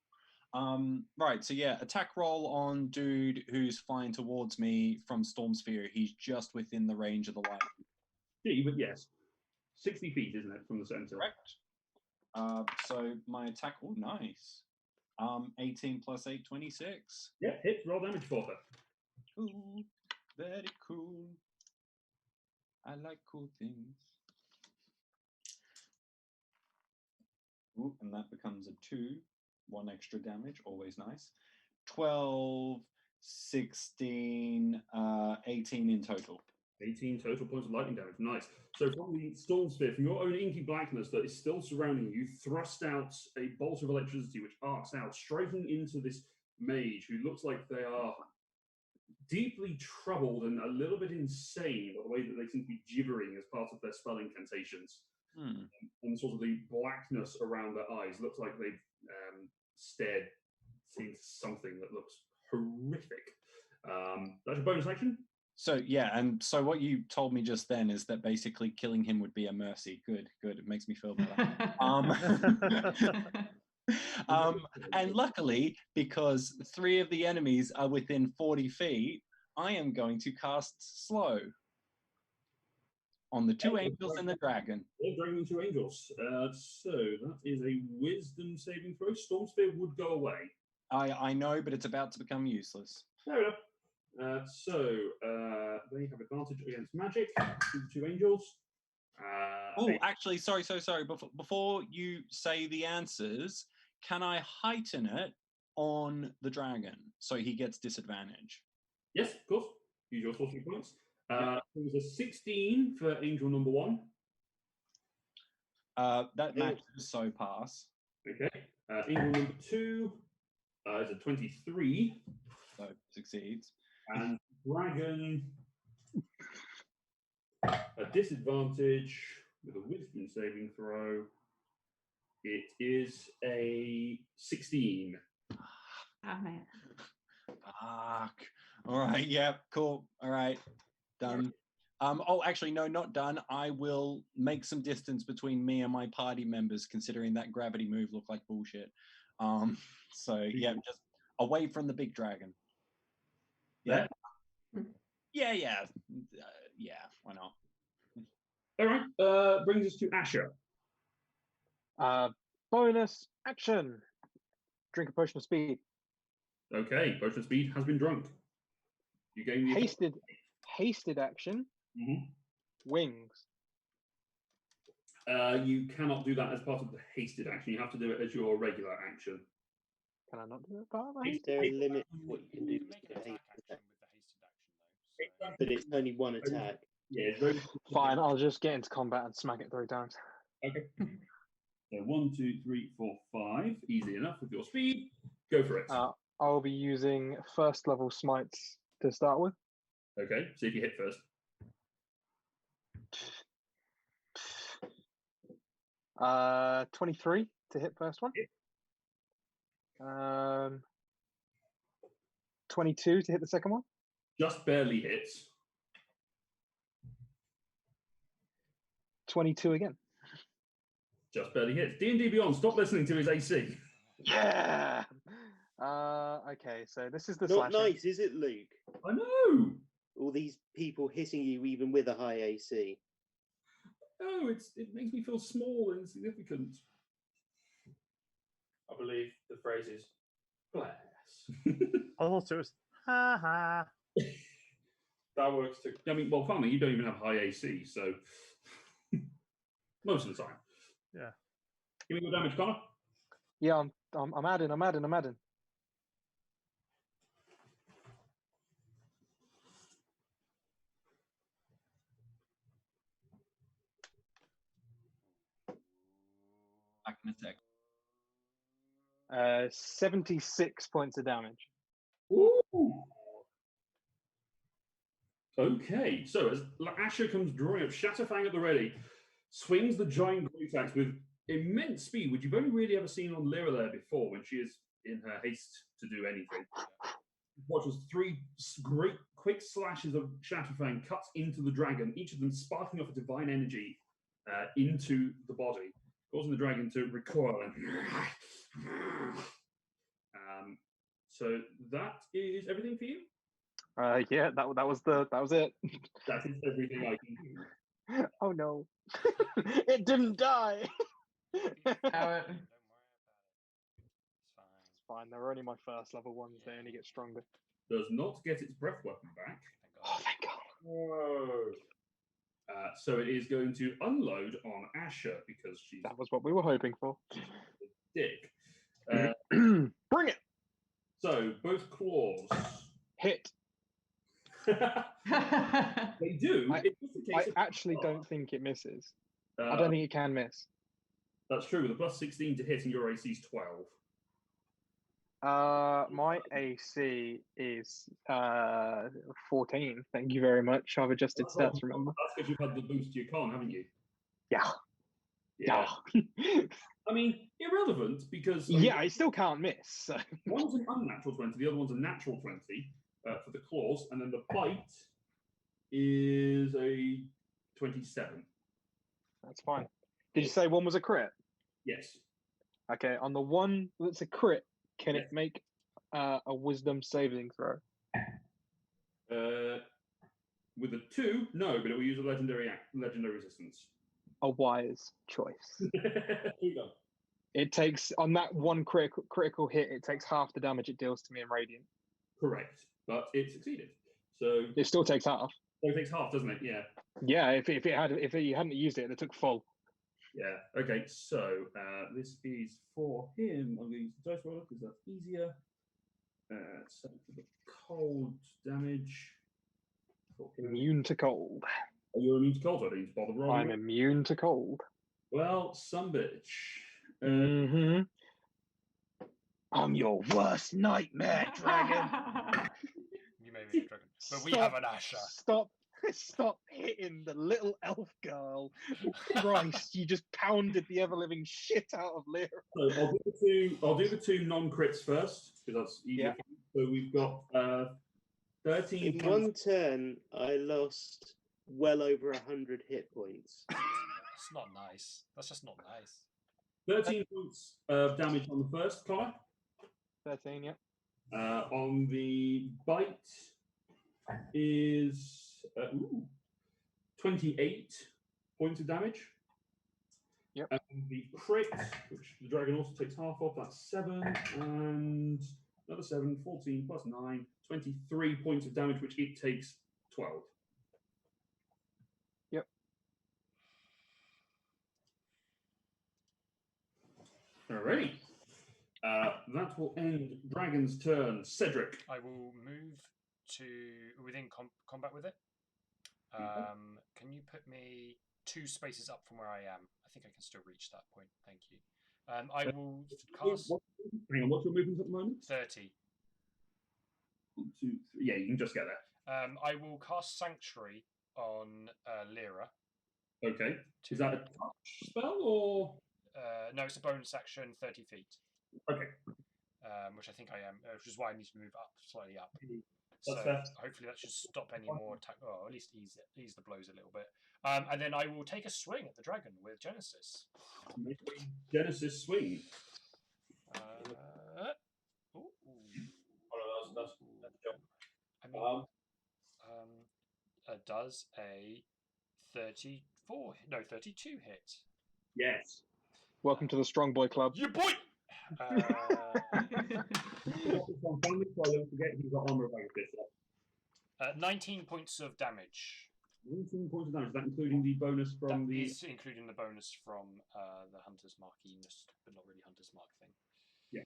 [SPEAKER 5] Right. So yeah, attack roll on dude who's flying towards me from Storm Sphere. He's just within the range of the light.
[SPEAKER 1] Gee, but yes. 60 feet, isn't it, from the center?
[SPEAKER 5] Correct. So my attack, oh, nice. 18 plus 8, 26.
[SPEAKER 1] Yeah, hit, roll damage for her.
[SPEAKER 5] Cool. Very cool. I like cool things. Ooh, and that becomes a 2. 1 extra damage, always nice. 12, 16, 18 in total.
[SPEAKER 1] 18 total points of lightning damage. Nice. So from the storm sphere, from your own inky blackness that is still surrounding you, thrust out a bolt of electricity which arcs out, striking into this mage who looks like they are deeply troubled and a little bit insane by the way that they seem to be gibbering as part of their spell incantations. And sort of the blackness around their eyes looks like they've stared into something that looks horrific. That's a bonus action.
[SPEAKER 5] So yeah, and so what you told me just then is that basically killing him would be a mercy. Good. It makes me feel better. And luckily, because 3 of the enemies are within 40 feet, I am going to cast slow on the 2 angels and the dragon.
[SPEAKER 1] Yeah, dragon and 2 angels. So that is a wisdom saving throw. Storm Spear would go away.
[SPEAKER 5] I know, but it's about to become useless.
[SPEAKER 1] Fair enough. They have advantage against magic. The 2 angels.
[SPEAKER 5] Actually, sorry. Before you say the answers, can I heighten it on the dragon so he gets disadvantage?
[SPEAKER 1] Yes, of course. Use your sorcery points. It was a 16 for angel number 1.
[SPEAKER 5] That matches, so pass.
[SPEAKER 1] Okay. Angel number 2 is a 23.
[SPEAKER 5] So succeeds.
[SPEAKER 1] And dragon, a disadvantage with a wisdom saving throw. It is a 16.
[SPEAKER 4] Damn it.
[SPEAKER 5] Fuck. All right. Yeah. Cool. All right. Done. Actually, no, not done. I will make some distance between me and my party members, considering that gravity move looked like bullshit. So yeah, just away from the big dragon. Yeah. Yeah. Why not?
[SPEAKER 1] All right. Brings us to Asher.
[SPEAKER 2] Bonus action. Drink a potion of speed.
[SPEAKER 1] Okay, potion of speed has been drunk. You gain the
[SPEAKER 2] Hasted action. Wings.
[SPEAKER 1] You cannot do that as part of the hasted action. You have to do it as your regular action.
[SPEAKER 2] Can I not do it part of my
[SPEAKER 6] Is there a limit to what you can do with the hasted action? But it's only 1 attack.
[SPEAKER 1] Yeah, it's very
[SPEAKER 2] Fine, I'll just get into combat and smack it 3 times.
[SPEAKER 1] Okay. So 1, 2, 3, 4, 5. Easy enough with your speed. Go for it.
[SPEAKER 2] I'll be using 1st level smites to start with.
[SPEAKER 1] Okay, see if you hit first.
[SPEAKER 2] 23 to hit first one. 22 to hit the second one.
[SPEAKER 1] Just barely hits.
[SPEAKER 2] 22 again.
[SPEAKER 1] Just barely hits. D&D Beyond, stop listening to his AC.
[SPEAKER 2] Yeah. Okay, so this is the
[SPEAKER 6] Not
[SPEAKER 2] slashing.
[SPEAKER 6] nice, is it, Luke?
[SPEAKER 1] I know.
[SPEAKER 6] All these people hitting you even with a high AC.
[SPEAKER 1] Oh, it makes me feel small and insignificant.
[SPEAKER 8] I believe the phrase is bless.
[SPEAKER 7] Also, it's ha ha.
[SPEAKER 8] That works too.
[SPEAKER 1] I mean, well, finally, you don't even have high AC, so most of the time.
[SPEAKER 7] Yeah.
[SPEAKER 1] Give me your damage, Connor.
[SPEAKER 2] Yeah, I'm adding.
[SPEAKER 5] I can attack.
[SPEAKER 2] 76 points of damage.
[SPEAKER 1] Ooh. Okay, so as Asher comes drawing up, Shatterfang at the ready, swings the giant great axe with immense speed, which you've only really ever seen on Lyra there before when she is in her haste to do anything. Watch as 3 great quick slashes of Shatterfang cuts into the dragon, each of them sparking off a divine energy into the body, causing the dragon to recoil. So that is everything for you?
[SPEAKER 2] Yeah, that was it.
[SPEAKER 1] That is everything I can do.
[SPEAKER 2] Oh no. It didn't die.
[SPEAKER 4] Oh,
[SPEAKER 5] Don't worry about it. It's fine.
[SPEAKER 2] It's fine. They're only my first level ones. They only get stronger.
[SPEAKER 1] Does not get its breath weapon back.
[SPEAKER 5] Thank
[SPEAKER 2] Oh,
[SPEAKER 5] God.
[SPEAKER 2] thank God.
[SPEAKER 8] Whoa.
[SPEAKER 1] So it is going to unload on Asher because she's
[SPEAKER 2] That was what we were hoping for.
[SPEAKER 1] a dick.
[SPEAKER 2] Bring it.
[SPEAKER 1] So both claws.
[SPEAKER 2] Hit.
[SPEAKER 1] They do.
[SPEAKER 2] I-
[SPEAKER 1] It's just a
[SPEAKER 2] I
[SPEAKER 1] case of
[SPEAKER 2] actually don't think it misses. I
[SPEAKER 1] Uh,
[SPEAKER 2] don't think it can miss.
[SPEAKER 1] That's true. With a plus 16 to hit and your AC is 12.
[SPEAKER 2] My AC is 14. Thank you very much. I've adjusted
[SPEAKER 1] That's not-
[SPEAKER 2] stats, remember?
[SPEAKER 1] That's because you've had the boost to your con, haven't you?
[SPEAKER 2] Yeah.
[SPEAKER 1] Yeah. I mean, irrelevant because I mean,
[SPEAKER 2] Yeah, it still can't miss. So.
[SPEAKER 1] one's an unnatural 20, the other one's a natural 20 for the claws, and then the bite is a 27.
[SPEAKER 2] That's fine. Did you say one was a crit?
[SPEAKER 1] Yes.
[SPEAKER 2] Okay, on the one that's a crit, can
[SPEAKER 1] Yes.
[SPEAKER 2] it make a wisdom saving throw?
[SPEAKER 1] With a 2, no, but it will use a legendary resistance.
[SPEAKER 2] A wise choice.
[SPEAKER 1] Two done.
[SPEAKER 2] It takes, on that one critical hit, it takes half the damage it deals to me in Radiant.
[SPEAKER 1] Correct, but it succeeded. So
[SPEAKER 2] It still takes half.
[SPEAKER 1] it takes half, doesn't it? Yeah.
[SPEAKER 2] Yeah, if you hadn't used it, it took full.
[SPEAKER 1] Yeah. Okay. So this is for him. I'm going to use the dice roller because that's easier. So for the cold damage. For him.
[SPEAKER 2] Immune to cold.
[SPEAKER 1] Are you immune to cold? I don't need to bother rolling.
[SPEAKER 2] I'm immune to cold.
[SPEAKER 1] Well, some bitch.
[SPEAKER 2] Mm-hmm. I'm your worst nightmare, dragon.
[SPEAKER 5] You may be a dragon, but we have an Asher.
[SPEAKER 2] Stop hitting the little elf girl. Christ, you just pounded the ever-living shit out of Lyra.
[SPEAKER 1] So I'll do the two non-crits first because that's easier.
[SPEAKER 2] Yeah.
[SPEAKER 1] So we've got 13.
[SPEAKER 6] In one turn, I lost well over 100 hit points.
[SPEAKER 5] It's not nice. That's just not nice.
[SPEAKER 1] 13 points of damage on the first, Connor.
[SPEAKER 2] 13, yeah.
[SPEAKER 1] On the bite is 28 points of damage.
[SPEAKER 2] Yep.
[SPEAKER 1] And the crit, which the dragon also takes half of, that's 7, and another 7, 14 plus 9, 23 points of damage, which it takes 12.
[SPEAKER 2] Yep.
[SPEAKER 1] Alrighty. That will end Dragon's turn. Cedric.
[SPEAKER 5] I will move to within combat with it. Can you put me 2 spaces up from where I am? I think I can still reach that point. Thank you. I will cast
[SPEAKER 1] Hang on, what's your movement at the moment?
[SPEAKER 5] 30.
[SPEAKER 1] 1, 2, 3. Yeah, you can just get there.
[SPEAKER 5] I will cast Sanctuary on Lyra.
[SPEAKER 1] Okay. Is that a touch spell or?
[SPEAKER 5] No, it's a bonus action, 30 feet.
[SPEAKER 1] Okay.
[SPEAKER 5] Which I think I am, which is why I need to move up, slightly up.
[SPEAKER 1] That's
[SPEAKER 5] So
[SPEAKER 1] fair.
[SPEAKER 5] hopefully that should stop any more attack, or at least ease the blows a little bit. And then I will take a swing at the dragon with Genesis.
[SPEAKER 1] Make a Genesis swing.
[SPEAKER 5] Ooh.
[SPEAKER 8] Oh, no, that's a job.
[SPEAKER 5] I mean, does a 32 hit?
[SPEAKER 1] Yes.
[SPEAKER 2] Welcome to the Strong Boy Club.
[SPEAKER 5] You boy!
[SPEAKER 1] On family, so I don't forget he's got armor of Agatha.
[SPEAKER 5] 19 points of damage.
[SPEAKER 1] 19 points of damage. Is that including the bonus from
[SPEAKER 5] That
[SPEAKER 1] the?
[SPEAKER 5] is including the bonus from the Hunter's Markiness, but not really Hunter's Mark thing.
[SPEAKER 1] Yeah.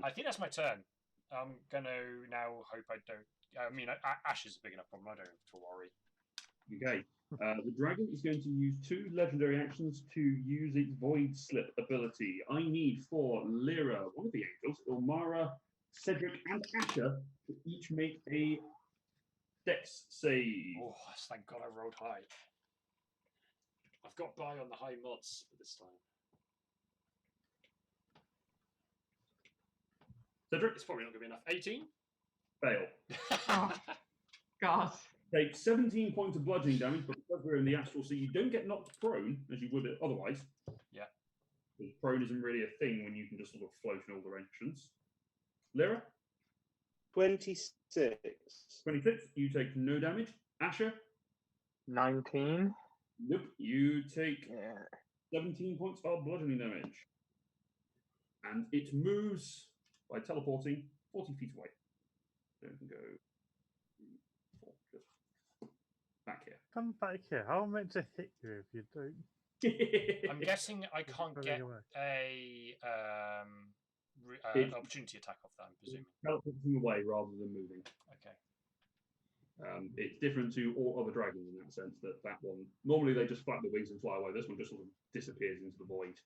[SPEAKER 5] I think that's my turn. I'm going to now hope I don't... I mean, Ash is a big enough problem. I don't have to worry.
[SPEAKER 1] Okay. The dragon is going to use 2 legendary actions to use its Void Slip ability. I need for Lyra, one of the angels, Ilmara, Cedric, and Asher to each make a Dex save.
[SPEAKER 5] Oh, thank God I rolled high. I've got by on the high mods for this time.
[SPEAKER 1] Cedric,
[SPEAKER 5] It's probably not going to be enough. 18?
[SPEAKER 1] fail.
[SPEAKER 4] Oh, God.
[SPEAKER 1] Take 17 points of bludgeoning damage, but because we're in the astral sea, you don't get knocked prone as you would otherwise.
[SPEAKER 5] Yeah.
[SPEAKER 1] Because prone isn't really a thing when you can just sort of float in all directions. Lyra,
[SPEAKER 6] 26.
[SPEAKER 1] 26. You take no damage. Asher,
[SPEAKER 2] 19.
[SPEAKER 1] Nope. You take
[SPEAKER 2] Yeah.
[SPEAKER 1] 17 points of bludgeoning damage. And it moves by teleporting 40 feet away. So it can go 4, just back here.
[SPEAKER 7] Come back here. How am I meant to hit you if you don't?
[SPEAKER 3] I'm guessing I can't
[SPEAKER 7] Very
[SPEAKER 3] get
[SPEAKER 7] away.
[SPEAKER 3] a
[SPEAKER 1] It's-
[SPEAKER 3] opportunity attack off that, I'm presuming.
[SPEAKER 1] Teleporting away rather than moving.
[SPEAKER 3] Okay.
[SPEAKER 1] It's different to all other dragons in that sense. That one normally they just flap their wings and fly away. This one just sort of disappears into the void.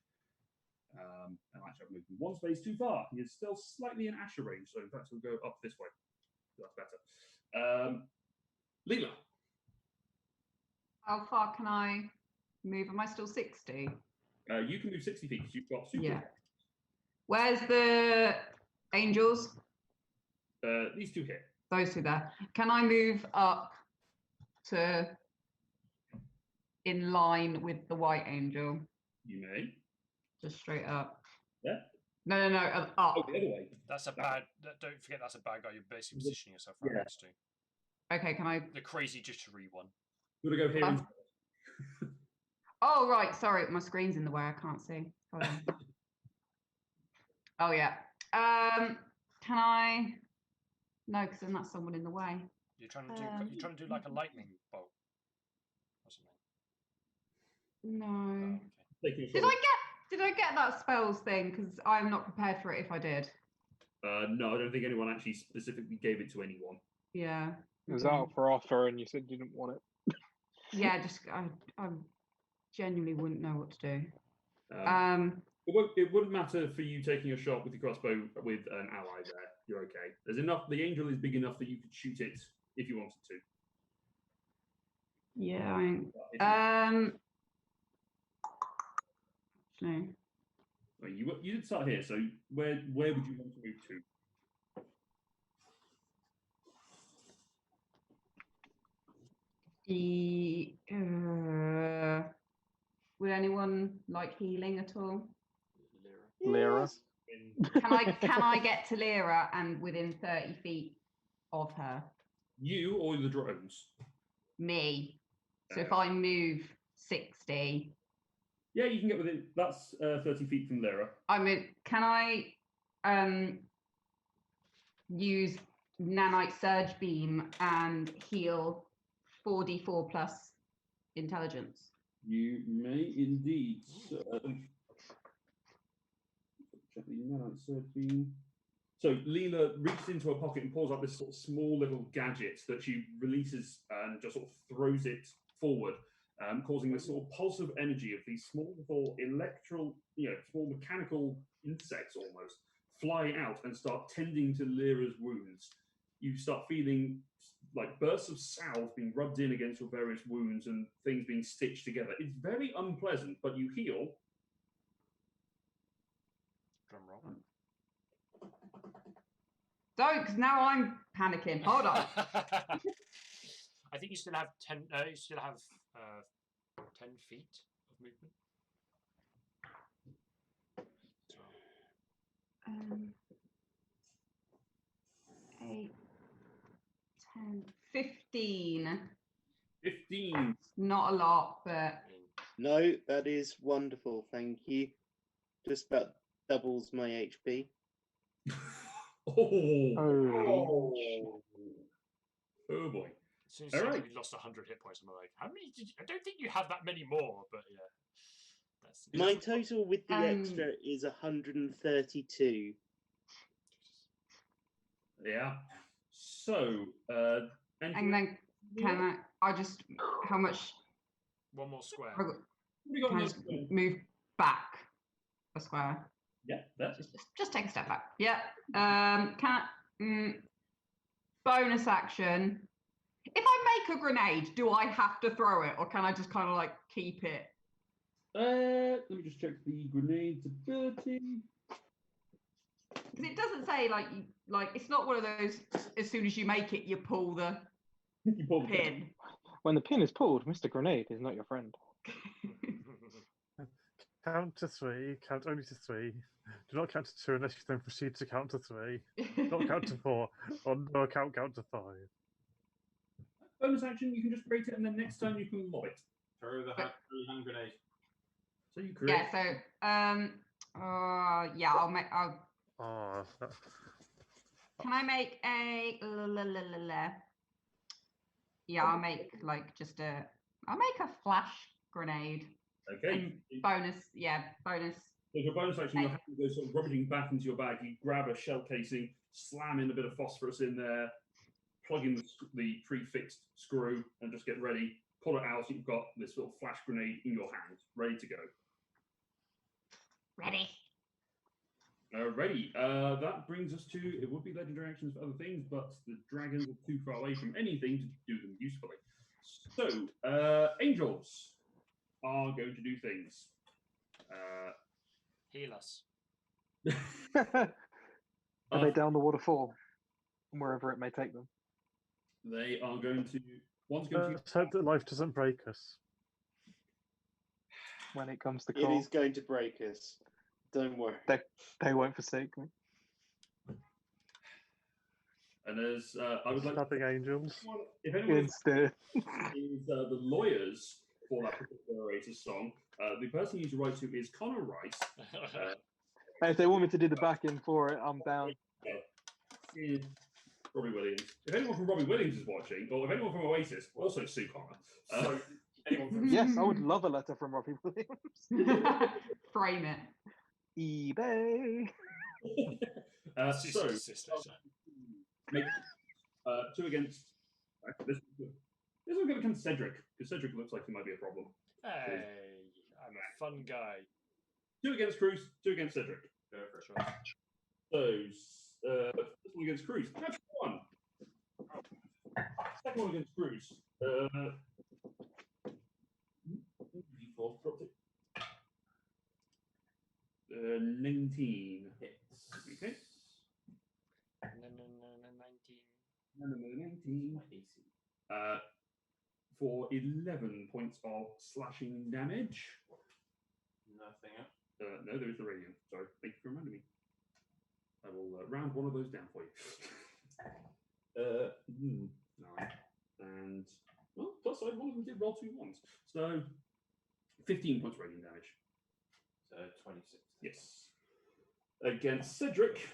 [SPEAKER 1] And actually, I've moved him one space too far. He is still slightly in Asher range, so in fact, we'll go up this way. That's better. Leela.
[SPEAKER 4] How far can I move? Am I still 60?
[SPEAKER 1] You can move 60 feet because you've got super.
[SPEAKER 4] Yeah. Where's the angels?
[SPEAKER 1] These two here.
[SPEAKER 4] Those two there. Can I move up to in line with the white angel?
[SPEAKER 1] You may.
[SPEAKER 4] Just straight up.
[SPEAKER 1] Yeah.
[SPEAKER 4] No, up.
[SPEAKER 1] Oh, the other way.
[SPEAKER 3] That's a bad. Don't forget that's a bad guy. You're basically positioning yourself right
[SPEAKER 1] Yeah.
[SPEAKER 3] next to
[SPEAKER 4] Okay, can I?
[SPEAKER 3] the crazy jittery one.
[SPEAKER 1] You want to go here?
[SPEAKER 4] Um, Oh, right. Sorry, my screen's in the way. I can't see. Hold on. Oh, yeah. Can I? No, because then that's someone in the way.
[SPEAKER 3] You're trying to do. You're trying to do like a lightning bolt or something.
[SPEAKER 4] No.
[SPEAKER 3] Oh, okay.
[SPEAKER 1] Taking a
[SPEAKER 4] Did
[SPEAKER 1] shot.
[SPEAKER 4] Did I get that spells thing? Because I'm not prepared for it if I did.
[SPEAKER 1] No, I don't think anyone actually specifically gave it to anyone.
[SPEAKER 4] Yeah.
[SPEAKER 2] It was
[SPEAKER 4] okay.
[SPEAKER 2] out for offer, and you said you didn't want it.
[SPEAKER 4] Yeah, just I genuinely wouldn't know what to do.
[SPEAKER 1] It wouldn't matter for you taking a shot with your crossbow with an ally there. You're okay. There's enough. The angel is big enough that you could shoot it if you wanted to.
[SPEAKER 4] Yeah. No.
[SPEAKER 1] Well, you did start here, so where would you want to move to?
[SPEAKER 4] Would anyone like healing at all?
[SPEAKER 2] Lyra.
[SPEAKER 4] Can I get to Lyra and within 30 feet of her?
[SPEAKER 1] You or the drones?
[SPEAKER 4] Me. So if I move 60,
[SPEAKER 1] Yeah, you can get within. That's 30 feet from Lyra.
[SPEAKER 4] I mean, can I use nanite surge beam and heal 4d4 plus intelligence?
[SPEAKER 1] You may indeed. Check the nanite surge beam. So Leela reaches into her pocket and pulls out this sort of small little gadget that she releases and just sort of throws it forward, causing this sort of pulse of energy of these small little small mechanical insects almost fly out and start tending to Lyra's wounds. You start feeling like bursts of salve being rubbed in against your various wounds and things being stitched together. It's very unpleasant, but you heal.
[SPEAKER 3] Drum roll.
[SPEAKER 4] Don't, because now I'm panicking. Hold on.
[SPEAKER 3] I think you still have 10. You still have 10 feet of movement.
[SPEAKER 4] 8, 10, 15.
[SPEAKER 1] 15.
[SPEAKER 4] Not a lot, but
[SPEAKER 6] No, that is wonderful. Thank you. Just about doubles my HP.
[SPEAKER 1] Oh boy.
[SPEAKER 3] As soon as you
[SPEAKER 1] All
[SPEAKER 3] said
[SPEAKER 1] right.
[SPEAKER 3] you lost 100 hit points, I'm like, how many did you? I don't think you have that many more, but yeah. That's
[SPEAKER 6] My total with the extra is 132.
[SPEAKER 1] Yeah. So,
[SPEAKER 4] and then can I just how much
[SPEAKER 3] one more square.
[SPEAKER 4] can I just move back a square?
[SPEAKER 1] Yeah, that's
[SPEAKER 4] Just take a step back. Yeah. Bonus action. If I make a grenade, do I have to throw it, or can I just kind of like keep it?
[SPEAKER 1] let me just check the grenade's ability.
[SPEAKER 4] Because it doesn't say like it's not one of those. As soon as you make it, you pull the
[SPEAKER 1] You pull the
[SPEAKER 4] pin.
[SPEAKER 2] When the pin is pulled, Mr. Grenade is not your friend.
[SPEAKER 7] Count to 3. Count only to 3. Do not count to 2 unless you then proceed to count to 3. Not count to 4. Or no, count to 5.
[SPEAKER 1] Bonus action, you can just create it, and then next time you can lob it.
[SPEAKER 8] Throw the hand grenade.
[SPEAKER 1] So you create.
[SPEAKER 4] Yeah. So yeah. I'll.
[SPEAKER 7] Oh,
[SPEAKER 4] Can I make a? Yeah, I'll make like just a. I'll make a flash grenade.
[SPEAKER 1] Okay.
[SPEAKER 4] And bonus. Yeah, bonus.
[SPEAKER 1] So your bonus action, your hand goes sort of rummaging back into your bag. You grab a shell casing, slam in a bit of phosphorus in there, plug in the prefixed screw, and just get ready. Pull it out. So you've got this little flash grenade in your hand, ready to go.
[SPEAKER 4] Ready.
[SPEAKER 1] Ready. That brings us to, it would be legendary actions for other things, but the dragons are too far away from anything to do them usefully. So, angels are going to do things.
[SPEAKER 3] Heal us.
[SPEAKER 2] Are they down the waterfall? Wherever it may take them.
[SPEAKER 1] They are going to, one's going to
[SPEAKER 7] let's hope that life doesn't break us.
[SPEAKER 2] When it comes to
[SPEAKER 6] It
[SPEAKER 2] call,
[SPEAKER 6] is going to break us. Don't worry.
[SPEAKER 2] they won't forsake me.
[SPEAKER 1] and as I would like to,
[SPEAKER 7] Stabbing angels.
[SPEAKER 1] if anyone
[SPEAKER 2] Instead.
[SPEAKER 1] is the lawyers for that particular narrator's song, the person you need to write to is Connor Rice.
[SPEAKER 2] Hey, if they want me to do the backing for it, I'm down.
[SPEAKER 1] Robbie Williams. If anyone from Robbie Williams is watching, or if anyone from Oasis, also sue Connor.
[SPEAKER 8] So, anyone from
[SPEAKER 2] Yes, I would love a letter from Robbie Williams.
[SPEAKER 4] Frame it.
[SPEAKER 2] eBay.
[SPEAKER 1] So, make 2 against. This one's going to come to Cedric, because Cedric looks like he might be a problem.
[SPEAKER 3] Hey, I'm a fun guy.
[SPEAKER 1] 2 against Cruz, 2 against Cedric.
[SPEAKER 8] Go for it.
[SPEAKER 1] So, this one against Cruz. That's 1. Second one against Cruz. Default dropped it. 19 hits. Okay. 19. For 11 points of slashing damage.
[SPEAKER 8] Nothing else.
[SPEAKER 1] No, there is the radiant. Sorry, thank you for reminding me. I will round one of those down for you. 9. And, well, plus side, one of them did roll 2 ones. So, 15 points radiant damage.
[SPEAKER 8] So 26.
[SPEAKER 1] Yes. Against Cedric.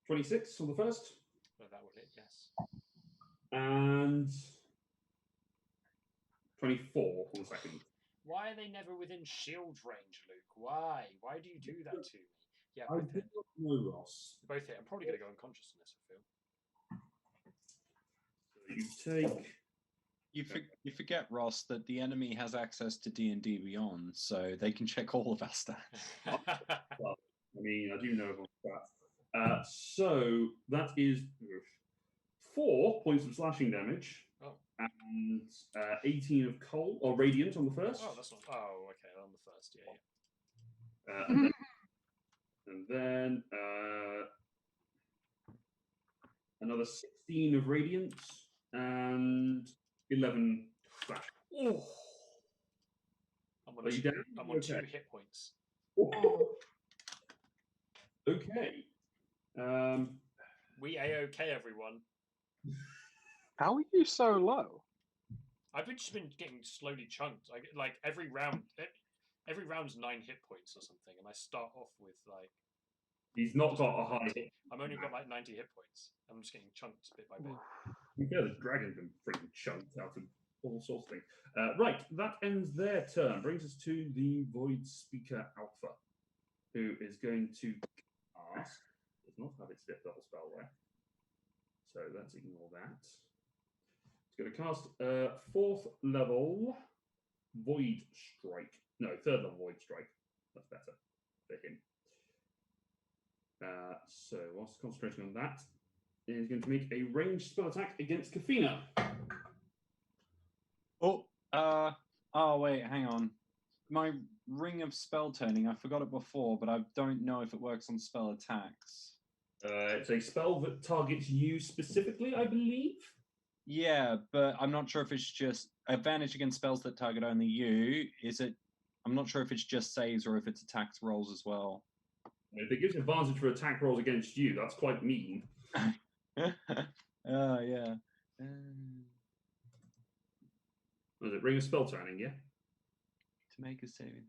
[SPEAKER 1] 26 on the first.
[SPEAKER 3] Well, that will hit, yes.
[SPEAKER 1] And 24 on the second.
[SPEAKER 3] Why are they never within shield range, Luke? Why? Why do you do that to me? Yeah,
[SPEAKER 1] I
[SPEAKER 3] both
[SPEAKER 1] do
[SPEAKER 3] hit.
[SPEAKER 1] not know, Ross.
[SPEAKER 3] Both hit. I'm probably going to go unconscious in this, I feel.
[SPEAKER 1] So you take.
[SPEAKER 5] You forget, Ross, that the enemy has access to D&D Beyond, so they can check all of our stats.
[SPEAKER 1] Well, I mean, I do know about that. So that is 4 points of slashing damage.
[SPEAKER 3] Oh.
[SPEAKER 1] And 18 of cold or radiant on the first.
[SPEAKER 3] Oh, that's not. Oh, okay. On the first, yeah.
[SPEAKER 1] And then another 16 of radiant and 11 flash.
[SPEAKER 3] Oh.
[SPEAKER 1] Are you down?
[SPEAKER 3] I'm on
[SPEAKER 1] Okay.
[SPEAKER 3] 2 hit points.
[SPEAKER 1] Okay.
[SPEAKER 3] We A-OK, everyone.
[SPEAKER 2] How are you so low?
[SPEAKER 3] I've just been getting slowly chunked. I get, like every round's 9 hit points or something, and I start off with like.
[SPEAKER 1] He's not got a high hit.
[SPEAKER 3] I'm only got like 90 hit points. I'm just getting chunked bit by bit.
[SPEAKER 1] Yeah, the dragon's been freaking chunked out of all sorts of things. Right, that ends their turn. Brings us to the Void Speaker Alpha, who is going to cast. Does not have its fifth level spell there, so let's ignore that. It's going to cast 4th level Void Strike. No, 3rd level Void Strike. That's better for him. So whilst concentrating on that, he's going to make a ranged spell attack against Kafina.
[SPEAKER 5] Oh, wait, hang on. My Ring of Spell Turning, I forgot it before, but I don't know if it works on spell attacks.
[SPEAKER 1] It's a spell that targets you specifically, I believe.
[SPEAKER 5] Yeah, but I'm not sure if it's just advantage against spells that target only you. Is it? I'm not sure if it's just saves or if it's attacks rolls as well.
[SPEAKER 1] If it gives advantage for attack rolls against you, that's quite mean.
[SPEAKER 5] Oh, yeah.
[SPEAKER 1] Was it ring of spell turning? Yeah.
[SPEAKER 5] To make a saving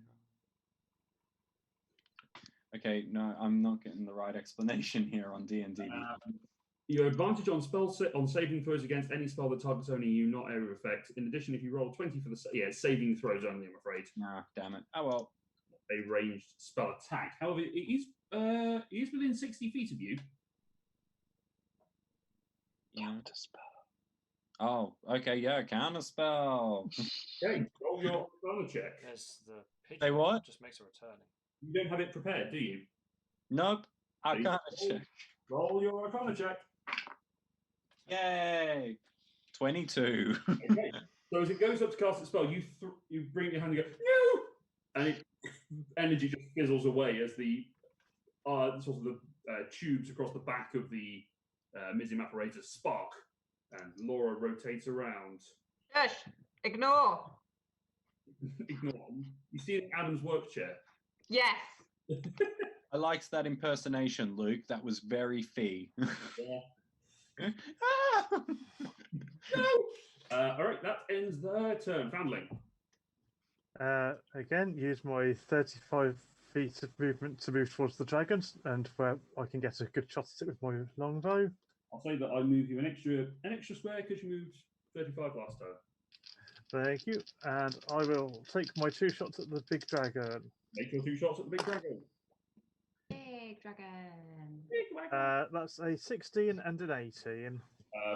[SPEAKER 5] throw. Okay, no, I'm not getting the right explanation here on D&D.
[SPEAKER 1] You have advantage on on saving throws against any spell that targets only you, not area of effect. In addition, if you roll 20 for the saving throws only, I'm afraid.
[SPEAKER 5] Nah, damn it. Oh well.
[SPEAKER 1] A ranged spell attack. However, it is within 60 feet of you.
[SPEAKER 2] Counter spell.
[SPEAKER 5] Oh, okay, yeah, counter spell.
[SPEAKER 1] Okay, roll your Arcana check.
[SPEAKER 9] There's the pigeon.
[SPEAKER 5] Say what?
[SPEAKER 9] Just makes a returning.
[SPEAKER 1] You don't have it prepared, do you?
[SPEAKER 5] Nope. I can't check.
[SPEAKER 1] Roll your Arcana check.
[SPEAKER 5] Yay! 22.
[SPEAKER 1] Okay. So as it goes up to cast the spell, you bring your hand and go, no! And energy just fizzles away as the sort of the tubes across the back of the Mizium apparatus spark, and Laura rotates around.
[SPEAKER 4] Shush! Ignore.
[SPEAKER 1] Ignore. You see Adam's work chair.
[SPEAKER 4] Yes.
[SPEAKER 5] I liked that impersonation, Luke. That was very fee.
[SPEAKER 1] Yeah. All right, that ends their turn. Foundling.
[SPEAKER 7] Again, use my 35 feet of movement to move towards the dragons, and where I can get a good shot at it with my longbow.
[SPEAKER 1] I'll say that I move you an extra square because you moved 35 last turn.
[SPEAKER 7] Thank you. And I will take my 2 shots at the big dragon.
[SPEAKER 1] Make your 2 shots at the big dragon.
[SPEAKER 4] Big dragon.
[SPEAKER 1] Big dragon.
[SPEAKER 7] That's a 16 and an 18.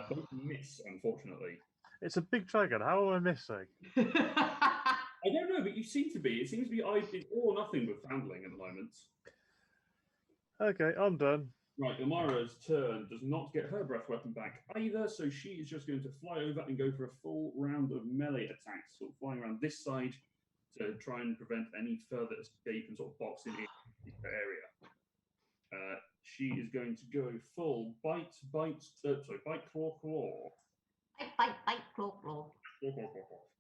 [SPEAKER 1] Both miss, unfortunately.
[SPEAKER 7] It's a big dragon. How am I missing?
[SPEAKER 1] I don't know, but you seem to be. It seems to be either all or nothing with Foundling at the moment.
[SPEAKER 7] Okay, I'm done.
[SPEAKER 1] Right, Ilmara's turn does not get her breath weapon back either, so she is just going to fly over and go for a full round of melee attacks, sort of flying around this side to try and prevent any further escape and sort of boxing in the area. She is going to go full bite, claw, claw.
[SPEAKER 4] Bite, claw, claw.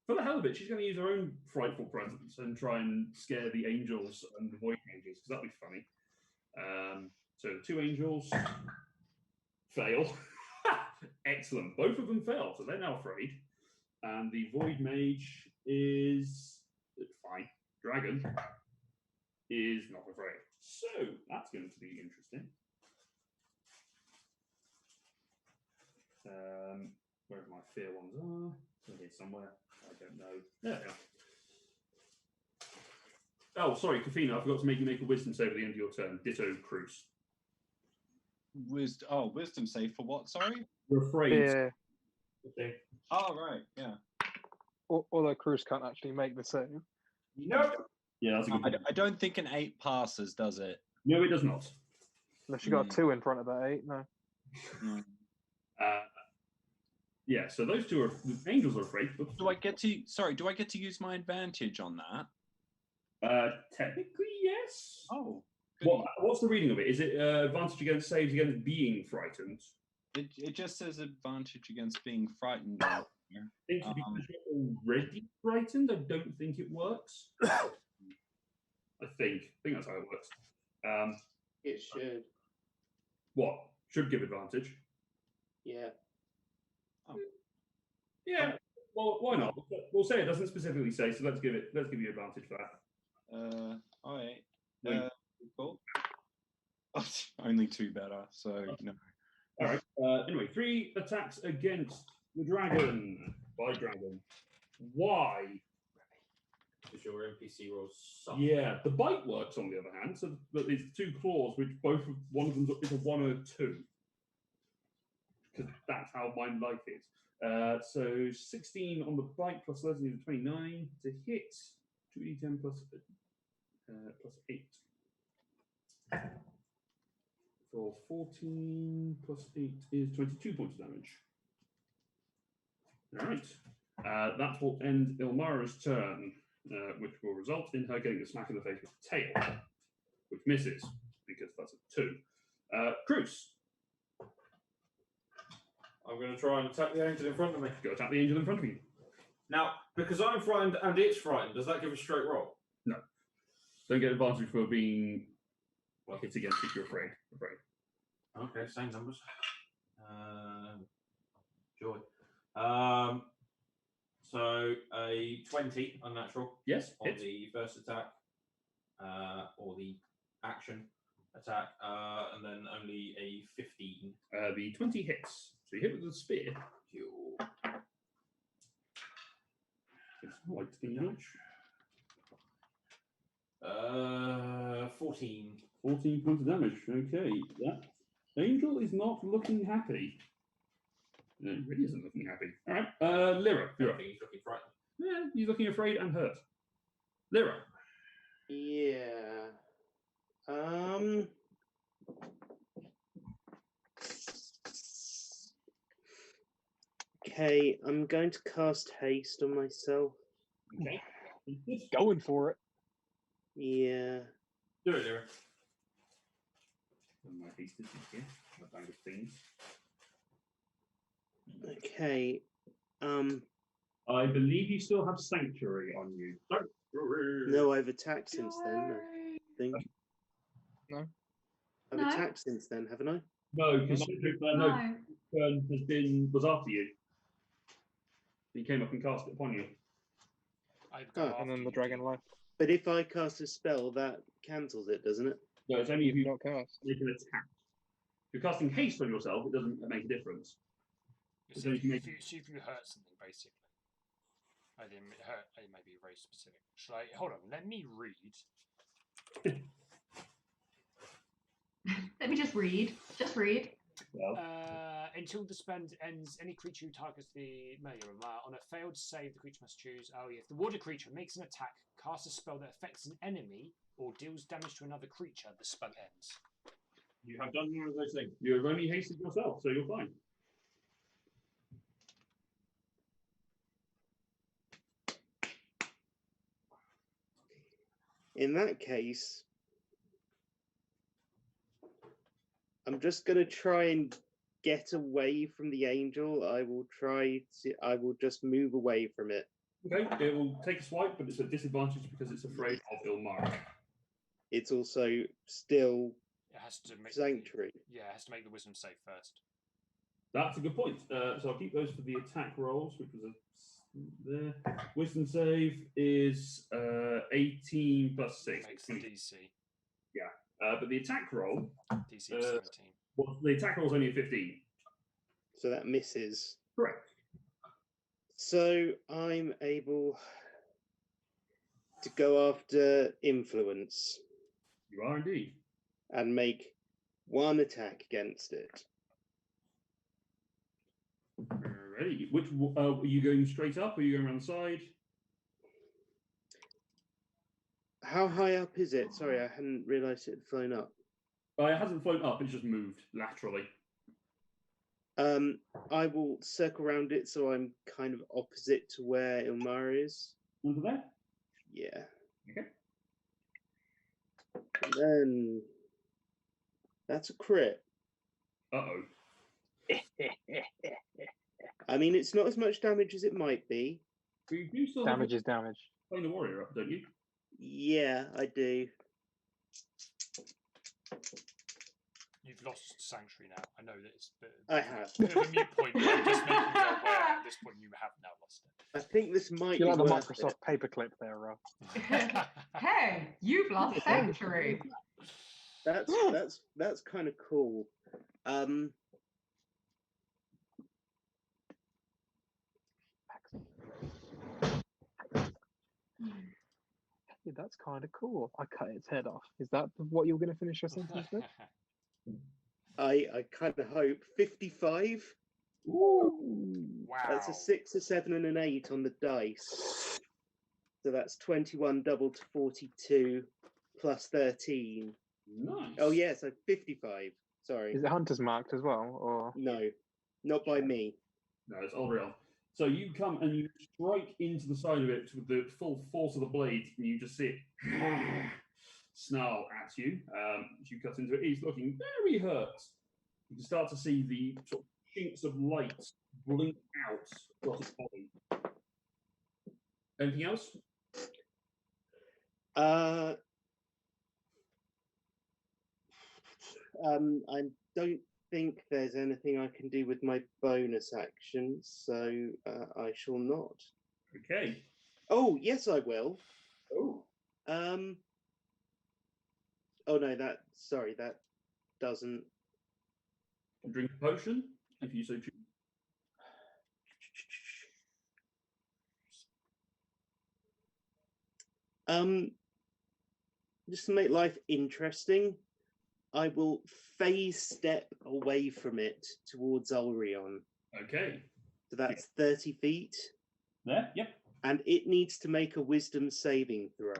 [SPEAKER 1] For the hell of it, she's going to use her own frightful presence and try and scare the angels and the void angels, because that'd be funny. So the 2 angels fail. Excellent. Both of them fail, so they're now afraid. And the void mage is fine. Dragon is not afraid. So that's going to be interesting. Where my fear ones are? They're here somewhere. I don't know. There they are. Oh, sorry, Kafina, I forgot to make you make a wisdom save at the end of your turn. Ditto, Cruz.
[SPEAKER 5] Wisdom save for what? Sorry.
[SPEAKER 1] You're afraid.
[SPEAKER 2] Yeah.
[SPEAKER 1] Okay.
[SPEAKER 5] Oh right, yeah.
[SPEAKER 2] Although Cruz can't actually make the save.
[SPEAKER 1] Nope. Yeah, that's a good point.
[SPEAKER 5] I don't think an 8 passes, does it?
[SPEAKER 1] No, it does not.
[SPEAKER 2] Unless you got a 2 in front of that 8, no.
[SPEAKER 5] No.
[SPEAKER 1] Yeah, so those 2 are the angels are afraid. But
[SPEAKER 5] Do I get to use my advantage on that?
[SPEAKER 1] Technically, yes.
[SPEAKER 5] Oh.
[SPEAKER 1] What's the reading of it? Is it advantage against saves against being frightened?
[SPEAKER 5] It just says advantage against being frightened.
[SPEAKER 1] I think because you're already frightened, I don't think it works. I think that's how it works.
[SPEAKER 6] It should.
[SPEAKER 1] What? Should give advantage.
[SPEAKER 6] Yeah.
[SPEAKER 5] Oh.
[SPEAKER 1] Yeah. Well, why not? We'll say it doesn't specifically say, so let's give you advantage for that.
[SPEAKER 5] All right.
[SPEAKER 1] Wait.
[SPEAKER 5] Cool. Only 2 better, so no.
[SPEAKER 1] All right. Anyway, 3 attacks against the dragon. By dragon. Why?
[SPEAKER 8] Because your NPC rolls suck.
[SPEAKER 1] Yeah, the bite works on the other hand. So that there's 2 claws, which one of them is a 1 or a 2. Because that's how my life is. So 16 on the bite plus 13 is 29 to hit. 2d10 plus 8. For 14 plus 8 is 22 points of damage. All right. That will end Ilmara's turn, which will result in her getting a smack in the face with the tail, which misses, because that's a 2. Cruz.
[SPEAKER 8] I'm going to try and attack the angel in front of me.
[SPEAKER 1] Go attack the angel in front of you.
[SPEAKER 8] Now, because I'm frightened and it's frightened, does that give a straight roll?
[SPEAKER 1] No. Don't get advantage for being hit against if you're afraid.
[SPEAKER 8] Okay, same numbers. Joy. So a 20 unnatural
[SPEAKER 1] Yes,
[SPEAKER 8] on
[SPEAKER 1] hits.
[SPEAKER 8] the first attack, or the action attack, and then only a 15.
[SPEAKER 1] The 20 hits. So you hit with the spear. It's not like damage.
[SPEAKER 8] 14.
[SPEAKER 1] 14 points of damage. Okay, that angel is not looking happy. No, he really isn't looking happy. All right, Lyra, you're up.
[SPEAKER 8] He's looking frightened.
[SPEAKER 1] Yeah, he's looking afraid and hurt. Lyra.
[SPEAKER 6] Yeah. Okay, I'm going to cast haste on myself.
[SPEAKER 1] Okay.
[SPEAKER 2] Going for it.
[SPEAKER 6] Yeah.
[SPEAKER 8] Do it, Lyra.
[SPEAKER 1] My haste is here. My bag of things.
[SPEAKER 6] Okay.
[SPEAKER 1] I believe you still have sanctuary on you.
[SPEAKER 6] No, I've attacked since then. I think.
[SPEAKER 2] No.
[SPEAKER 6] I've
[SPEAKER 4] No.
[SPEAKER 6] attacked since then, haven't I?
[SPEAKER 1] No, because
[SPEAKER 4] No.
[SPEAKER 1] turn was after you. He came up and cast it upon you.
[SPEAKER 3] I'd go
[SPEAKER 6] Oh,
[SPEAKER 3] after
[SPEAKER 2] And then
[SPEAKER 3] you,
[SPEAKER 2] the dragon
[SPEAKER 3] dude.
[SPEAKER 2] left.
[SPEAKER 6] But if I cast a spell, that cancels it, doesn't it?
[SPEAKER 1] No, it's only if you
[SPEAKER 2] Not cast.
[SPEAKER 1] make an attack. If you're casting haste on yourself, it doesn't make a difference.
[SPEAKER 3] You
[SPEAKER 1] So
[SPEAKER 3] see,
[SPEAKER 1] you can
[SPEAKER 3] if
[SPEAKER 1] make-
[SPEAKER 3] you hurt something, basically. I didn't hurt. It may be very specific. Shall I? Hold on. Let me read.
[SPEAKER 4] Let me just read. Just read.
[SPEAKER 1] Well,
[SPEAKER 3] Until the spend ends, any creature who targets the on a failed save, the creature must choose. Oh, yeah. If the water creature makes an attack, casts a spell that affects an enemy, or deals damage to another creature, the spell ends.
[SPEAKER 1] you have done one of those things. You have only hasted yourself, so you're fine.
[SPEAKER 6] In that case, I'm just going to try and get away from the angel. I will just move away from it.
[SPEAKER 1] Okay, it will take a swipe, but it's a disadvantage because it's afraid of Ilmara.
[SPEAKER 6] It's also still
[SPEAKER 3] It has to make
[SPEAKER 6] sanctuary.
[SPEAKER 3] Yeah, it has to make the wisdom save first.
[SPEAKER 1] That's a good point. So I'll keep those for the attack rolls, which was there. Wisdom save is 18 plus 6.
[SPEAKER 3] Makes the DC.
[SPEAKER 1] But the attack roll,
[SPEAKER 3] DC of 17.
[SPEAKER 1] well, the attack roll is only a 15.
[SPEAKER 6] So that misses.
[SPEAKER 1] Correct.
[SPEAKER 6] So I'm able to go after influence
[SPEAKER 1] You are indeed.
[SPEAKER 6] and make one attack against it.
[SPEAKER 1] Ready? Which are you going straight up? Or are you going around the side?
[SPEAKER 6] How high up is it? Sorry, I hadn't realised it had flown up.
[SPEAKER 1] It hasn't flown up. It's just moved laterally.
[SPEAKER 6] I will circle around it so I'm kind of opposite to where Ilmara is.
[SPEAKER 1] Over there.
[SPEAKER 6] Yeah.
[SPEAKER 1] Okay.
[SPEAKER 6] And then that's a crit.
[SPEAKER 1] Uh-oh.
[SPEAKER 6] I mean, it's not as much damage as it might be.
[SPEAKER 1] But you do still
[SPEAKER 2] Damage is damage.
[SPEAKER 1] have the warrior up, don't you?
[SPEAKER 6] Yeah, I do.
[SPEAKER 3] You've lost Sanctuary now. I know that it's
[SPEAKER 6] I have.
[SPEAKER 3] a bit of a mute point, but I'm just making you aware at this point you have now lost
[SPEAKER 6] I think this might
[SPEAKER 2] You
[SPEAKER 6] be
[SPEAKER 2] like the
[SPEAKER 6] worth
[SPEAKER 2] Microsoft
[SPEAKER 6] it.
[SPEAKER 2] paperclip there, Rob.
[SPEAKER 3] it.
[SPEAKER 4] Hey, you've lost sanctuary.
[SPEAKER 6] That's kind of cool.
[SPEAKER 2] Yeah, that's kind of cool. I cut its head off. Is that what you were going to finish your sentence with?
[SPEAKER 6] I kind of hope 55.
[SPEAKER 3] Wow.
[SPEAKER 6] That's a 6, a 7, and an 8 on the dice. So that's 21 doubled to 42 plus 13.
[SPEAKER 1] Nice.
[SPEAKER 6] Oh yeah, so 55. Sorry.
[SPEAKER 2] Is it hunter's marked as well, or
[SPEAKER 6] No, not by me.
[SPEAKER 1] No, it's all real. So you come and you strike into the side of it with the full force of the blade, and you just see it snarl at you. As you cut into it, he's looking very hurt. You can start to see the sort of chinks of light blink out across his body. Anything else?
[SPEAKER 6] I don't think there's anything I can do with my bonus action, so I shall not.
[SPEAKER 1] Okay.
[SPEAKER 6] Oh, yes, I will.
[SPEAKER 1] Oh.
[SPEAKER 6] Oh no, that doesn't.
[SPEAKER 1] Drink a potion if you so choose.
[SPEAKER 6] Just to make life interesting, I will phase step away from it towards Ulrion.
[SPEAKER 1] Okay.
[SPEAKER 6] So that's 30 feet.
[SPEAKER 1] There. Yep.
[SPEAKER 6] And it needs to make a wisdom saving throw.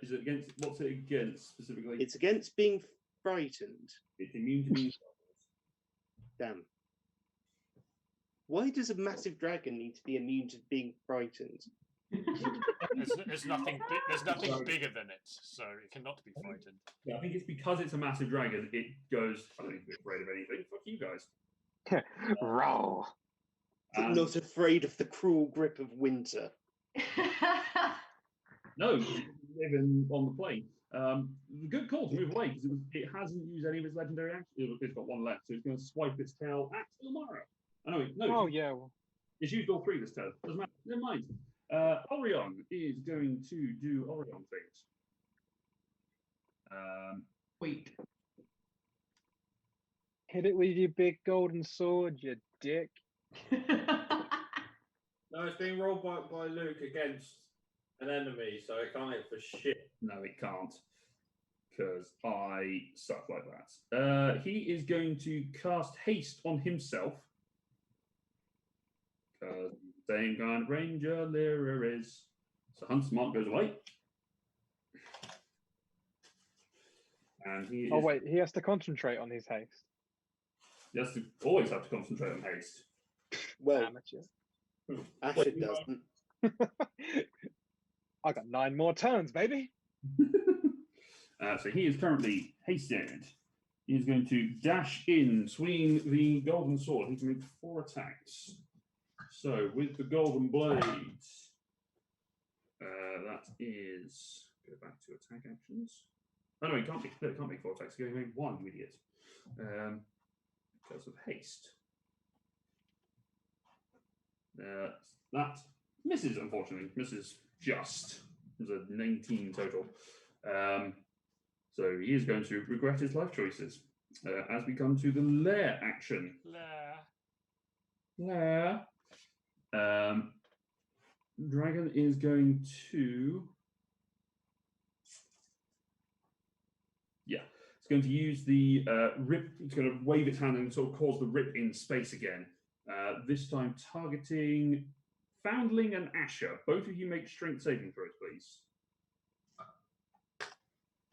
[SPEAKER 1] Is it against? What's it against specifically?
[SPEAKER 6] It's against being frightened.
[SPEAKER 1] It's immune to being.
[SPEAKER 6] Damn. Why does a massive dragon need to be immune to being frightened?
[SPEAKER 3] There's nothing bigger than it, so it cannot be frightened.
[SPEAKER 1] Yeah, I think it's because it's a massive dragon. It goes. I don't need to be afraid of anything. Fuck you guys.
[SPEAKER 2] Roll.
[SPEAKER 6] Not afraid of the cruel grip of winter.
[SPEAKER 1] No, living on the plane. Good call to move away because it hasn't used any of its legendary actions. It's got one left, so it's going to swipe its tail at Ilmara.
[SPEAKER 2] Oh yeah.
[SPEAKER 1] It's used all 3 this turn. Doesn't matter. Never mind. Orion is going to do Orion things.
[SPEAKER 4] Wait.
[SPEAKER 2] Hit it with your big golden sword, you dick.
[SPEAKER 8] No, it's being rolled by Luke against an enemy, so it can't hit for shit.
[SPEAKER 1] No, it can't. Because I suck like that. He is going to cast haste on himself. Because same kind of ranger there is. So Hunt's mark goes away. And he is.
[SPEAKER 2] Oh wait, he has to concentrate on his haste.
[SPEAKER 1] He has to always have to concentrate on haste.
[SPEAKER 6] Well,
[SPEAKER 2] Amateur.
[SPEAKER 6] Asher doesn't.
[SPEAKER 2] I got 9 more turns, baby.
[SPEAKER 1] So he is currently hasted. He is going to dash in, swinging the golden sword. He can make 4 attacks. So with the golden blades, that is go back to attack actions. Oh no, he can't make 4 attacks. He can only make 1, you idiot. Because of haste. That misses, unfortunately. Misses just. There's a 19 total. So he is going to regret his life choices. As we come to the lair action. Lair. Dragon is going to. Yeah, it's going to use the rip. It's going to wave its hand and sort of cause the rip in space again. This time targeting Foundling and Asher. Both of you make strength saving throws, please.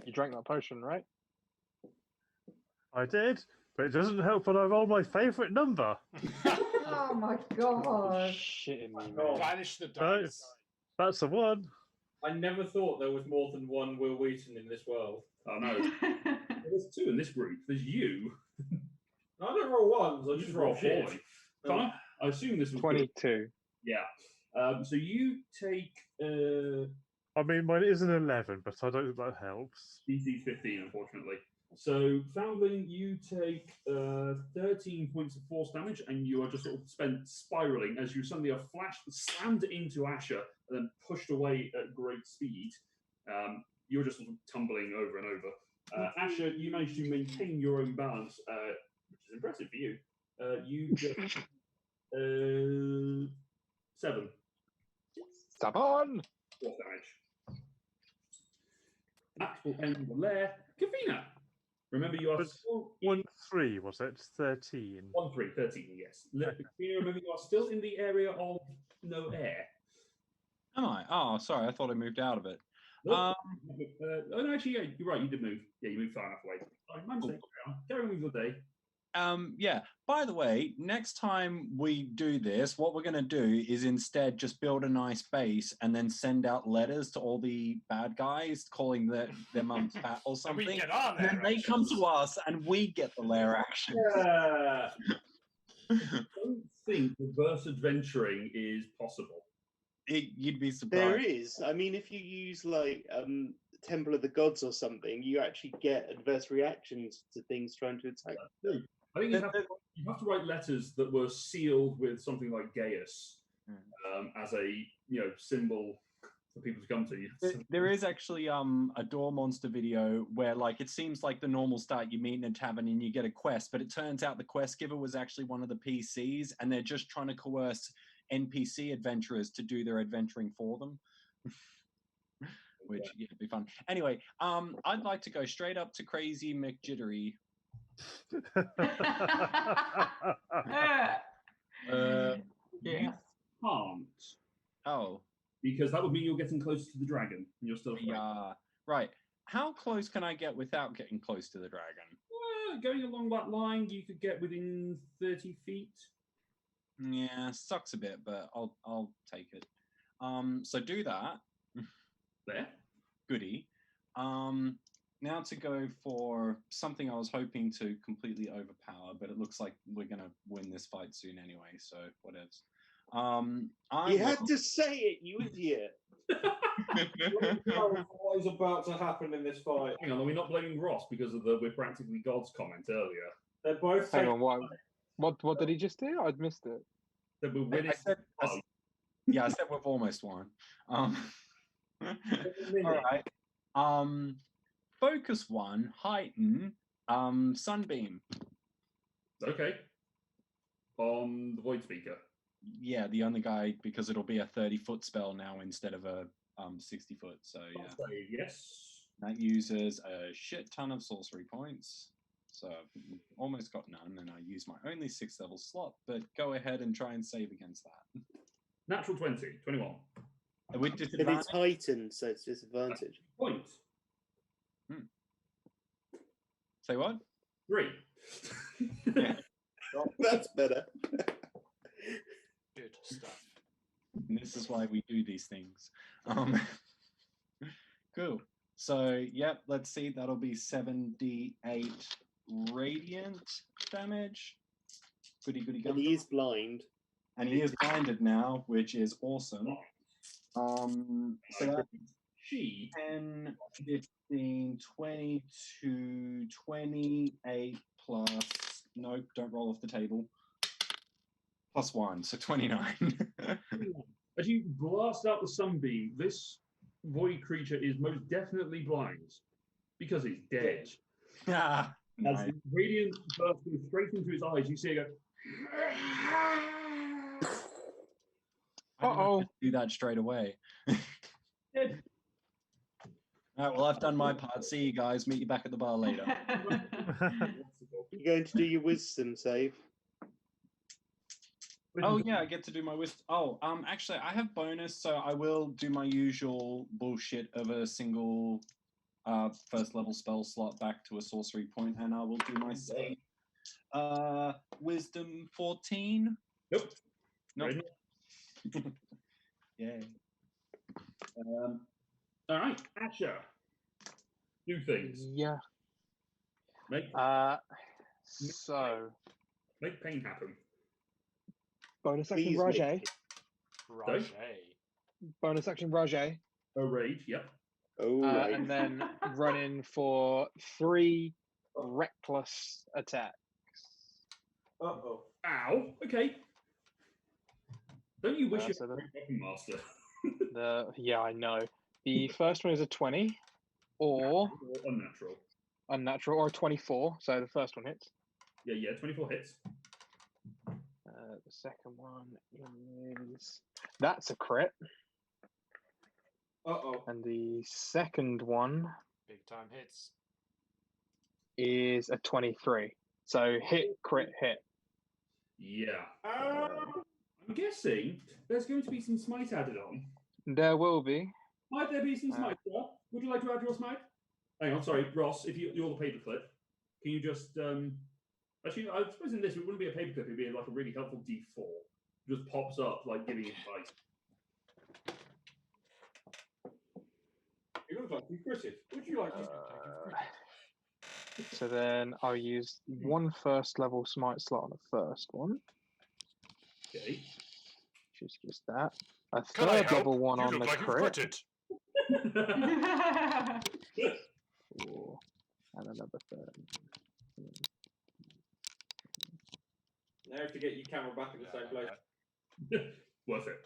[SPEAKER 2] You drank that potion, right?
[SPEAKER 7] I did, but it doesn't help when I roll my favourite number.
[SPEAKER 4] Oh my god.
[SPEAKER 2] Shitting me,
[SPEAKER 8] Oh,
[SPEAKER 2] man.
[SPEAKER 3] Banish the dice.
[SPEAKER 7] That's the one.
[SPEAKER 8] I never thought there was more than one Will Wheaton in this world.
[SPEAKER 1] Oh no, there's 2 in this group. There's you.
[SPEAKER 8] I don't roll ones, I
[SPEAKER 1] You
[SPEAKER 8] just
[SPEAKER 1] roll
[SPEAKER 8] roll shit.
[SPEAKER 1] poorly. Connor, I assume this was
[SPEAKER 2] 22.
[SPEAKER 1] Yeah. So you take
[SPEAKER 7] I mean, mine is an 11, but I don't think that helps.
[SPEAKER 1] DC 15, unfortunately. So Foundling, you take 13 points of force damage, and you are just sort of spent spiraling as you suddenly are flashed, slammed into Asher, and then pushed away at great speed. You're just sort of tumbling over and over. Asher, you managed to maintain your own balance, which is impressive for you. You just 7
[SPEAKER 2] Stubborn!
[SPEAKER 1] force damage. That will end the lair. Kavina, remember you are
[SPEAKER 7] Was
[SPEAKER 1] still
[SPEAKER 7] 1-3, was it? 13.
[SPEAKER 1] 13, yes. Kavina, remember you are still in the area of no air.
[SPEAKER 5] Am I? Oh, sorry. I thought I moved out of it.
[SPEAKER 1] No, no, actually, yeah, you're right. You did move. Yeah, you moved far enough away. Sorry, my mistake. Carry on with your day.
[SPEAKER 5] Yeah. By the way, next time we do this, what we're going to do is instead just build a nice base and then send out letters to all the bad guys calling their mums fat or
[SPEAKER 3] And
[SPEAKER 5] something.
[SPEAKER 3] we get on
[SPEAKER 5] And then
[SPEAKER 3] there.
[SPEAKER 5] they come to us and we get the lair action.
[SPEAKER 1] I don't think reverse adventuring is possible.
[SPEAKER 5] You'd be surprised.
[SPEAKER 6] There is. I mean, if you use like Temple of the Gods or something, you actually get adverse reactions to things trying to attack.
[SPEAKER 1] I think you have to write letters that were sealed with something like Gaius. as a symbol for people to come to you.
[SPEAKER 5] There is actually a door monster video where like it seems like the normal start, you meet in a tavern and you get a quest, but it turns out the quest giver was actually one of the PCs, and they're just trying to coerce NPC adventurers to do their adventuring for them. Which it'd be fun. Anyway, I'd like to go straight up to Crazy McJittery.
[SPEAKER 4] Yeah.
[SPEAKER 1] Can't,
[SPEAKER 5] Oh,
[SPEAKER 1] because that would mean you're getting closer to the dragon, and you're still afraid.
[SPEAKER 5] yeah. Right. How close can I get without getting close to the dragon?
[SPEAKER 1] Going along that line, you could get within 30 feet.
[SPEAKER 5] Yeah, sucks a bit, but I'll take it. So do that.
[SPEAKER 1] There.
[SPEAKER 5] Goody. Now to go for something I was hoping to completely overpower, but it looks like we're gonna win this fight soon anyway, so whatevs.
[SPEAKER 6] You had to say it, you idiot.
[SPEAKER 8] What is about to happen in this fight?
[SPEAKER 1] Hang on, are we not blaming Ross because of the "we're practically gods" comment earlier?
[SPEAKER 8] They're both.
[SPEAKER 2] Hang on, what did he just do? I'd missed it.
[SPEAKER 1] That we're winning.
[SPEAKER 5] Yeah, I said we've almost won. All right. Focus 1, heighten, sunbeam.
[SPEAKER 1] Okay. On the void speaker.
[SPEAKER 5] Yeah, the only guy, because it'll be a 30-foot spell now instead of a 60-foot. So yeah.
[SPEAKER 1] I'll say yes.
[SPEAKER 5] That uses a shit ton of sorcery points. So I've almost got none, and I use my only 6th level slot, but go ahead and try and save against that.
[SPEAKER 1] Natural 20, 21.
[SPEAKER 5] With
[SPEAKER 6] But
[SPEAKER 5] disadvantage.
[SPEAKER 6] it's heightened, so it's disadvantage.
[SPEAKER 1] Point.
[SPEAKER 5] Say what?
[SPEAKER 1] 3.
[SPEAKER 5] Yeah.
[SPEAKER 6] That's better.
[SPEAKER 3] Good stuff.
[SPEAKER 5] And this is why we do these things. Cool. So, yep, let's see. That'll be 7d8 radiant damage. Goody, goody,
[SPEAKER 6] And he is blind.
[SPEAKER 5] And he is blinded now, which is awesome. So that's 10, 15, 22, 28 plus... Nope, don't roll off the table. Plus 1, so 29.
[SPEAKER 1] As you blast out the sunbeam, this void creature is most definitely blind because it's dead.
[SPEAKER 5] Ah,
[SPEAKER 1] As
[SPEAKER 5] nice.
[SPEAKER 1] the radiant burst goes straight into its eyes, you see it go.
[SPEAKER 5] I didn't have to do that straight away.
[SPEAKER 1] Dead.
[SPEAKER 5] All right, well, I've done my part. See you guys. Meet you back at the bar later.
[SPEAKER 6] You're going to do your wisdom save.
[SPEAKER 5] Oh yeah, I get to do my wisdom. Oh, actually, I have bonus, so I will do my usual bullshit of a single first level spell slot back to a sorcery point, and I will do my save. Wisdom 14.
[SPEAKER 1] Nope.
[SPEAKER 5] Nope. Yay.
[SPEAKER 1] All right, Asher. Do things.
[SPEAKER 2] Yeah.
[SPEAKER 1] Make
[SPEAKER 2] So
[SPEAKER 1] make pain happen.
[SPEAKER 2] bonus action
[SPEAKER 6] Please
[SPEAKER 2] Rajay.
[SPEAKER 6] make it.
[SPEAKER 3] Rajay.
[SPEAKER 2] Bonus action Rajay.
[SPEAKER 1] Oh, rage. Yep.
[SPEAKER 6] Oh, right.
[SPEAKER 2] And then run in for 3 reckless attacks.
[SPEAKER 8] Uh-oh.
[SPEAKER 1] Ow. Okay. Don't you wish you
[SPEAKER 2] so
[SPEAKER 1] were a weapon master?
[SPEAKER 2] Yeah, I know. The first one is a 20 or
[SPEAKER 1] Or unnatural.
[SPEAKER 2] unnatural, or a 24. So the first one hits.
[SPEAKER 1] Yeah, 24 hits.
[SPEAKER 2] The second one is that's a crit,
[SPEAKER 8] Uh-oh.
[SPEAKER 2] and the second one
[SPEAKER 3] Big time hits.
[SPEAKER 2] is a 23. So hit, crit, hit.
[SPEAKER 1] Yeah. I'm guessing there's going to be some smite added on.
[SPEAKER 2] There will be.
[SPEAKER 1] Might there be some smite? Would you like to add your smite? Hang on, sorry, Ross. If you're the paperclip, can you just Actually, I suppose in this it wouldn't be a paperclip. It'd be like a really helpful D4. It just pops up like giving advice.
[SPEAKER 8] You look like you critted. Would you like to
[SPEAKER 2] So then I'll use 1 first level smite slot on the first one,
[SPEAKER 1] Okay.
[SPEAKER 2] which is just that. A
[SPEAKER 3] Can I
[SPEAKER 2] third
[SPEAKER 3] help?
[SPEAKER 2] level one
[SPEAKER 3] You
[SPEAKER 2] on
[SPEAKER 3] look
[SPEAKER 2] the
[SPEAKER 3] like you've
[SPEAKER 2] crit.
[SPEAKER 3] critted.
[SPEAKER 2] Four, and another third.
[SPEAKER 8] Now you have to get your camera back in the same place.
[SPEAKER 1] Worth it.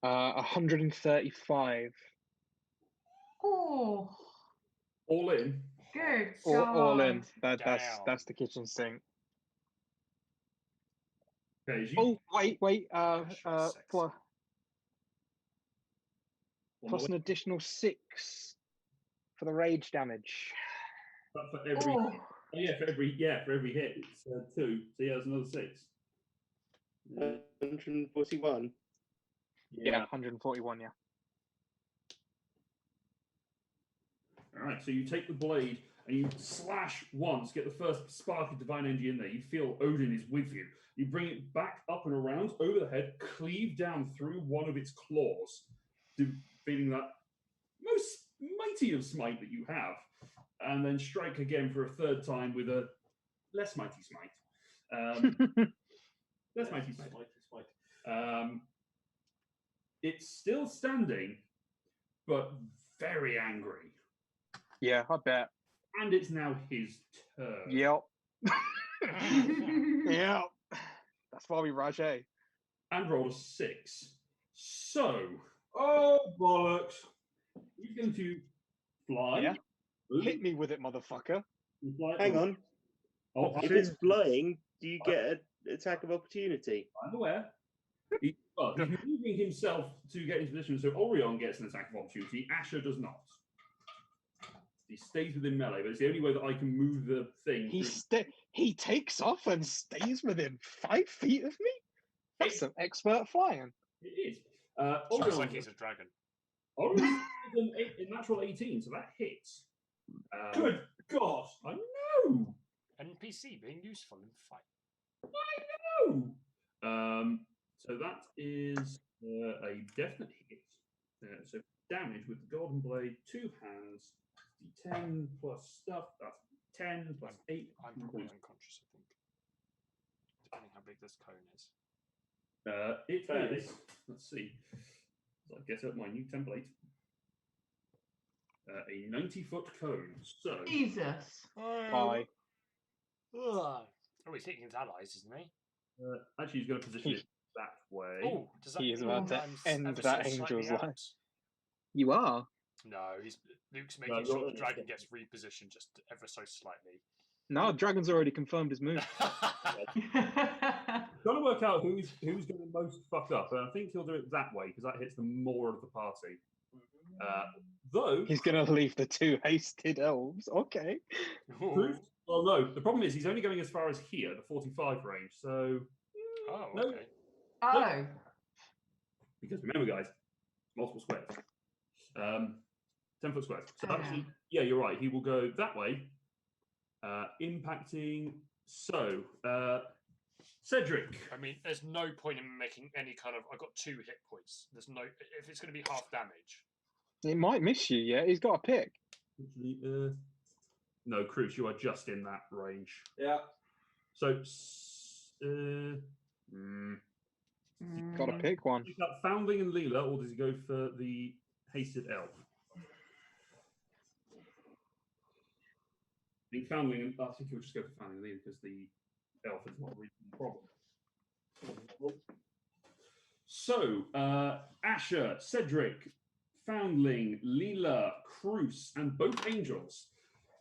[SPEAKER 2] 135.
[SPEAKER 4] Oh,
[SPEAKER 1] All in.
[SPEAKER 4] good
[SPEAKER 2] All in.
[SPEAKER 4] God.
[SPEAKER 2] That's the kitchen sink.
[SPEAKER 1] Okay, as you
[SPEAKER 2] Oh wait.
[SPEAKER 3] Sure, six.
[SPEAKER 1] one
[SPEAKER 2] Plus
[SPEAKER 1] more
[SPEAKER 2] an additional 6 for the rage damage.
[SPEAKER 1] but for every
[SPEAKER 4] Oh,
[SPEAKER 1] for every hit it's 2. So yeah, that's another 6.
[SPEAKER 6] 141.
[SPEAKER 2] Yeah, 141. Yeah.
[SPEAKER 1] All right, so you take the blade and you slash once, get the first spark of divine energy in there. You feel Odin is with you. You bring it back up and around over the head, cleave down through one of its claws, feeling that most mighty of smite that you have, and then strike again for a third time with a less mighty smite. Less mighty smite. It's still standing, but very angry.
[SPEAKER 2] Yeah, I bet.
[SPEAKER 1] And it's now his turn.
[SPEAKER 2] Yep. Yep. That's why we Rajay.
[SPEAKER 1] And rolled a 6. So,
[SPEAKER 8] Oh, bollocks.
[SPEAKER 1] he's going to fly.
[SPEAKER 2] Yeah.
[SPEAKER 1] move,
[SPEAKER 2] Hit me with it, motherfucker.
[SPEAKER 1] and fly
[SPEAKER 6] Hang on.
[SPEAKER 1] Oh,
[SPEAKER 6] If it's flying, do you get an attack of opportunity?
[SPEAKER 1] I'm aware. He's moving himself to get into position, so Orion gets an attack of opportunity. Asher does not. He stays within melee, but it's the only way that I can move the thing.
[SPEAKER 2] He takes off and stays within 5 feet of me. That's some expert flying.
[SPEAKER 1] It is.
[SPEAKER 3] Sounds
[SPEAKER 1] Orion,
[SPEAKER 3] like he's a dragon.
[SPEAKER 1] Orion is a natural 18, so that hits.
[SPEAKER 8] Good God.
[SPEAKER 1] I know.
[SPEAKER 3] NPC being useful in fight.
[SPEAKER 1] No. So that is a definite hit. So damage with the golden blade, 2 hands, d10 plus stuff. That's 10 plus 8.
[SPEAKER 3] I'm probably unconscious, I think. Depending how big this cone is.
[SPEAKER 1] It
[SPEAKER 8] Fairly.
[SPEAKER 1] is. Let's see. So I get up my new template. A 90-foot cone. So
[SPEAKER 4] Jesus.
[SPEAKER 2] Bye.
[SPEAKER 3] Oh, he's hitting his allies, isn't he?
[SPEAKER 1] actually, he's going to position it that way.
[SPEAKER 3] Oh, does that
[SPEAKER 2] He is
[SPEAKER 3] mean
[SPEAKER 2] about to
[SPEAKER 3] I'm
[SPEAKER 2] end
[SPEAKER 3] ever
[SPEAKER 2] that
[SPEAKER 3] so slightly
[SPEAKER 2] angel's life.
[SPEAKER 3] out?
[SPEAKER 2] You are.
[SPEAKER 3] No, Luke's
[SPEAKER 1] No,
[SPEAKER 3] making sure
[SPEAKER 1] you're-
[SPEAKER 3] the dragon gets repositioned just ever so slightly.
[SPEAKER 2] No, Dragon's already confirmed his move.
[SPEAKER 1] Trying to work out who's going to most fuck up, and I think he'll do it that way because that hits the more of the party. Though,
[SPEAKER 2] He's gonna leave the 2 hasted elves. Okay.
[SPEAKER 1] Cruz- well, no. The problem is he's only going as far as here, the 45 range. So,
[SPEAKER 3] Oh,
[SPEAKER 1] no,
[SPEAKER 3] okay.
[SPEAKER 4] Oh.
[SPEAKER 1] because remember, guys, multiple squares. 10-foot squares. So
[SPEAKER 4] Oh,
[SPEAKER 1] actually, yeah, you're right. He will go that way, impacting. So, Cedric.
[SPEAKER 3] I mean, there's no point in making any kind of. I've got 2 hit points. There's no. If it's going to be half damage.
[SPEAKER 2] It might miss you, yeah. He's got a pick.
[SPEAKER 1] Actually, no, Cruz, you are just in that range.
[SPEAKER 8] Yeah.
[SPEAKER 1] So,
[SPEAKER 2] Got to pick one.
[SPEAKER 1] pick up Foundling and Leela, or does he go for the hasted elf? I think Foundling, I think he'll just go for Foundling and Leela because the elf is not really the problem. So, Asher, Cedric, Foundling, Leela, Cruz, and both angels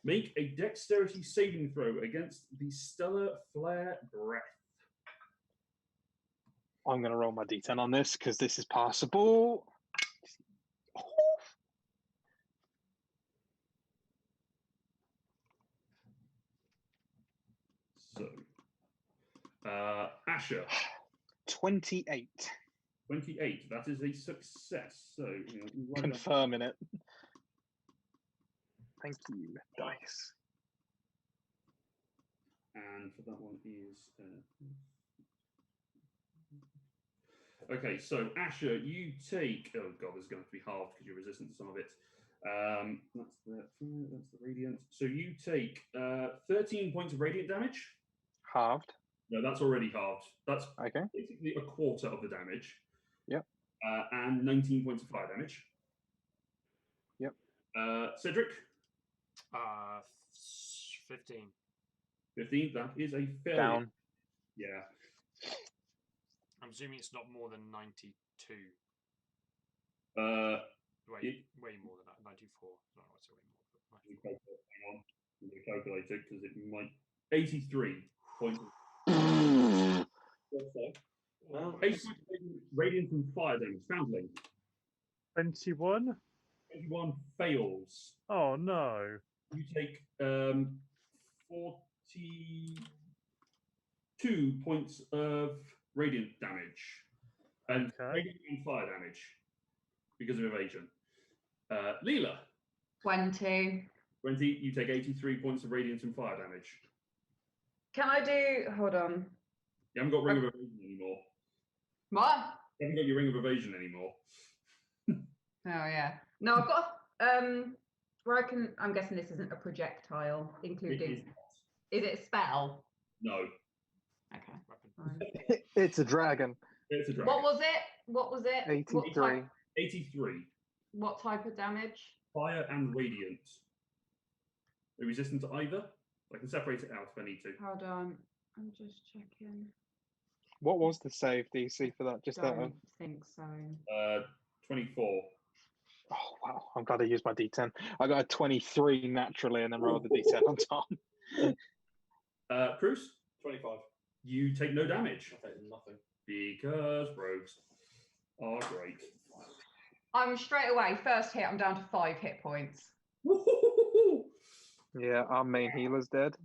[SPEAKER 1] make a dexterity saving throw against the stellar flare breath.
[SPEAKER 2] I'm gonna roll my d10 on this because this is passable.
[SPEAKER 1] So, Asher,
[SPEAKER 2] 28.
[SPEAKER 1] 28. That is a success. So, you know, you write that-
[SPEAKER 2] Confirming it. Thank you, dice.
[SPEAKER 1] and for that one is. Okay, so Asher, you take. Oh god, this is going to be halved because you're resistant to some of it. That's the radiant. So you take 13 points of radiant damage.
[SPEAKER 2] Halved.
[SPEAKER 1] No, that's already halved. That's
[SPEAKER 2] Okay.
[SPEAKER 1] basically a quarter of the damage.
[SPEAKER 2] Yep.
[SPEAKER 1] And 19 points of fire damage.
[SPEAKER 2] Yep.
[SPEAKER 1] Cedric,
[SPEAKER 3] 15.
[SPEAKER 1] 15. That is a failure.
[SPEAKER 2] Down.
[SPEAKER 1] Yeah.
[SPEAKER 3] I'm assuming it's not more than 92. Way more than that. 94. No, I say way more. But 94.
[SPEAKER 1] Hang on. I'm going to calculate it because it might. 83 points.
[SPEAKER 8] Well,
[SPEAKER 1] 8 points of radiant and fire damage. Foundling.
[SPEAKER 7] 21?
[SPEAKER 1] 21 fails.
[SPEAKER 7] Oh no.
[SPEAKER 1] You take 42 points of radiant damage and
[SPEAKER 7] Okay.
[SPEAKER 1] radiant and fire damage because of evasion. Leela,
[SPEAKER 4] 20.
[SPEAKER 1] 20. You take 83 points of radiant and fire damage.
[SPEAKER 4] Can I do? Hold on.
[SPEAKER 1] You haven't got ring of evasion anymore.
[SPEAKER 4] What?
[SPEAKER 1] You haven't got your ring of evasion anymore.
[SPEAKER 4] Oh yeah. No, I've got where I can. I'm guessing this isn't a projectile, including. Is it a spell?
[SPEAKER 1] No,
[SPEAKER 4] Okay.
[SPEAKER 3] Weapon.
[SPEAKER 4] Fine.
[SPEAKER 2] It's a dragon.
[SPEAKER 1] it's a dragon.
[SPEAKER 4] What was it? What was it? What
[SPEAKER 2] 83.
[SPEAKER 4] type,
[SPEAKER 1] 83.
[SPEAKER 4] what type of damage?
[SPEAKER 1] Fire and radiant. Are resistant to either? I can separate it out if I need to.
[SPEAKER 4] Hold on. I'm just checking.
[SPEAKER 2] What was the save DC for that? Just that.
[SPEAKER 4] Don't think so.
[SPEAKER 1] 24.
[SPEAKER 2] Oh wow! I'm glad I used my D10. I got a 23 naturally, and then rolled the D10 on top.
[SPEAKER 1] Cruz,
[SPEAKER 8] 25.
[SPEAKER 1] you take no damage
[SPEAKER 8] I take nothing.
[SPEAKER 1] because rogues are great.
[SPEAKER 4] I'm straight away. First hit. I'm down to 5 hit points.
[SPEAKER 2] Yeah, our main healer's dead.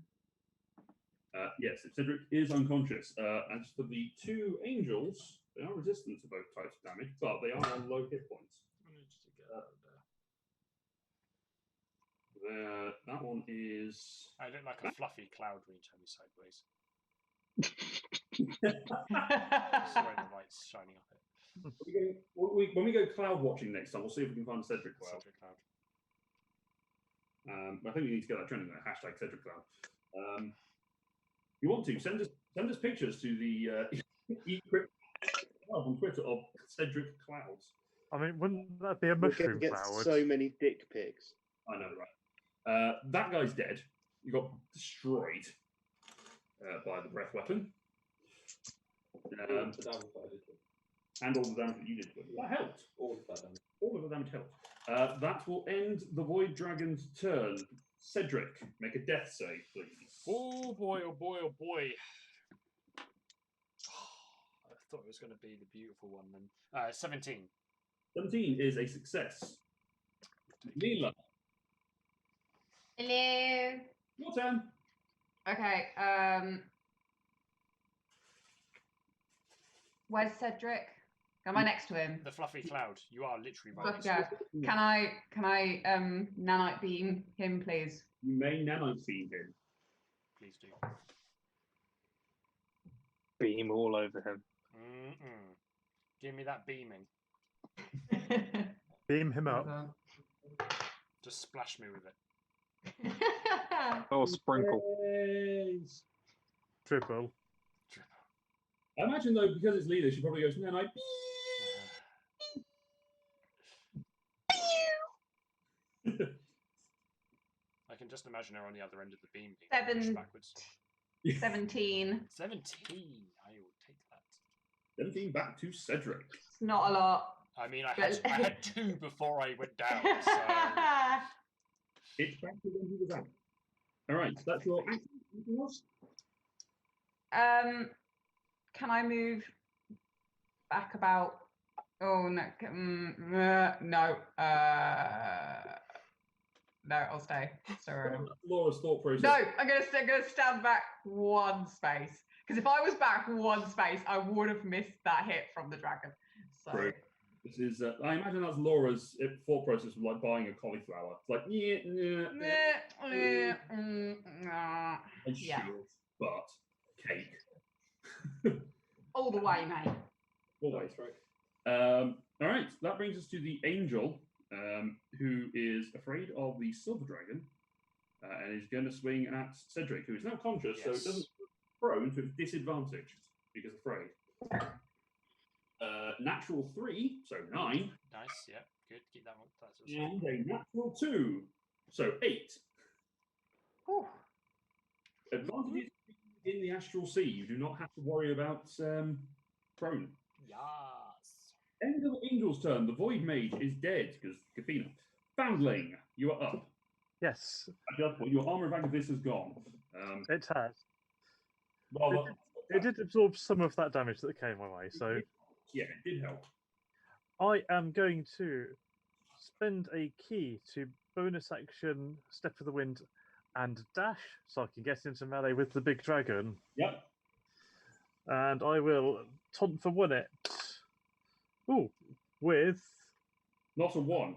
[SPEAKER 1] Yes, Cedric is unconscious. As for the two angels, they are resistant to both types of damage, but they are on low hit points.
[SPEAKER 3] Managed to get out there.
[SPEAKER 1] That one is.
[SPEAKER 3] I look like a fluffy cloud when you turn me sideways. That's the way the light's shining up it.
[SPEAKER 1] When we go cloud watching next time, we'll see if we can find Cedric Cloud.
[SPEAKER 3] Cedric Cloud.
[SPEAKER 1] I think we need to get that trending there. Hashtag Cedric Cloud. You want to send us pictures to the on Twitter of Cedric Clouds.
[SPEAKER 7] I mean, wouldn't that be a
[SPEAKER 6] We're going
[SPEAKER 7] mushroom
[SPEAKER 6] to get
[SPEAKER 7] cloud?
[SPEAKER 6] so many dick pics.
[SPEAKER 1] I know, right? That guy's dead. You got destroyed by the breath weapon.
[SPEAKER 8] The damage that I did to him.
[SPEAKER 1] And all the damage that you did to it. That helped.
[SPEAKER 8] All of that damage.
[SPEAKER 1] All of the damage helped. That will end the Void Dragon's turn. Cedric, make a death save, please.
[SPEAKER 3] Oh boy, oh boy, oh boy. I thought it was going to be the beautiful one then. 17.
[SPEAKER 1] 17 is a success. Leela,
[SPEAKER 4] Hello.
[SPEAKER 1] your turn.
[SPEAKER 4] Okay. Where's Cedric? Am I next to him?
[SPEAKER 3] The fluffy cloud. You are literally right
[SPEAKER 4] Fluffy
[SPEAKER 3] next to
[SPEAKER 4] cloud.
[SPEAKER 3] him.
[SPEAKER 4] Can I nanite beam him, please?
[SPEAKER 1] You may nanite beam him.
[SPEAKER 3] Please do.
[SPEAKER 2] Beam all over him.
[SPEAKER 3] Mm-mm. Give me that beaming.
[SPEAKER 7] Beam him up.
[SPEAKER 3] Just splash me with it.
[SPEAKER 2] Oh, sprinkle.
[SPEAKER 1] Yes.
[SPEAKER 7] Triple.
[SPEAKER 1] I imagine though, because it's Leela, she probably goes nanite.
[SPEAKER 3] I can just imagine her on the other end of the beam being
[SPEAKER 4] Seven.
[SPEAKER 3] pushed backwards.
[SPEAKER 4] 17.
[SPEAKER 3] 17. I will take that.
[SPEAKER 1] 17 back to Cedric.
[SPEAKER 4] It's not a lot.
[SPEAKER 3] I mean, I had 2 before I went down, so...
[SPEAKER 1] It's back to when he was out. All right, so that's your action. Anything else?
[SPEAKER 4] Can I move back about? Oh no, no, no, I'll stay. Sorry.
[SPEAKER 1] Laura's thought process.
[SPEAKER 4] No, I'm gonna stand back 1 space because if I was back 1 space, I would have missed that hit from the dragon. So.
[SPEAKER 1] True. This is, I imagine that's Laura's thought process of like buying a cauliflower. It's like, and
[SPEAKER 4] Yeah.
[SPEAKER 1] shield, but cake.
[SPEAKER 4] All the way, mate.
[SPEAKER 1] Always.
[SPEAKER 8] Right.
[SPEAKER 1] All right, that brings us to the angel, who is afraid of the silver dragon, and is going to swing at Cedric, who is now conscious, so it
[SPEAKER 3] Yes.
[SPEAKER 1] doesn't prone to its disadvantaged because afraid. Natural 3, so 9,
[SPEAKER 3] Nice, yeah, good. Keep that one. That's
[SPEAKER 1] and a natural 2, so 8.
[SPEAKER 4] Whew.
[SPEAKER 1] Advantages in the astral sea. You do not have to worry about prone.
[SPEAKER 3] Yes.
[SPEAKER 1] End of Angel's turn. The Void Mage is dead because Kathina. Foundling, you are up.
[SPEAKER 7] Yes,
[SPEAKER 1] At that point, your armor of Agathis has gone.
[SPEAKER 7] it has.
[SPEAKER 1] Well,
[SPEAKER 7] It did absorb some of that damage that came my way, so
[SPEAKER 1] yeah, it did help.
[SPEAKER 7] I am going to spend a key to bonus action Step of the Wind and dash so I can get into melee with the big dragon.
[SPEAKER 1] Yep.
[SPEAKER 7] And I will taunt for 1 it. Ooh, with
[SPEAKER 1] Not a 1.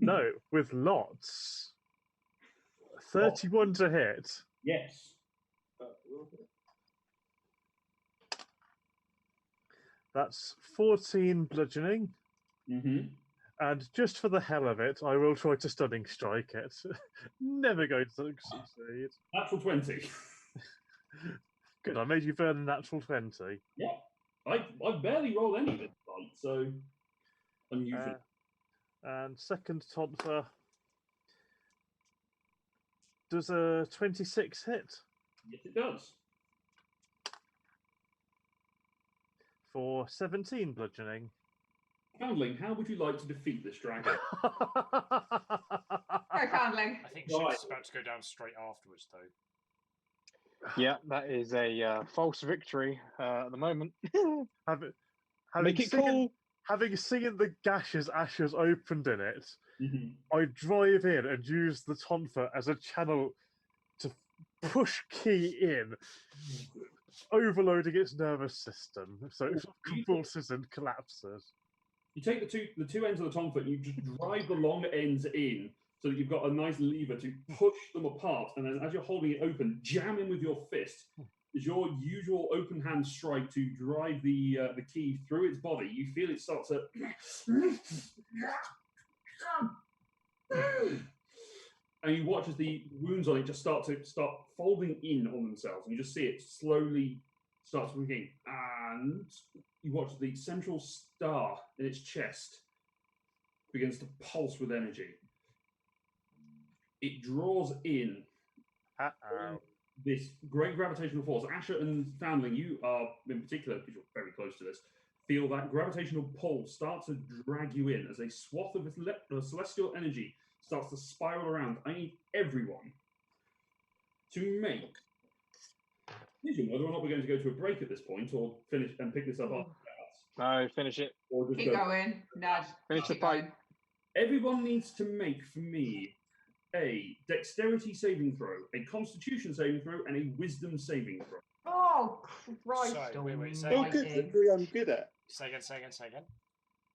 [SPEAKER 7] no, with lots. 31 to hit.
[SPEAKER 1] Yes.
[SPEAKER 7] That's 14 bludgeoning.
[SPEAKER 1] Mm-hmm.
[SPEAKER 7] And just for the hell of it, I will try to stunning strike it. Never going to succeed.
[SPEAKER 1] Natural 20.
[SPEAKER 7] Good, I made you burn a natural 20.
[SPEAKER 1] Yeah. I barely rolled any this fight, so unusual.
[SPEAKER 7] And second taunt for. Does a 26 hit?
[SPEAKER 1] Yes, it does.
[SPEAKER 7] For 17 bludgeoning.
[SPEAKER 1] Foundling, how would you like to defeat this dragon?
[SPEAKER 4] Go, Foundling.
[SPEAKER 3] I think she's about to go down straight afterwards, though.
[SPEAKER 2] Yeah, that is a false victory at the moment.
[SPEAKER 7] Having
[SPEAKER 2] Make it
[SPEAKER 7] seen,
[SPEAKER 2] cool.
[SPEAKER 7] having seen the gashes Asher's opened in it,
[SPEAKER 1] Mhm.
[SPEAKER 7] I drive in and use the tonfa as a channel to push key in, overloading its nervous system so it convulses and collapses.
[SPEAKER 1] You take the two ends of the tonfa and you just drive the long ends in so that you've got a nice lever to push them apart, and then as you're holding it open, jam in with your fist. As your usual open hand strike to drive the key through its body, you feel it start to and you watch as the wounds on it just start folding in on themselves, and you just see it slowly start swinging, and you watch the central star in its chest begins to pulse with energy. It draws in this great gravitational force. Asher and Foundling, you are, in particular, because you're very close to this, feel that gravitational pull start to drag you in as a swath of celestial energy starts to spiral around. I need everyone to make a decision whether or not we're going to go to a break at this point or finish and pick this up after that.
[SPEAKER 2] No, finish it.
[SPEAKER 1] Or just
[SPEAKER 4] Keep going. Nudge.
[SPEAKER 2] Finish the
[SPEAKER 4] Keep
[SPEAKER 2] fight.
[SPEAKER 4] going.
[SPEAKER 1] Everyone needs to make for me a dexterity saving throw, a constitution saving throw, and a wisdom saving throw.
[SPEAKER 4] Oh, Christ.
[SPEAKER 3] So, wait, say
[SPEAKER 6] Oh,
[SPEAKER 3] again.
[SPEAKER 6] good. Something I'm good at.
[SPEAKER 3] Say again.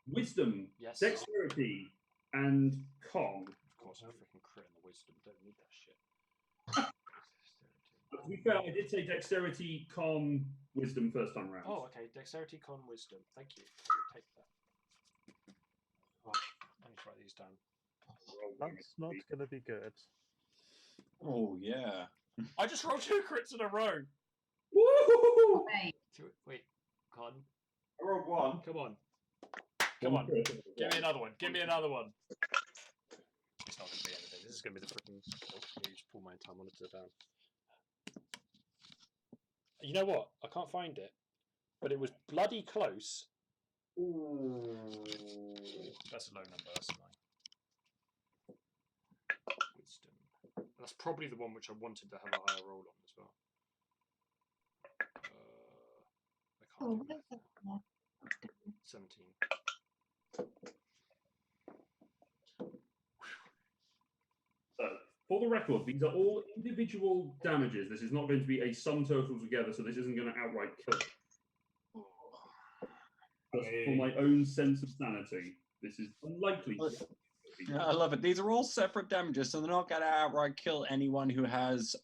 [SPEAKER 1] Wisdom,
[SPEAKER 3] Yes.
[SPEAKER 1] dexterity, and con.
[SPEAKER 3] Of course, I freaking crit in the wisdom. Don't need that shit.
[SPEAKER 1] To be fair, I did say dexterity, con, wisdom first time round.
[SPEAKER 3] Oh, okay. Dexterity, con, wisdom. Thank you. Take that. Oh, I need to write these down.
[SPEAKER 7] That's not going to be good.
[SPEAKER 5] Oh yeah.
[SPEAKER 3] I just rolled 2 crits in a row.
[SPEAKER 1] Woo!
[SPEAKER 4] Mate.
[SPEAKER 3] Wait, con.
[SPEAKER 8] I rolled 1.
[SPEAKER 3] Come on. Give me another one. Give me another one. It's not going to be anything. This is going to be the freaking. Oh, let me just pull my entire monitor down. You know what? I can't find it, but it was bloody close. Ooh. That's a low number. That's a 9. Wisdom. That's probably the one which I wanted to have a higher roll on as well. I can't
[SPEAKER 4] Oh,
[SPEAKER 3] do
[SPEAKER 4] what is
[SPEAKER 3] math.
[SPEAKER 4] that?
[SPEAKER 3] 17.
[SPEAKER 1] So, for the record, these are all individual damages. This is not going to be a sum total together, so this isn't going to outright kill. Just for my own sense of sanity, this is unlikely.
[SPEAKER 5] Yeah, I love it. These are all separate damages, so they're not going to outright kill anyone who has,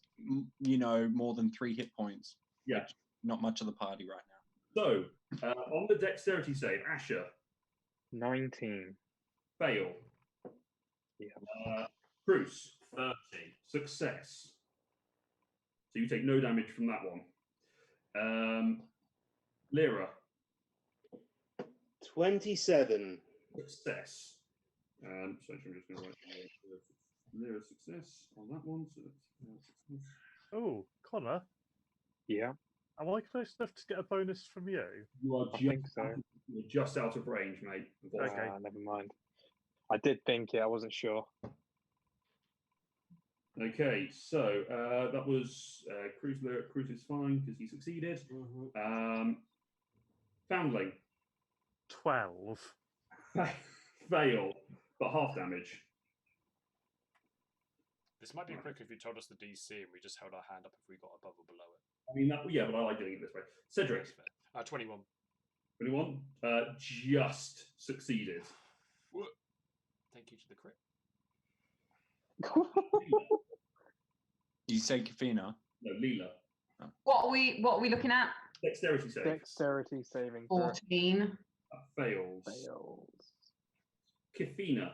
[SPEAKER 5] more than 3 hit points.
[SPEAKER 1] Yeah.
[SPEAKER 5] Not much of the party right now.
[SPEAKER 1] So, on the dexterity save, Asher,
[SPEAKER 2] 19.
[SPEAKER 1] fail.
[SPEAKER 2] Yeah.
[SPEAKER 1] Bruce, 30. Success. So you take no damage from that one. Lyra,
[SPEAKER 6] 27.
[SPEAKER 1] success. So I'm just going to write Lyra success on that one. So that's success.
[SPEAKER 7] Oh, Connor,
[SPEAKER 2] Yeah.
[SPEAKER 7] Am I close enough to get a bonus from you?
[SPEAKER 1] You are
[SPEAKER 2] I think so.
[SPEAKER 1] you're just out of range, mate.
[SPEAKER 7] Okay.
[SPEAKER 2] Never mind. I did think it. I wasn't sure.
[SPEAKER 1] Okay, so that was Cruz. Cruz is fine because he succeeded. Foundling
[SPEAKER 7] 12.
[SPEAKER 1] fail, but half damage.
[SPEAKER 3] This might be quicker if you told us the DC and we just held our hand up if we got above or below it.
[SPEAKER 1] I mean, yeah, but I like doing it this way. Cedric,
[SPEAKER 3] That's fair. 21.
[SPEAKER 1] 21, just succeeded.
[SPEAKER 3] Thank you to the crit.
[SPEAKER 5] You say Kafina?
[SPEAKER 1] No, Leela.
[SPEAKER 4] What are we looking at?
[SPEAKER 1] Dexterity save.
[SPEAKER 2] Dexterity saving throw.
[SPEAKER 4] 14.
[SPEAKER 1] That fails.
[SPEAKER 2] Fails.
[SPEAKER 1] Kifina.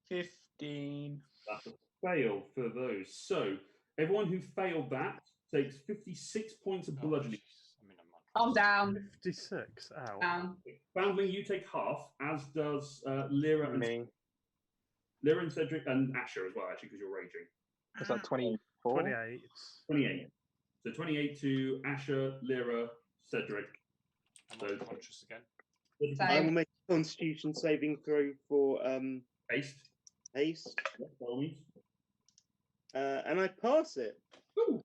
[SPEAKER 5] 15.
[SPEAKER 1] That's a fail for those. So everyone who failed that takes 56 points of bludgeoning.
[SPEAKER 3] I mean,
[SPEAKER 4] I'm down.
[SPEAKER 7] 56. Ow.
[SPEAKER 4] Down.
[SPEAKER 1] Foundling, you take half, as does Lyra and
[SPEAKER 2] Me.
[SPEAKER 1] Lyra and Cedric and Asher as well, actually, because you're raging.
[SPEAKER 2] Was that 24?
[SPEAKER 7] 28.
[SPEAKER 1] 28. So 28 to Asher, Lyra, Cedric.
[SPEAKER 3] I'm
[SPEAKER 1] So-
[SPEAKER 3] unconscious again.
[SPEAKER 6] I will
[SPEAKER 4] Same.
[SPEAKER 6] make a Constitution saving throw for
[SPEAKER 1] Haste.
[SPEAKER 6] haste,
[SPEAKER 1] Yeah, by all means.
[SPEAKER 6] and I pass it.
[SPEAKER 1] Ooh.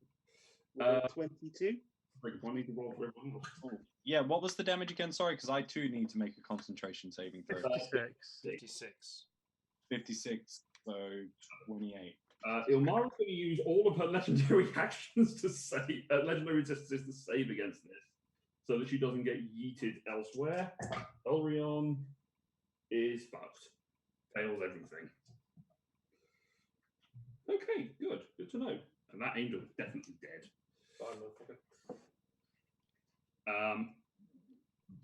[SPEAKER 6] With 22.
[SPEAKER 1] Break a point, need to roll for everyone else.
[SPEAKER 5] Yeah, what was the damage again? Sorry, because I too need to make a concentration saving throw.
[SPEAKER 7] 56.
[SPEAKER 3] 56.
[SPEAKER 5] 56, so 28.
[SPEAKER 1] Ilmara's going to use all of her legendary actions to save, legendary resistances to save against this, so that she doesn't get yeeted elsewhere. Elrion is fucked. Fails everything. Okay, good. Good to know. And that angel is definitely dead.
[SPEAKER 8] Fine, motherfucker.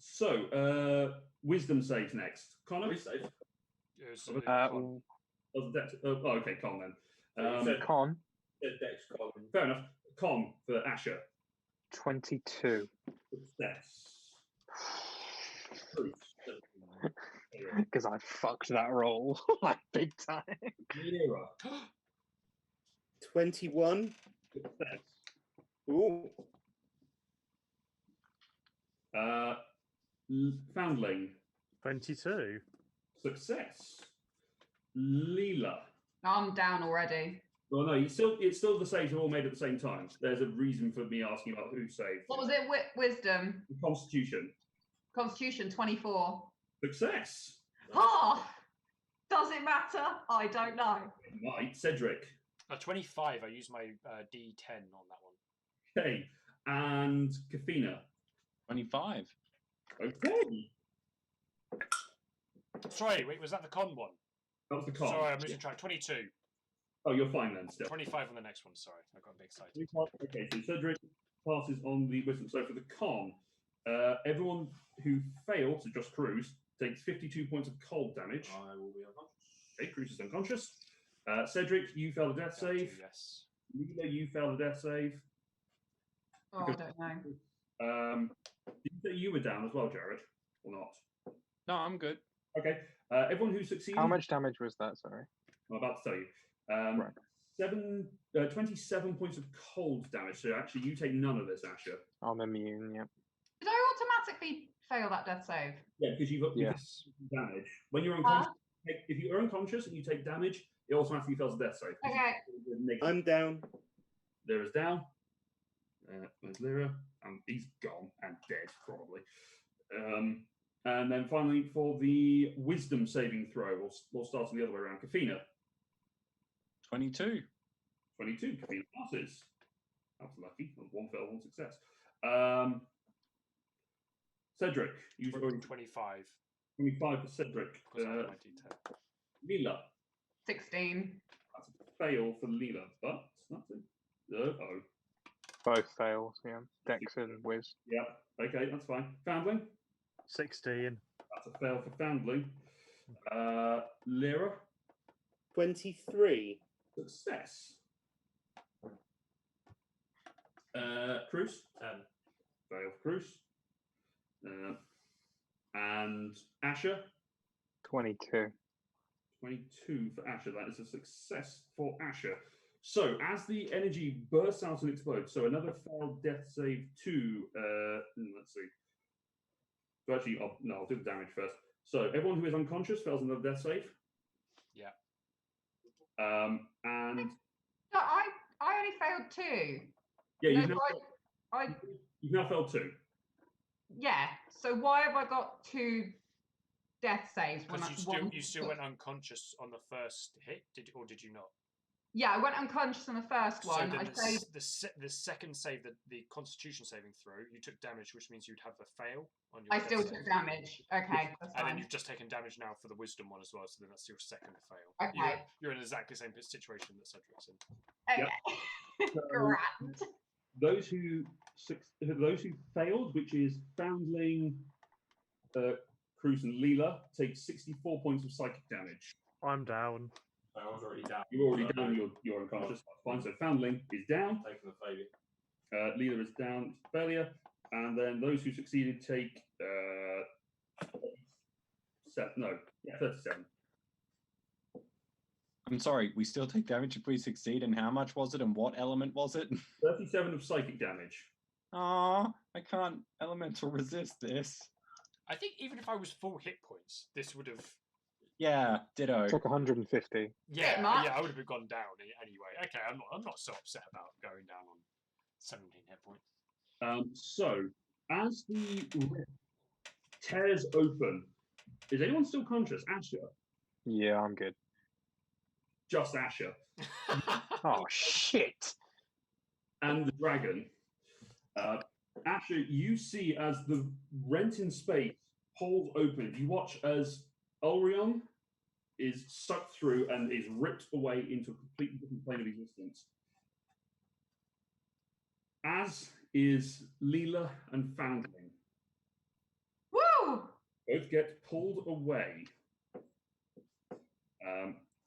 [SPEAKER 1] So, wisdom saves next. Connor?
[SPEAKER 8] We saved.
[SPEAKER 1] Okay, Con then.
[SPEAKER 2] Con,
[SPEAKER 8] Dex Colin.
[SPEAKER 1] Fair enough. Con for Asher.
[SPEAKER 2] 22.
[SPEAKER 1] Success.
[SPEAKER 2] Because I fucked that roll like big time.
[SPEAKER 1] Lyra.
[SPEAKER 6] 21.
[SPEAKER 1] Success.
[SPEAKER 6] Ooh.
[SPEAKER 1] Foundling.
[SPEAKER 7] 22.
[SPEAKER 1] Success. Leela.
[SPEAKER 4] I'm down already.
[SPEAKER 1] Well, no, it's still the saves are all made at the same time. There's a reason for me asking about who saved.
[SPEAKER 4] What was it? Wisdom.
[SPEAKER 1] Constitution.
[SPEAKER 4] Constitution 24.
[SPEAKER 1] Success.
[SPEAKER 4] Ah! Does it matter? I don't know.
[SPEAKER 1] Might. Cedric.
[SPEAKER 3] 25. I used my D10 on that one.
[SPEAKER 1] Okay. And Kafina.
[SPEAKER 5] 25.
[SPEAKER 1] Okay.
[SPEAKER 3] Sorry, wait, was that the con one?
[SPEAKER 1] That was the con.
[SPEAKER 3] Sorry, I'm losing track. 22.
[SPEAKER 1] Oh, you're fine then, still.
[SPEAKER 3] 25 on the next one. Sorry, I got a bit excited.
[SPEAKER 1] Okay, so Cedric passes on the wisdom. So for the con, everyone who failed, so just Cruz, takes 52 points of cold damage.
[SPEAKER 8] I will be unconscious.
[SPEAKER 1] Okay, Cruz is unconscious. Cedric, you failed a death
[SPEAKER 3] Down to,
[SPEAKER 1] save.
[SPEAKER 3] yes.
[SPEAKER 1] Leela, you failed a death save.
[SPEAKER 4] Oh, I don't know.
[SPEAKER 1] Did you say you were down as well, Jared, or not?
[SPEAKER 5] No, I'm good.
[SPEAKER 1] Okay. Everyone who succeeded.
[SPEAKER 2] How much damage was that? Sorry.
[SPEAKER 1] I'm about to tell you.
[SPEAKER 2] Right.
[SPEAKER 1] 27 points of cold damage. So actually, you take none of this, Asher.
[SPEAKER 2] I'm immune. Yep.
[SPEAKER 4] Did I automatically fail that death save?
[SPEAKER 1] Yeah, because you've got
[SPEAKER 2] Yes.
[SPEAKER 1] damage. When you're unconscious, if you are unconscious and you take damage, it automatically fails the death save.
[SPEAKER 4] Okay.
[SPEAKER 6] I'm down.
[SPEAKER 1] Lyra's down. There's Lyra, and he's gone and dead, probably. And then finally, for the wisdom saving throw, we'll start on the other way around. Kafina.
[SPEAKER 5] 22.
[SPEAKER 1] 22. Kafina passes. That's lucky. One fail, one success. Cedric, you already
[SPEAKER 3] 25.
[SPEAKER 1] 25 for Cedric.
[SPEAKER 3] Because I have my D10.
[SPEAKER 1] Leela.
[SPEAKER 4] 16.
[SPEAKER 1] That's a fail for Leela, but that's it.
[SPEAKER 2] Both fails. Yeah. Dex and Wiz.
[SPEAKER 1] Yeah, okay, that's fine. Foundling.
[SPEAKER 7] 16.
[SPEAKER 1] That's a fail for Foundling. Lyra.
[SPEAKER 6] 23.
[SPEAKER 1] Success. Cruz.
[SPEAKER 8] 10.
[SPEAKER 1] Fail for Cruz. And Asher.
[SPEAKER 2] 22.
[SPEAKER 1] 22 for Asher. That is a success for Asher. So as the energy bursts out and explodes, so another failed death save to let's see. So actually, I'll do the damage first. So everyone who is unconscious fails another death save.
[SPEAKER 3] Yeah.
[SPEAKER 1] And
[SPEAKER 4] No, I only failed 2.
[SPEAKER 1] yeah,
[SPEAKER 4] No,
[SPEAKER 1] you've now failed 2.
[SPEAKER 4] Yeah. So why have I got 2 death saves when
[SPEAKER 3] Because you still went unconscious on the first hit, or did you not?
[SPEAKER 4] Yeah, I went unconscious on the first one.
[SPEAKER 3] So
[SPEAKER 4] I
[SPEAKER 3] then
[SPEAKER 4] saved.
[SPEAKER 3] the second save, the Constitution saving throw, you took damage, which means you'd have a fail on your.
[SPEAKER 4] I
[SPEAKER 3] death
[SPEAKER 4] still
[SPEAKER 3] save.
[SPEAKER 4] took damage. Okay, that's
[SPEAKER 3] And then
[SPEAKER 4] fine.
[SPEAKER 3] you've just taken damage now for the Wisdom one as well, so then that's your second fail.
[SPEAKER 4] Okay.
[SPEAKER 3] You're in exactly the same situation that Cedric's in.
[SPEAKER 4] Okay. Grand.
[SPEAKER 1] Those who failed, which is Foundling, Cruz, and Leela, take 64 points of psychic damage.
[SPEAKER 7] I'm down.
[SPEAKER 8] I was already down.
[SPEAKER 1] You're already down. You're unconscious. That's fine. So Foundling is down.
[SPEAKER 8] Taking the failure.
[SPEAKER 1] Leela is down. Failure. And then those who succeeded take 37.
[SPEAKER 5] I'm sorry, we still take damage if we succeed, and how much was it, and what element was it?
[SPEAKER 1] 37 of psychic damage.
[SPEAKER 5] Aw, I can't elemental resist this.
[SPEAKER 3] I think even if I was full hit points, this would have.
[SPEAKER 5] Yeah, ditto.
[SPEAKER 2] Took 150.
[SPEAKER 3] Yeah,
[SPEAKER 4] much.
[SPEAKER 3] I would have gone down anyway. Okay, I'm not so upset about going down on 17 hit points.
[SPEAKER 1] So as the rift tears open, is anyone still conscious? Asher?
[SPEAKER 2] Yeah, I'm good.
[SPEAKER 1] Just Asher.
[SPEAKER 2] Oh, shit.
[SPEAKER 1] And the dragon. Asher, you see as the rent in space holes open, you watch as Ulrion is sucked through and is ripped away into a completely different plane of existence. As is Leela and Foundling.
[SPEAKER 4] Woo!
[SPEAKER 1] Both get pulled away.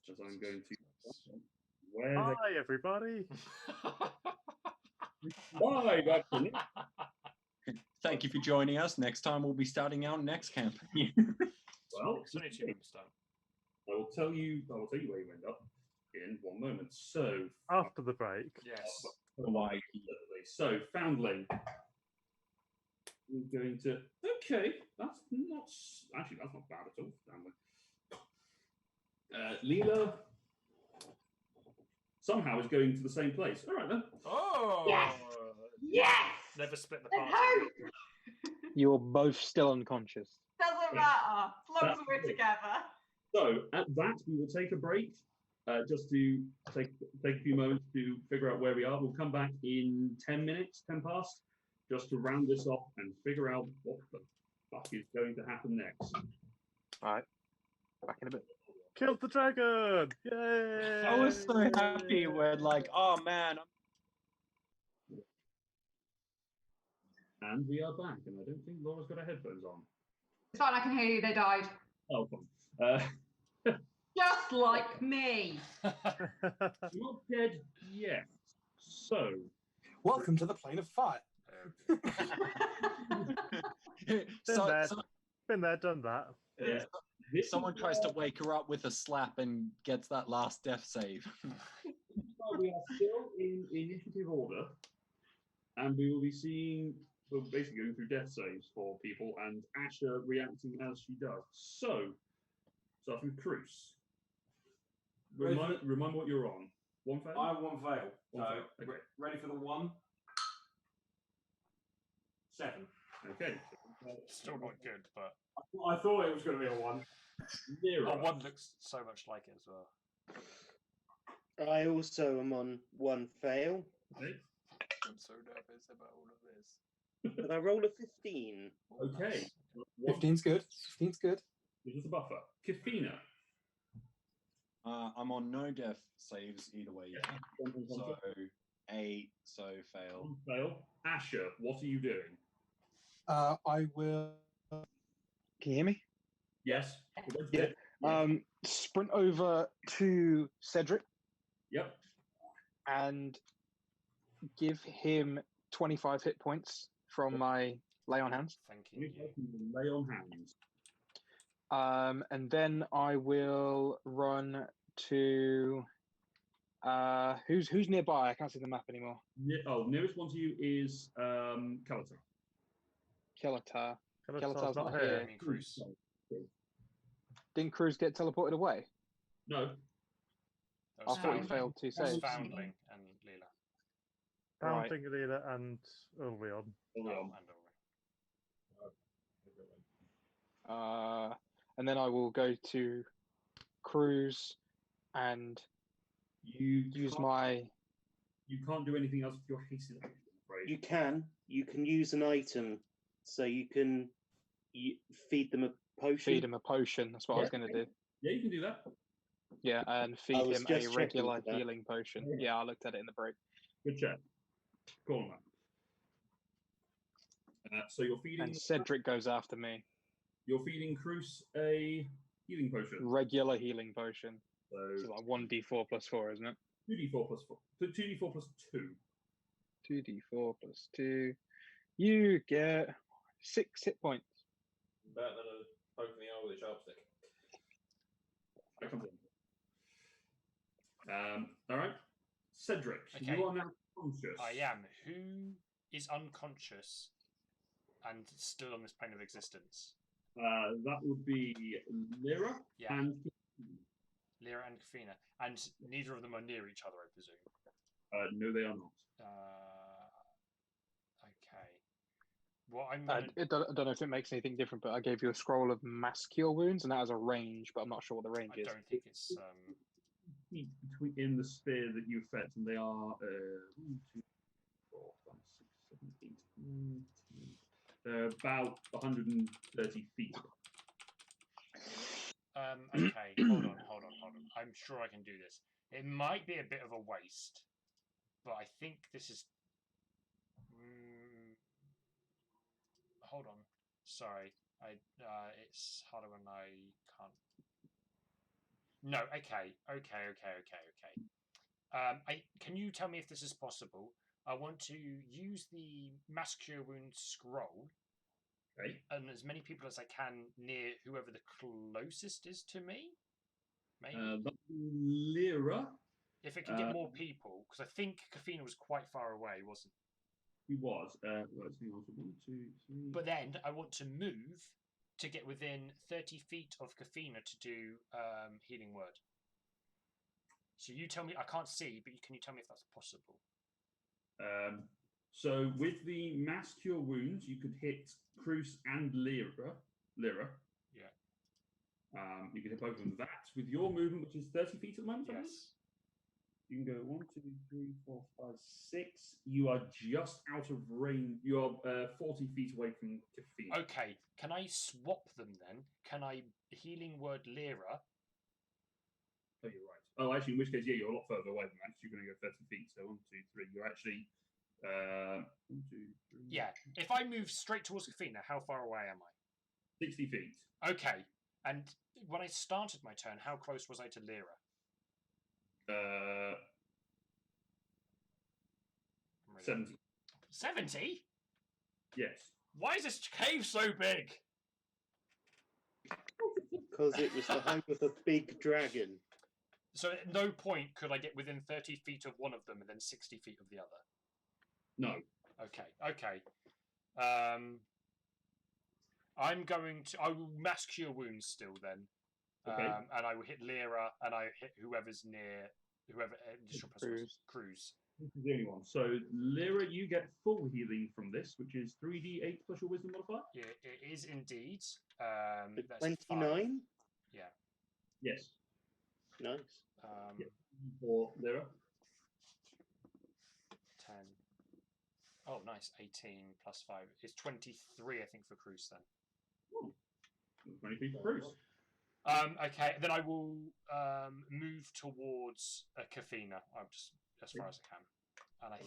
[SPEAKER 1] As I'm going to where
[SPEAKER 7] Hi, everybody.
[SPEAKER 1] Bye, that's it.
[SPEAKER 5] Thank you for joining us. Next time we'll be starting our next campaign.
[SPEAKER 1] Well,
[SPEAKER 3] It's only 2 members down.
[SPEAKER 1] I will tell you where you end up in one moment. So
[SPEAKER 7] After the break.
[SPEAKER 3] Yes.
[SPEAKER 5] Hawaii.
[SPEAKER 1] So Foundling. We're going to that's not bad at all, Foundling. Leela somehow is going to the same place. All right then.
[SPEAKER 3] Oh!
[SPEAKER 4] Yes! Yes!
[SPEAKER 3] Never split the
[SPEAKER 4] There's
[SPEAKER 3] party.
[SPEAKER 4] hope!
[SPEAKER 2] You're both still unconscious.
[SPEAKER 4] Doesn't matter, as long as we're together.
[SPEAKER 1] So at that, we will take a break, just to take a few moments to figure out where we are. We'll come back in 10 minutes, 10 past, just to round this off and figure out what the fuck is going to happen next.
[SPEAKER 2] All right. Back in a bit.
[SPEAKER 7] Killed the dragon! Yay!
[SPEAKER 5] I was so happy when, like, oh man.
[SPEAKER 1] And we are back, and I don't think Laura's got her headphones on.
[SPEAKER 4] It's fine, I can hear you, they died.
[SPEAKER 1] Oh, fine.
[SPEAKER 4] Just like me.
[SPEAKER 1] Not dead yet. So,
[SPEAKER 9] Welcome to the plane of fire.
[SPEAKER 7] Been there, done that.
[SPEAKER 5] Someone tries to wake her up with a slap and gets that last death save.
[SPEAKER 1] we are still in initiative order, and we will be seeing, we're basically going through death saves for people, and Asher reacting as she does. So, starting with Cruz. Remind what you're on. One fail?
[SPEAKER 8] I have one fail.
[SPEAKER 1] One fail. Okay.
[SPEAKER 8] Ready for the 1? 7.
[SPEAKER 1] Okay.
[SPEAKER 3] Still not good, but
[SPEAKER 8] I thought it was going to be a 1.
[SPEAKER 1] 0.
[SPEAKER 3] one looks so much like it as well.
[SPEAKER 6] I also am on 1 fail,
[SPEAKER 1] Okay.
[SPEAKER 3] I'm so nervous about all of this.
[SPEAKER 6] but I roll a 15.
[SPEAKER 1] Okay.
[SPEAKER 9] 15's good. 15's good.
[SPEAKER 1] This is a buffer. Kafina.
[SPEAKER 5] I'm on no death saves either way yet. So 8, so fail.
[SPEAKER 1] One fail. Asher, what are you doing?
[SPEAKER 9] I will.
[SPEAKER 2] Can you hear me?
[SPEAKER 1] Yes.
[SPEAKER 2] Yeah. Sprint over to Cedric
[SPEAKER 1] Yep.
[SPEAKER 2] and give him 25 hit points from my lay on hands.
[SPEAKER 3] Thank you.
[SPEAKER 1] Lay on hands.
[SPEAKER 2] And then I will run to Who's nearby? I can't see the map anymore.
[SPEAKER 1] Nearest one to you is Calatar.
[SPEAKER 2] Kelatar.
[SPEAKER 7] Kelatar's not
[SPEAKER 2] not
[SPEAKER 7] here.
[SPEAKER 5] I mean, Cruz.
[SPEAKER 2] Didn't Cruz get teleported away?
[SPEAKER 1] No.
[SPEAKER 5] That
[SPEAKER 2] I
[SPEAKER 5] was
[SPEAKER 2] thought he
[SPEAKER 5] Foundling.
[SPEAKER 2] failed 2
[SPEAKER 5] That was
[SPEAKER 2] saves.
[SPEAKER 5] Foundling and Leela.
[SPEAKER 2] Right.
[SPEAKER 7] Foundling, Leela, and Ulrion.
[SPEAKER 5] Oh,
[SPEAKER 1] Ulrion.
[SPEAKER 5] and Ulrich.
[SPEAKER 2] And then I will go to Cruz and
[SPEAKER 1] You
[SPEAKER 2] use
[SPEAKER 1] can't-
[SPEAKER 2] my.
[SPEAKER 1] You can't do anything else with your hasted action, I'm afraid.
[SPEAKER 6] You can use an item, so you can feed them a potion.
[SPEAKER 2] Feed him a potion. That's what I was going to do.
[SPEAKER 1] Yeah, you can do that.
[SPEAKER 2] Yeah, and feed
[SPEAKER 6] was
[SPEAKER 2] him
[SPEAKER 6] just
[SPEAKER 2] a
[SPEAKER 6] checking
[SPEAKER 2] regular
[SPEAKER 6] for that.
[SPEAKER 2] healing potion.
[SPEAKER 1] Yeah.
[SPEAKER 2] Yeah, I looked at it in the break.
[SPEAKER 1] Good check. Cool on that. So you're feeding.
[SPEAKER 2] And Cedric goes after me.
[SPEAKER 1] You're feeding Cruz a healing potion.
[SPEAKER 2] Regular healing potion.
[SPEAKER 1] So
[SPEAKER 2] So like 1d4 plus 4, isn't it?
[SPEAKER 1] 2d4 plus 4. 2d4 plus 2.
[SPEAKER 2] 2d4 plus 2. You get 6 hit points.
[SPEAKER 8] Better than a poke in the eye with a sharp stick.
[SPEAKER 1] That comes in. All right. Cedric,
[SPEAKER 5] Okay.
[SPEAKER 1] you are now conscious.
[SPEAKER 5] I am. Who is unconscious and still on this plane of existence?
[SPEAKER 1] That would be Lyra
[SPEAKER 5] Yeah.
[SPEAKER 1] and
[SPEAKER 5] Lyra and Kafina. And neither of them are near each other, I presume.
[SPEAKER 1] no, they are not.
[SPEAKER 5] Okay. What I'm
[SPEAKER 2] I
[SPEAKER 5] gonna...
[SPEAKER 2] don't know if it makes anything different, but I gave you a scroll of mass cure wounds, and that has a range, but I'm not sure what the range
[SPEAKER 5] I
[SPEAKER 2] is.
[SPEAKER 5] don't think it's...
[SPEAKER 1] Feet between in the sphere that you affect, and they are 1, 2, 4, 5, 6, 7, 8, 9, 10. They're about 130 feet.
[SPEAKER 5] Okay, hold on. I'm sure I can do this. It might be a bit of a waste, but I think this is... hold on. Sorry. It's harder when I can't... No, okay. Can you tell me if this is possible? I want to use the Mass Cure Wound scroll,
[SPEAKER 1] Okay.
[SPEAKER 5] and as many people as I can near whoever the closest is to me. Maybe
[SPEAKER 1] Lyra,
[SPEAKER 5] if it can get more people, because I think Kafina was quite far away, wasn't?
[SPEAKER 1] he was. Let's see, 1, 2, 3.
[SPEAKER 5] But then I want to move to get within 30 feet of Kafina to do healing word. So you tell me. I can't see, but can you tell me if that's possible?
[SPEAKER 1] So with the Mass Cure Wounds, you could hit Cruz and Lyra.
[SPEAKER 5] Yeah.
[SPEAKER 1] You can hit both of them. That with your movement, which is 30 feet at the moment. I believe?
[SPEAKER 5] Yes.
[SPEAKER 1] You can go 1, 2, 3, 4, 5, 6. You are just out of range. You are 40 feet away from Kafina.
[SPEAKER 5] Okay. Can I swap them then? Can I healing word Lyra?
[SPEAKER 1] Oh, you're right. Oh, actually, in which case, yeah, you're a lot further away than that. You're going to go 30 feet. So 1, 2, 3. You're actually 1, 2, 3.
[SPEAKER 5] Yeah. If I move straight towards Kafina, how far away am I?
[SPEAKER 1] 60 feet.
[SPEAKER 5] Okay. And when I started my turn, how close was I to Lyra?
[SPEAKER 1] 70.
[SPEAKER 5] 70?
[SPEAKER 1] Yes.
[SPEAKER 5] Why is this cave so big?
[SPEAKER 6] Because it was the home of a big dragon.
[SPEAKER 5] So at no point could I get within 30 feet of one of them and then 60 feet of the other?
[SPEAKER 1] No.
[SPEAKER 5] Okay. I'm going to... I will mass cure wounds still then.
[SPEAKER 1] Okay.
[SPEAKER 5] And I will hit Lyra and I hit whoever's near... Whoever... additional person Cruz.
[SPEAKER 1] This is the only one. So, Lyra, you get full healing from this, which is 3d8 plus your wisdom modifier?
[SPEAKER 5] Yeah, it is indeed. That's
[SPEAKER 6] 29?
[SPEAKER 5] 5. Yeah.
[SPEAKER 1] Yes.
[SPEAKER 6] Nice.
[SPEAKER 1] Yeah. For Lyra?
[SPEAKER 5] 10. Oh, nice. 18 plus 5. It's 23, I think, for Cruz then.
[SPEAKER 1] Oh. 23 for Cruz.
[SPEAKER 5] Okay, then I will move towards Kafina. I'm just as far as I can. And I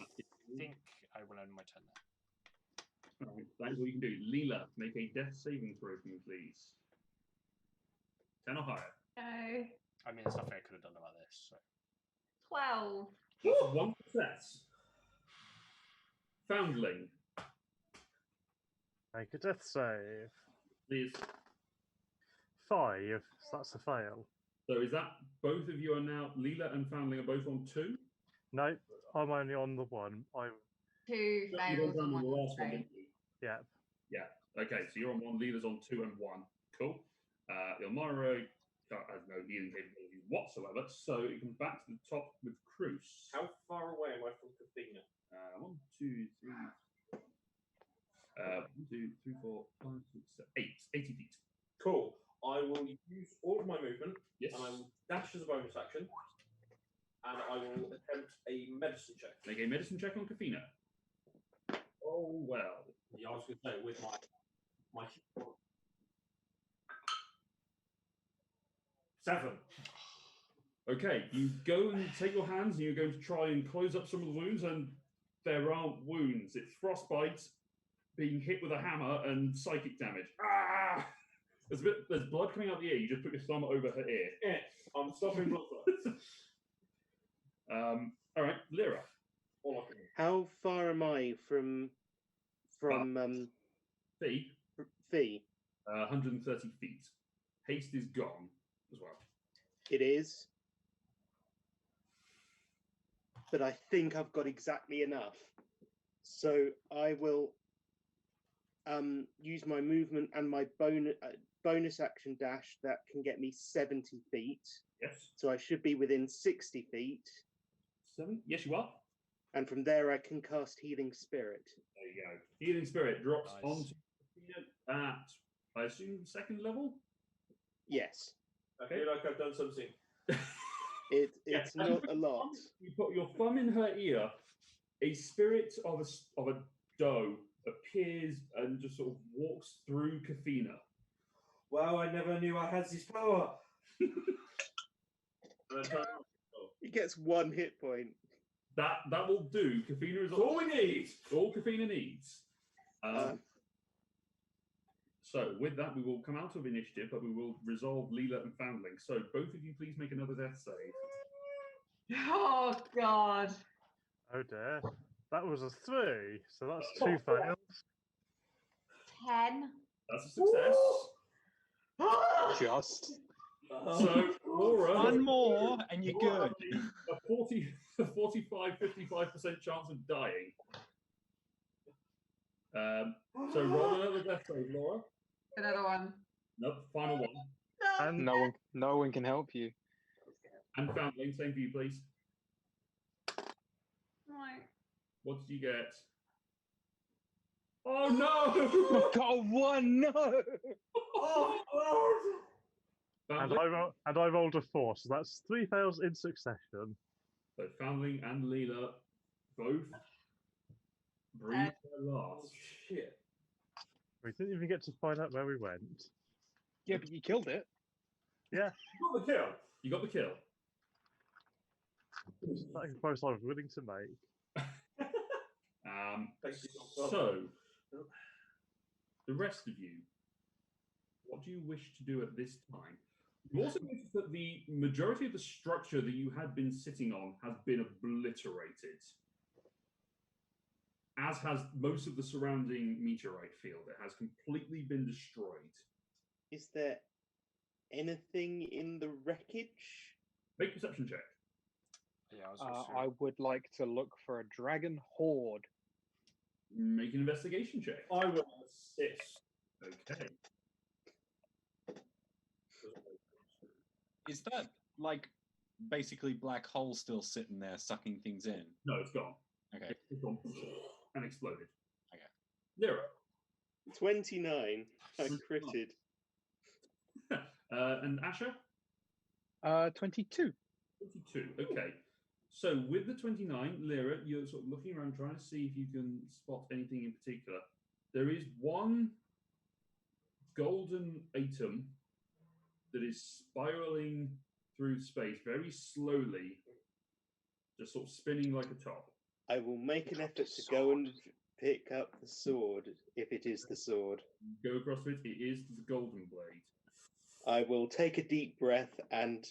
[SPEAKER 5] think I will end my turn there.
[SPEAKER 1] Alright, that's what you can do. Leela, make a death saving throw for me, please. 10 or higher.
[SPEAKER 4] No.
[SPEAKER 5] I mean, there's nothing I could have done about this. So.
[SPEAKER 4] 12.
[SPEAKER 1] That's one success. Foundling,
[SPEAKER 7] Make a death save.
[SPEAKER 1] please.
[SPEAKER 7] 5. So that's a fail.
[SPEAKER 1] So is that both of you are now, Leela and Foundling are both on 2?
[SPEAKER 7] No, I'm only on the one. I'm
[SPEAKER 4] 2
[SPEAKER 1] You went
[SPEAKER 4] fails
[SPEAKER 1] down
[SPEAKER 4] and
[SPEAKER 1] on the
[SPEAKER 4] 1
[SPEAKER 1] last one,
[SPEAKER 4] succeed.
[SPEAKER 1] didn't you?
[SPEAKER 7] yeah.
[SPEAKER 1] Yeah. Okay, so you're on 1, Leela's on 2 and 1. Cool. Ilmara has no healing capabilities whatsoever, so it comes back to the top with Cruz.
[SPEAKER 8] How far away am I from Kathina?
[SPEAKER 1] 1, 2, 3. 1, 2, 3, 4, 5, 6, 7, 8. 80 feet.
[SPEAKER 8] Cool. I will use all of my movement,
[SPEAKER 1] Yes.
[SPEAKER 8] and I will dash as a bonus action, and I will attempt a medicine check.
[SPEAKER 1] Make a medicine check on Kafina. Oh, well.
[SPEAKER 8] Yeah, I was going to say, with my 7.
[SPEAKER 1] Okay, you go and take your hands and you're going to try and close up some of the wounds, and there aren't wounds. It's frostbite, being hit with a hammer, and psychic damage. Ah! There's blood coming out the ear. You just put your thumb over her ear.
[SPEAKER 8] I'm stopping blood.
[SPEAKER 1] All right, Lyra.
[SPEAKER 6] How far am I from
[SPEAKER 1] Fee,
[SPEAKER 6] Fee?
[SPEAKER 1] 130 feet. Haste is gone as well.
[SPEAKER 6] It is. But I think I've got exactly enough. So I will use my movement and my bonus action dash that can get me 70 feet.
[SPEAKER 1] Yes.
[SPEAKER 6] So I should be within 60 feet.
[SPEAKER 1] 7? Yes, you are.
[SPEAKER 6] And from there, I can cast Healing Spirit.
[SPEAKER 1] There you go. Healing Spirit drops
[SPEAKER 5] Nice.
[SPEAKER 1] onto Kafina at, I assume, 2nd level?
[SPEAKER 6] Yes.
[SPEAKER 8] I feel like I've done something.
[SPEAKER 6] It's not a lot.
[SPEAKER 1] You put your thumb in her ear, a spirit of a doe appears and just sort of walks through Kafina.
[SPEAKER 8] Wow, I never knew I had this power.
[SPEAKER 6] He gets 1 hit point.
[SPEAKER 1] That will do. Kafina is
[SPEAKER 8] all we need.
[SPEAKER 1] All Kafina needs. So with that, we will come out of initiative, but we will resolve Leela and Foundling. So both of you, please make another death save.
[SPEAKER 4] Oh, God.
[SPEAKER 7] Oh dear. That was a 3, so that's 2 fails.
[SPEAKER 4] 10.
[SPEAKER 1] That's a success.
[SPEAKER 2] Just.
[SPEAKER 1] So Laura,
[SPEAKER 5] One more, and you're
[SPEAKER 1] Laura
[SPEAKER 5] good.
[SPEAKER 1] has a 55% chance of dying. So roll another death save, Laura.
[SPEAKER 4] Another one.
[SPEAKER 1] Nope, final one.
[SPEAKER 7] And
[SPEAKER 2] No one can help you.
[SPEAKER 1] And Foundling, same for you, please.
[SPEAKER 4] Right.
[SPEAKER 1] What did you get? Oh no!
[SPEAKER 2] Got a 1, no!
[SPEAKER 7] and
[SPEAKER 1] Foundling,
[SPEAKER 7] I rolled a 4, so that's 3 fails in succession.
[SPEAKER 1] so Foundling and Leela both breathe their last.
[SPEAKER 8] Shit.
[SPEAKER 7] We didn't even get to find out where we went.
[SPEAKER 2] Yeah, but you killed it.
[SPEAKER 7] Yeah,
[SPEAKER 8] You got the kill.
[SPEAKER 1] You got the kill.
[SPEAKER 7] that's the post I was willing to make.
[SPEAKER 1] So, the rest of you, what do you wish to do at this time? You also notice that the majority of the structure that you had been sitting on has been obliterated, as has most of the surrounding meteorite field. It has completely been destroyed.
[SPEAKER 6] Is there anything in the wreckage?
[SPEAKER 1] Make a perception check.
[SPEAKER 5] Yeah, I was gonna say.
[SPEAKER 2] I would like to look for a dragon horde.
[SPEAKER 1] Make an investigation check.
[SPEAKER 8] I will assist.
[SPEAKER 1] Okay.
[SPEAKER 5] Is that like basically black hole still sitting there sucking things in?
[SPEAKER 1] No, it's gone.
[SPEAKER 5] Okay.
[SPEAKER 1] It's gone and exploded.
[SPEAKER 5] Okay.
[SPEAKER 1] Lyra.
[SPEAKER 6] 29. I critted.
[SPEAKER 1] And Asher?
[SPEAKER 2] 22.
[SPEAKER 1] 22. Okay. So with the 29, Lyra, you're sort of looking around trying to see if you can spot anything in particular. There is one golden atom that is spiraling through space very slowly, just sort of spinning like a top.
[SPEAKER 6] I will make an effort to go and pick up the sword, if it is the sword.
[SPEAKER 1] Go across to it. It is the golden blade.
[SPEAKER 6] I will take a deep breath and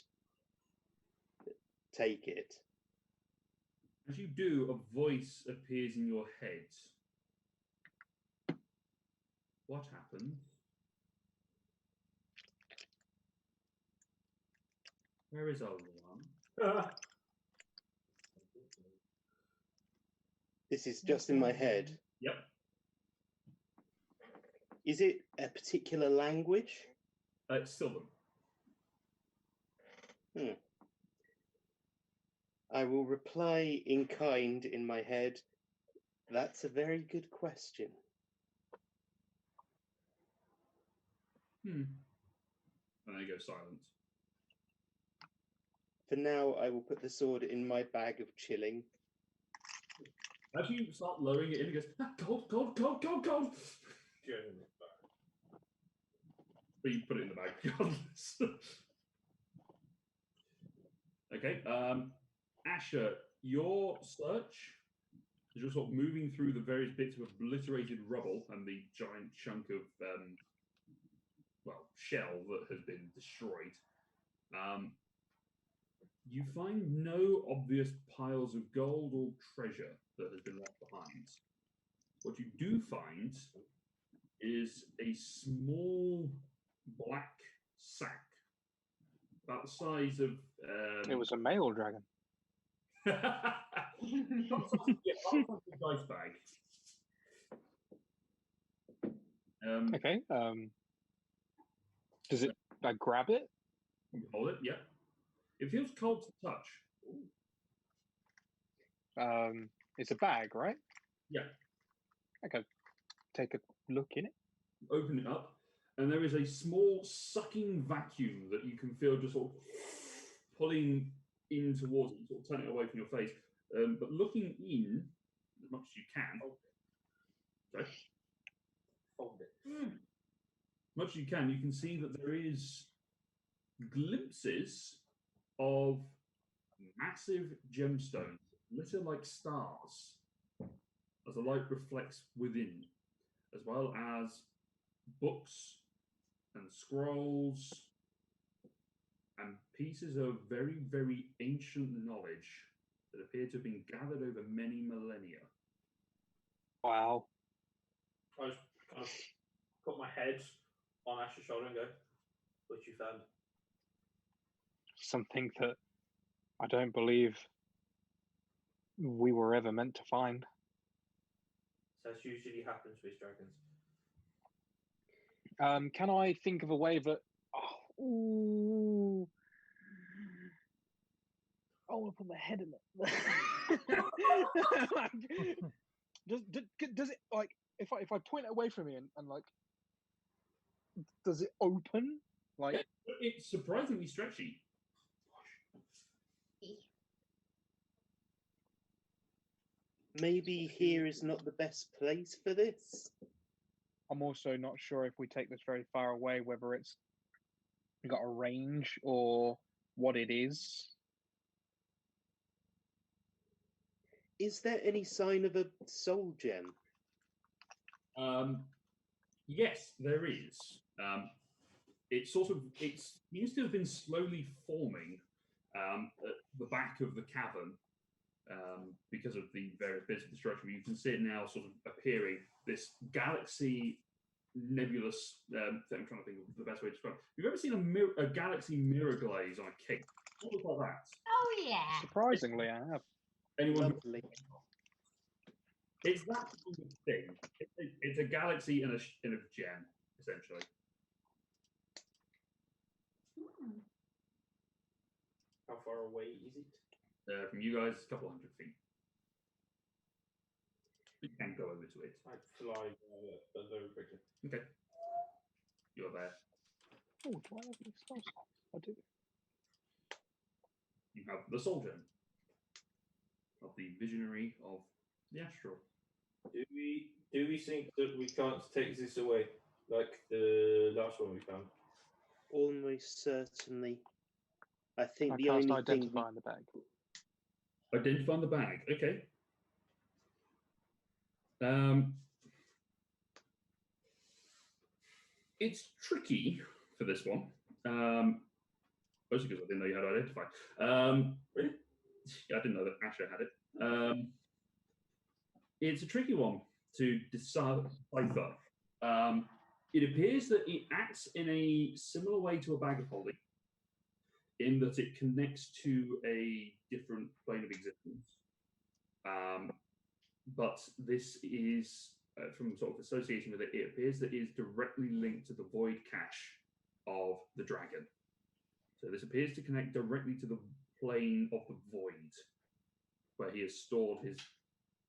[SPEAKER 6] take it.
[SPEAKER 1] As you do, a voice appears in your head. What happened? Where is Olam?
[SPEAKER 6] This is just in my head.
[SPEAKER 1] Yep.
[SPEAKER 6] Is it a particular language?
[SPEAKER 1] It's Sylvan.
[SPEAKER 6] I will reply in kind in my head. That's a very good question.
[SPEAKER 1] And there you go, silence.
[SPEAKER 6] For now, I will put the sword in my bag of chilling.
[SPEAKER 1] As you start lowering it in, it goes, cold, cold, cold, cold, cold. But you put it in the bag regardless. Okay, Asher, your search, as you're sort of moving through the various bits of obliterated rubble and the giant chunk of, shell that has been destroyed, you find no obvious piles of gold or treasure that has been left behind. What you do find is a small black sack, about the size of...
[SPEAKER 2] It was a male dragon.
[SPEAKER 1] about the size of a dice bag.
[SPEAKER 2] Okay. Does it? I grab it.
[SPEAKER 1] You hold it, yeah. It feels cold to touch.
[SPEAKER 2] It's a bag, right?
[SPEAKER 1] Yeah.
[SPEAKER 2] Okay. Take a look in it.
[SPEAKER 1] Open it up, and there is a small sucking vacuum that you can feel just sort of pulling in towards it, sort of turning it away from your face. But looking in as much as you can. Sorry.
[SPEAKER 8] Hold it.
[SPEAKER 1] As much as you can see that there is glimpses of massive gemstones, glitter like stars, as the light reflects within, as well as books and scrolls and pieces of very, very ancient knowledge that appear to have been gathered over many millennia.
[SPEAKER 2] Wow.
[SPEAKER 8] I just kind of put my head on Ash's shoulder and go, "What you found?"
[SPEAKER 2] Something that I don't believe we were ever meant to find.
[SPEAKER 8] So that's usually happens with dragons.
[SPEAKER 2] Can I think of a way that? I want to put my head in it. Does it like if I point it away from me and like does it open like?
[SPEAKER 1] It's surprisingly stretchy.
[SPEAKER 6] Maybe here is not the best place for this.
[SPEAKER 2] I'm also not sure if we take this very far away, whether it's got a range or what it is.
[SPEAKER 6] Is there any sign of a soul gem?
[SPEAKER 1] Yes, there is. It seems to have been slowly forming at the back of the cavern because of the various bits of the structure. You can see it now sort of appearing, this galaxy nebulous thing. I'm trying to think of the best way to describe it. Have you ever seen a galaxy mirror glaze on a cake? What looks like that?
[SPEAKER 4] Oh yeah.
[SPEAKER 2] Surprisingly, I have.
[SPEAKER 1] Anyone?
[SPEAKER 6] Lovely.
[SPEAKER 1] It's that kind of thing. It's a galaxy in a gem, essentially.
[SPEAKER 8] How far away is it?
[SPEAKER 1] From you guys, a couple hundred feet. You can go over to it.
[SPEAKER 8] I fly very quickly.
[SPEAKER 1] Okay. You're there.
[SPEAKER 2] Oh, do I have any spell slots? I do.
[SPEAKER 1] You have the soul gem of the visionary of the astral.
[SPEAKER 8] Do we think that we can't take this away like the last one we found?
[SPEAKER 6] Almost certainly. I think
[SPEAKER 2] I
[SPEAKER 6] the
[SPEAKER 2] cast
[SPEAKER 6] only thing
[SPEAKER 2] identify in the bag.
[SPEAKER 1] Identify in the bag. Okay. It's tricky for this one. Mostly because I didn't know you had to identify. Really? Yeah, I didn't know that Asher had it. It's a tricky one to decipher. It appears that it acts in a similar way to a bag of holding. in that it connects to a different plane of existence. But this is, from sort of association with it, it appears that it is directly linked to the void cache of the dragon. So this appears to connect directly to the plane of the void, where he has stored his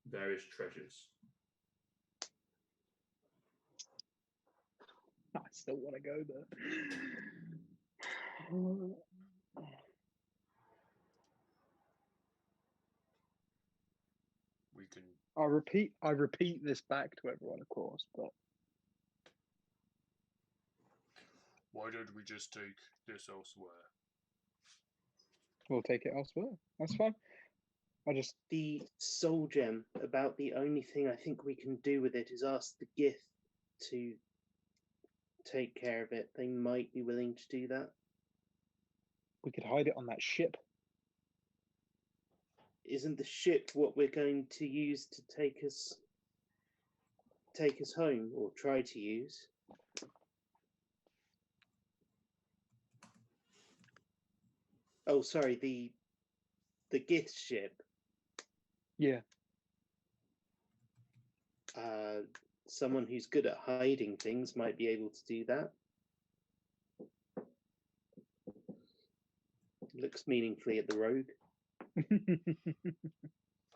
[SPEAKER 1] various treasures.
[SPEAKER 2] I still want to go there.
[SPEAKER 3] We can.
[SPEAKER 2] I repeat this back to everyone, of course, but
[SPEAKER 3] Why don't we just take this elsewhere?
[SPEAKER 2] we'll take it elsewhere. That's fine.
[SPEAKER 6] The soul gem, about the only thing I think we can do with it is ask the Gith to take care of it. They might be willing to do that.
[SPEAKER 2] We could hide it on that ship.
[SPEAKER 6] Isn't the ship what we're going to use to take us home, or try to use? Oh, sorry, the Gith ship.
[SPEAKER 2] Yeah.
[SPEAKER 6] Someone who's good at hiding things might be able to do that. Looks meaningfully at the rogue.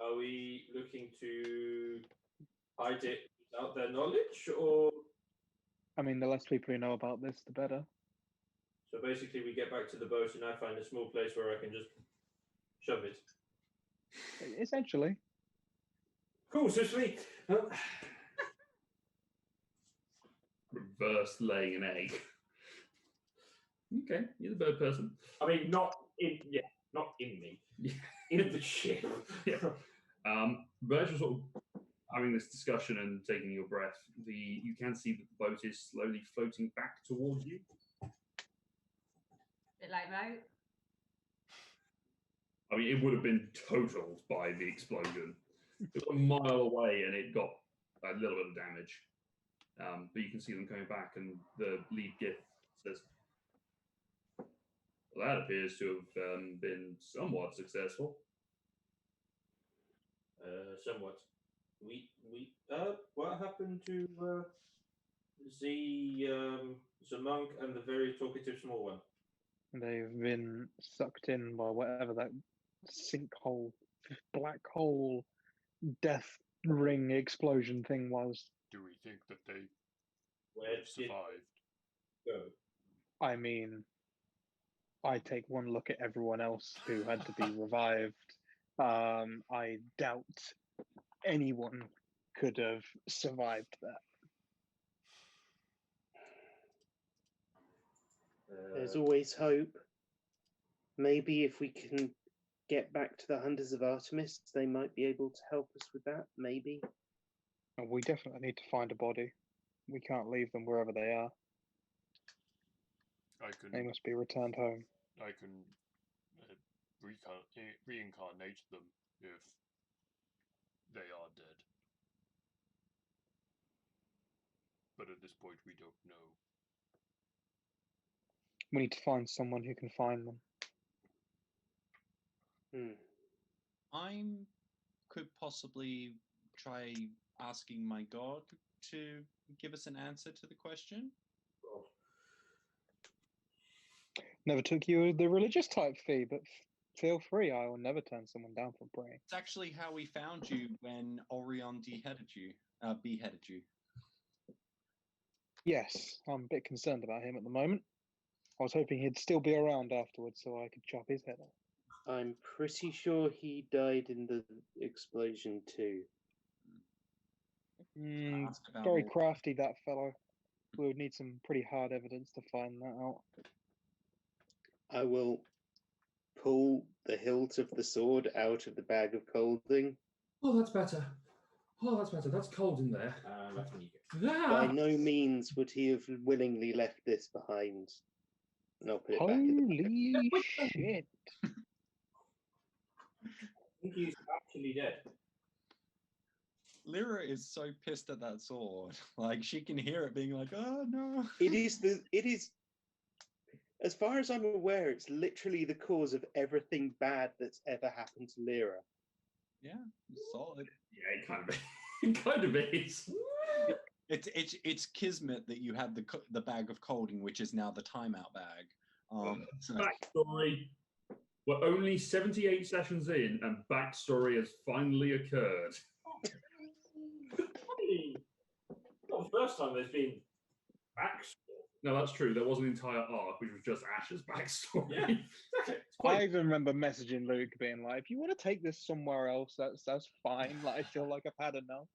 [SPEAKER 8] Are we looking to hide it without their knowledge, or
[SPEAKER 2] I mean, the less people who know about this, the better.
[SPEAKER 8] so basically we get back to the boat and I find a small place where I can just shove it?
[SPEAKER 2] Essentially.
[SPEAKER 8] Cool, so sweet.
[SPEAKER 1] Reverse laying an egg. Okay, you're the bird person.
[SPEAKER 8] I mean, not in me. In the ship.
[SPEAKER 1] Yeah. But as you're sort of having this discussion and taking your breath, you can see that the boat is slowly floating back towards you.
[SPEAKER 4] Bit like boat.
[SPEAKER 1] I mean, it would have been totaled by the explosion. It was a mile away and it got a little bit of damage. But you can see them coming back, and the lead Gith says, well, that appears to have been somewhat successful.
[SPEAKER 8] Somewhat. What happened to the monk and the very talkative small one?
[SPEAKER 2] They've been sucked in by whatever that sinkhole, black hole, death ring explosion thing was.
[SPEAKER 3] Do we think that they
[SPEAKER 8] Where
[SPEAKER 3] have
[SPEAKER 8] did
[SPEAKER 3] survived?
[SPEAKER 8] go?
[SPEAKER 2] I mean, I take one look at everyone else who had to be revived. I doubt anyone could have survived that.
[SPEAKER 6] There's always hope. Maybe if we can get back to the Hunters of Artemis, they might be able to help us with that. Maybe.
[SPEAKER 2] And we definitely need to find a body. We can't leave them wherever they are. They must be returned home.
[SPEAKER 3] I can reincarnate them if they are dead. But at this point, we don't know.
[SPEAKER 2] We need to find someone who can find them.
[SPEAKER 5] I could possibly try asking my god to give us an answer to the question.
[SPEAKER 2] Never took you the religious type fee, but feel free. I will never turn someone down for praying.
[SPEAKER 5] It's actually how we found you when Orion beheaded you.
[SPEAKER 2] Yes, I'm a bit concerned about him at the moment. I was hoping he'd still be around afterwards so I could chop his head off.
[SPEAKER 6] I'm pretty sure he died in the explosion too.
[SPEAKER 2] Very crafty, that fellow. We would need some pretty hard evidence to find that out.
[SPEAKER 6] I will pull the hilt of the sword out of the bag of clothing.
[SPEAKER 1] Oh, that's better. Oh, that's better. That's cold in there.
[SPEAKER 6] By no means would he have willingly left this behind. And I'll put it back in the
[SPEAKER 2] Holy shit.
[SPEAKER 8] I think he's actually dead.
[SPEAKER 5] Lyra is so pissed at that sword. Like, she can hear it being like, oh no.
[SPEAKER 6] It is As far as I'm aware, it's literally the cause of everything bad that's ever happened to Lyra.
[SPEAKER 5] Yeah, solid.
[SPEAKER 1] Yeah, it kind of, it kind of is.
[SPEAKER 5] It's kismet that you had the bag of colding, which is now the timeout bag. So-
[SPEAKER 1] Backstory. We're only 78 sessions in, and backstory has finally occurred.
[SPEAKER 8] Not the first time there's been backstory.
[SPEAKER 1] No, that's true. There was an entire arc, which was just Ash's backstory.
[SPEAKER 8] Yeah, exactly.
[SPEAKER 1] It's quite-
[SPEAKER 2] I even remember messaging Luke being like, if you want to take this somewhere else, that's fine. Like, I feel like I've had enough.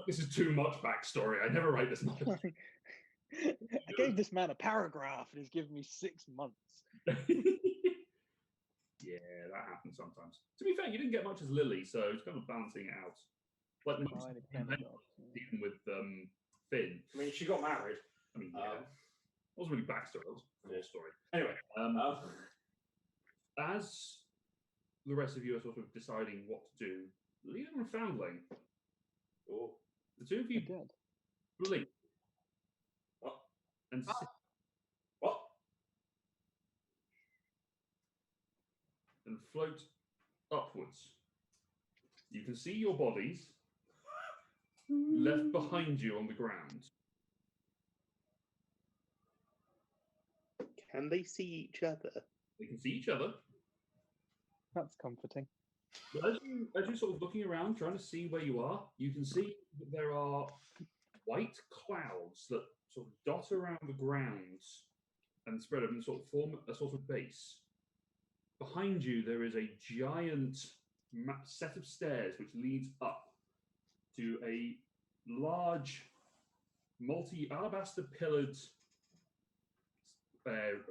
[SPEAKER 1] This is too much backstory. I never write this much.
[SPEAKER 2] I gave this man a paragraph and he's given me 6 months.
[SPEAKER 1] Yeah, that happens sometimes. To be fair, you didn't get much as Lily, so it's kind of balancing it out. Like the most
[SPEAKER 2] Tiny paragraph, yeah.
[SPEAKER 1] dealing with Finn.
[SPEAKER 8] I mean, she got married.
[SPEAKER 1] I mean, yeah, it wasn't really backstory. That was a full story.
[SPEAKER 8] Anyway,
[SPEAKER 1] As the rest of you are sort of deciding what to do, Leela and Foundling, the two of you
[SPEAKER 2] Dead.
[SPEAKER 1] blink
[SPEAKER 8] What?
[SPEAKER 1] and
[SPEAKER 8] What?
[SPEAKER 1] and float upwards. You can see your bodies left behind you on the ground.
[SPEAKER 6] Can they see each other?
[SPEAKER 1] They can see each other.
[SPEAKER 2] That's comforting.
[SPEAKER 1] But as you're sort of looking around, trying to see where you are, you can see that there are white clouds that sort of dot around the ground and spread up and sort of form a sort of base. Behind you, there is a giant set of stairs which leads up to a large, multi-alabaster pillared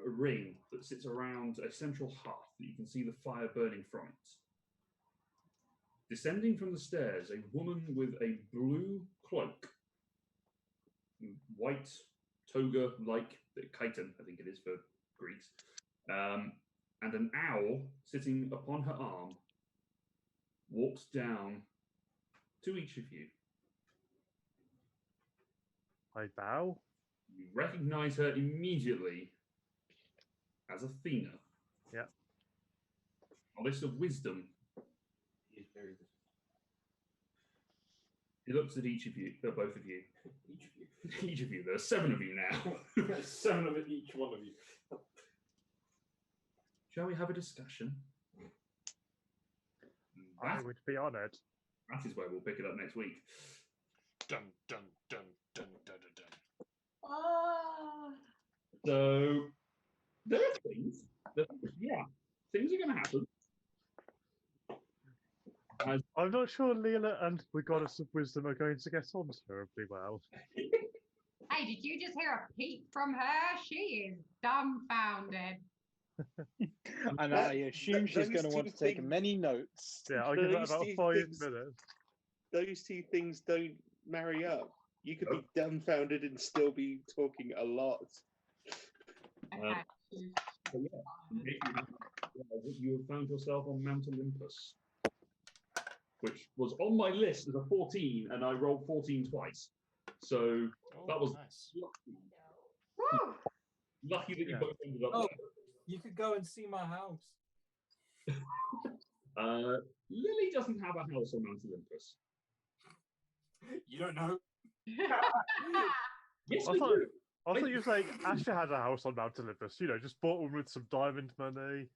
[SPEAKER 1] ring that sits around a central hearth that you can see the fire burning from it. Descending from the stairs, a woman with a blue cloak, white toga like chiton, I think it is for Greeks, and an owl sitting upon her arm, walks down to each of you.
[SPEAKER 7] I bow.
[SPEAKER 1] You recognize her immediately as Athena.
[SPEAKER 7] Yeah.
[SPEAKER 1] A list of wisdom.
[SPEAKER 8] He is very good.
[SPEAKER 1] He looks at each of you, both of you.
[SPEAKER 8] Each of you.
[SPEAKER 1] Each of you. There are 7 of you now.
[SPEAKER 8] There's 7 of each one of you.
[SPEAKER 1] Shall we have a discussion?
[SPEAKER 7] I
[SPEAKER 1] That,
[SPEAKER 7] would be honoured.
[SPEAKER 1] that is where we'll pick it up next week.
[SPEAKER 3] Dun dun dun dun dun dun dun.
[SPEAKER 1] So there are things that, things are going to happen.
[SPEAKER 7] I'm not sure Leela and the Goddess of Wisdom are going to get on terribly well.
[SPEAKER 4] Hey, did you just hear a peep from her? She is dumbfounded.
[SPEAKER 2] And I assume she's
[SPEAKER 6] those
[SPEAKER 2] going to want
[SPEAKER 6] two
[SPEAKER 2] to take
[SPEAKER 6] things-
[SPEAKER 2] many notes.
[SPEAKER 7] Yeah, I'll give that
[SPEAKER 6] Those
[SPEAKER 7] about
[SPEAKER 6] two
[SPEAKER 7] 5
[SPEAKER 6] things-
[SPEAKER 7] minutes.
[SPEAKER 6] Those two things don't marry up. You could be dumbfounded and still be talking a lot.
[SPEAKER 4] Okay.
[SPEAKER 1] So you have found yourself on Mount Olympus, which was on my list as a 14, and I rolled 14 twice. So
[SPEAKER 3] Oh,
[SPEAKER 1] that was
[SPEAKER 3] nice.
[SPEAKER 4] Woo!
[SPEAKER 1] lucky that you
[SPEAKER 7] Yeah.
[SPEAKER 1] both ended up
[SPEAKER 9] Oh.
[SPEAKER 1] there.
[SPEAKER 9] You could go and see my house.
[SPEAKER 1] Lily doesn't have a house on Mount Olympus.
[SPEAKER 9] You don't know.
[SPEAKER 1] Yes,
[SPEAKER 7] I
[SPEAKER 1] I
[SPEAKER 7] thought-
[SPEAKER 1] do.
[SPEAKER 7] I thought you were saying Asher had a house on Mount Olympus, just bought one with some diamond money.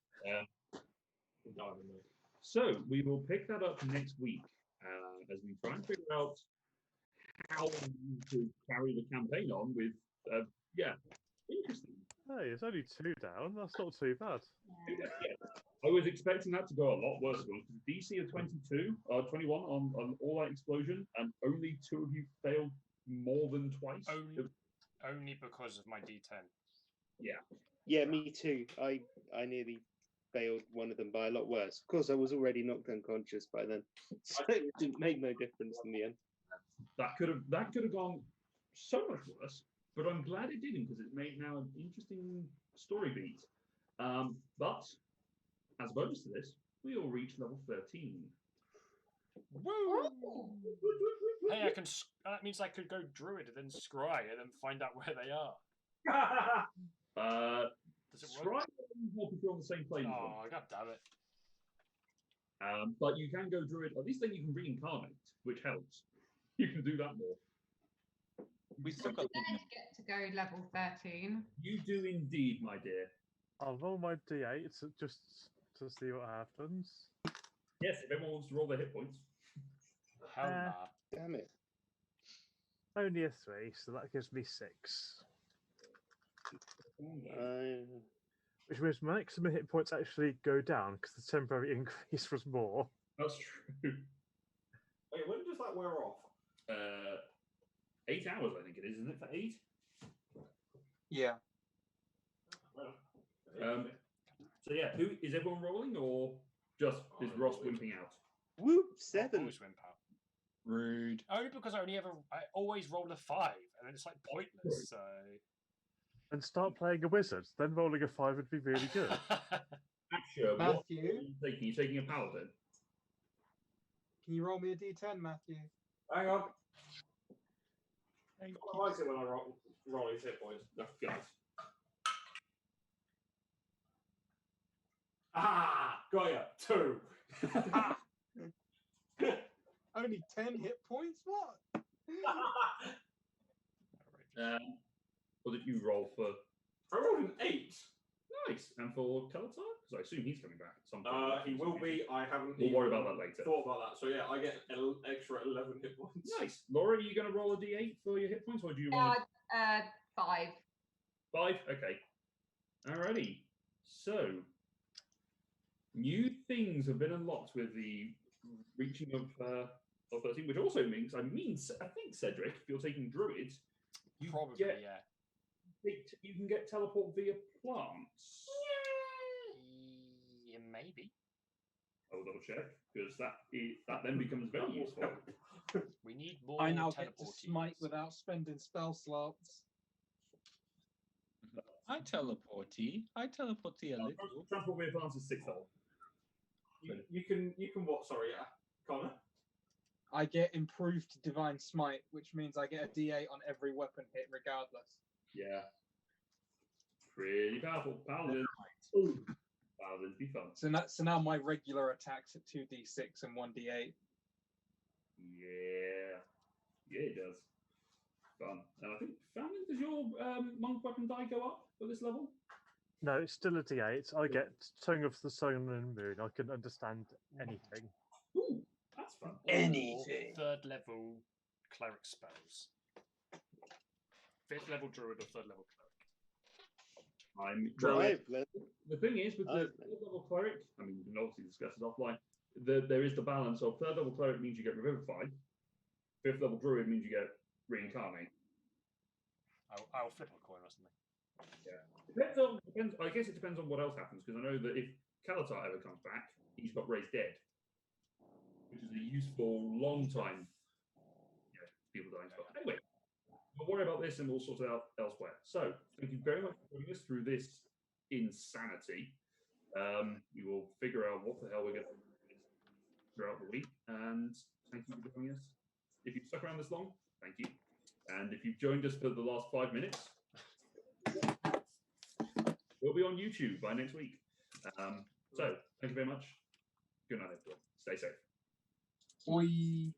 [SPEAKER 1] So we will pick that up next week as we try and figure out how to carry the campaign on with, interesting.
[SPEAKER 7] Hey, it's only 2 down. That's not too bad.
[SPEAKER 1] I was expecting that to go a lot worse. DC of 22, 21 on All Out Explosion, and only 2 of you failed more than twice.
[SPEAKER 3] Only because of my D10.
[SPEAKER 6] Yeah, me too. I nearly failed one of them by a lot worse. Of course, I was already knocked unconscious by then, so it didn't make no difference in the end.
[SPEAKER 1] That could have gone so much worse, but I'm glad it didn't because it made now an interesting story beat. But as a bonus to this, we all reach level 13.
[SPEAKER 3] Woo! Hey, I can. That means I could go druid and then scry and then find out where they are. Does it
[SPEAKER 1] Try
[SPEAKER 3] work?
[SPEAKER 1] if you're on the same plane as them.
[SPEAKER 3] Oh, god damn it.
[SPEAKER 1] But you can go druid. At least then you can reincarnate, which helps. You can do that more.
[SPEAKER 5] We still
[SPEAKER 4] I
[SPEAKER 5] got.
[SPEAKER 4] managed to get to go level 13.
[SPEAKER 1] You do indeed, my dear.
[SPEAKER 7] I'll roll my d8 just to see what happens.
[SPEAKER 1] Yes, if everyone wants to roll their hit points.
[SPEAKER 3] Hell
[SPEAKER 7] Uh,
[SPEAKER 3] nah.
[SPEAKER 6] Damn it.
[SPEAKER 7] Only a 3, so that gives me 6. Which means maximum hit points actually go down because the temporary increase was more.
[SPEAKER 1] That's true.
[SPEAKER 9] Wait, when does that wear off?
[SPEAKER 1] 8 hours, I think it is, isn't it? For 8?
[SPEAKER 5] Yeah.
[SPEAKER 1] So yeah, who is everyone rolling, or just is Ross wimping out?
[SPEAKER 6] Whoop,
[SPEAKER 3] I'll
[SPEAKER 6] 7.
[SPEAKER 3] always wimp out.
[SPEAKER 5] Rude.
[SPEAKER 3] Only because I always roll a 5, and then it's like pointless. So
[SPEAKER 7] And start playing a wizard, then rolling a 5 would be really good.
[SPEAKER 1] Asher, what
[SPEAKER 10] Matthew?
[SPEAKER 1] are you taking? You're taking a paladin.
[SPEAKER 10] Can you roll me a d10, Matthew?
[SPEAKER 9] Hang on.
[SPEAKER 5] Thank
[SPEAKER 9] I like it when I roll his hit points.
[SPEAKER 1] That's guys.
[SPEAKER 9] Ah, got ya. 2.
[SPEAKER 10] Only 10 hit points? What?
[SPEAKER 1] What did you roll for?
[SPEAKER 9] I rolled an 8.
[SPEAKER 1] Nice. And for Kalatar? Because I assume he's coming back at some point.
[SPEAKER 9] He will be. I haven't.
[SPEAKER 1] We'll worry
[SPEAKER 9] even
[SPEAKER 1] about that later.
[SPEAKER 9] Thought about that. So yeah, I get an extra 11 hit points.
[SPEAKER 1] Nice. Laura, are you going to roll a d8 for your hit points, or do you
[SPEAKER 4] Yeah,
[SPEAKER 1] want
[SPEAKER 4] 5.
[SPEAKER 1] 5? Okay. Alrighty. So, new things have been unlocked with the reaching of 13, which also means, I think, Cedric, if you're taking Druid, you
[SPEAKER 3] probably
[SPEAKER 1] get,
[SPEAKER 3] yeah.
[SPEAKER 1] you can get teleport via plants.
[SPEAKER 3] Yeah, maybe.
[SPEAKER 1] I'll double check, because that then becomes very useful.
[SPEAKER 3] We need more
[SPEAKER 10] I now get to
[SPEAKER 3] teleportees.
[SPEAKER 10] smite without spending spell slots.
[SPEAKER 5] I teleport a little.
[SPEAKER 1] Transport via plants is 6th level.
[SPEAKER 9] You can what? Sorry, Connor.
[SPEAKER 10] I get improved divine smite, which means I get a d8 on every weapon hit regardless.
[SPEAKER 1] Yeah. Pretty powerful. Paladin. Paladins be fun.
[SPEAKER 10] So now my regular attacks at 2d6 and 1d8.
[SPEAKER 1] Yeah. Yeah, it does. Fun. And I think, Fountain, does your monk weapon die go up for this level?
[SPEAKER 7] No, it's still a d8. I get Tongue of the Sun and Moon. I can understand anything.
[SPEAKER 1] Ooh, that's fun.
[SPEAKER 5] Anything.
[SPEAKER 3] Or 3rd level cleric spells. 5th level druid or 3rd level cleric.
[SPEAKER 1] The thing is, with the 3rd level cleric, I mean, we can obviously discuss this offline. There is the balance of 3rd level cleric means you get revivified. 5th level druid means you get reincarnate.
[SPEAKER 3] I'll flip a coin or something.
[SPEAKER 1] Yeah. Depends. I guess it depends on what else happens, because I know that if Kalatar ever comes back, he's got raised dead, which is a useful long time. Yeah, people dying spell. Anyway, we'll worry about this and we'll sort it out elsewhere. So, thank you very much for joining us through this insanity. We will figure out what the hell we're going to do throughout the week, and thank you for joining us. If you've stuck around this long, thank you. And if you've joined us for the last 5 minutes, we'll be on YouTube by next week. So, thank you very much. Good night, everyone. Stay safe.
[SPEAKER 10] Oi.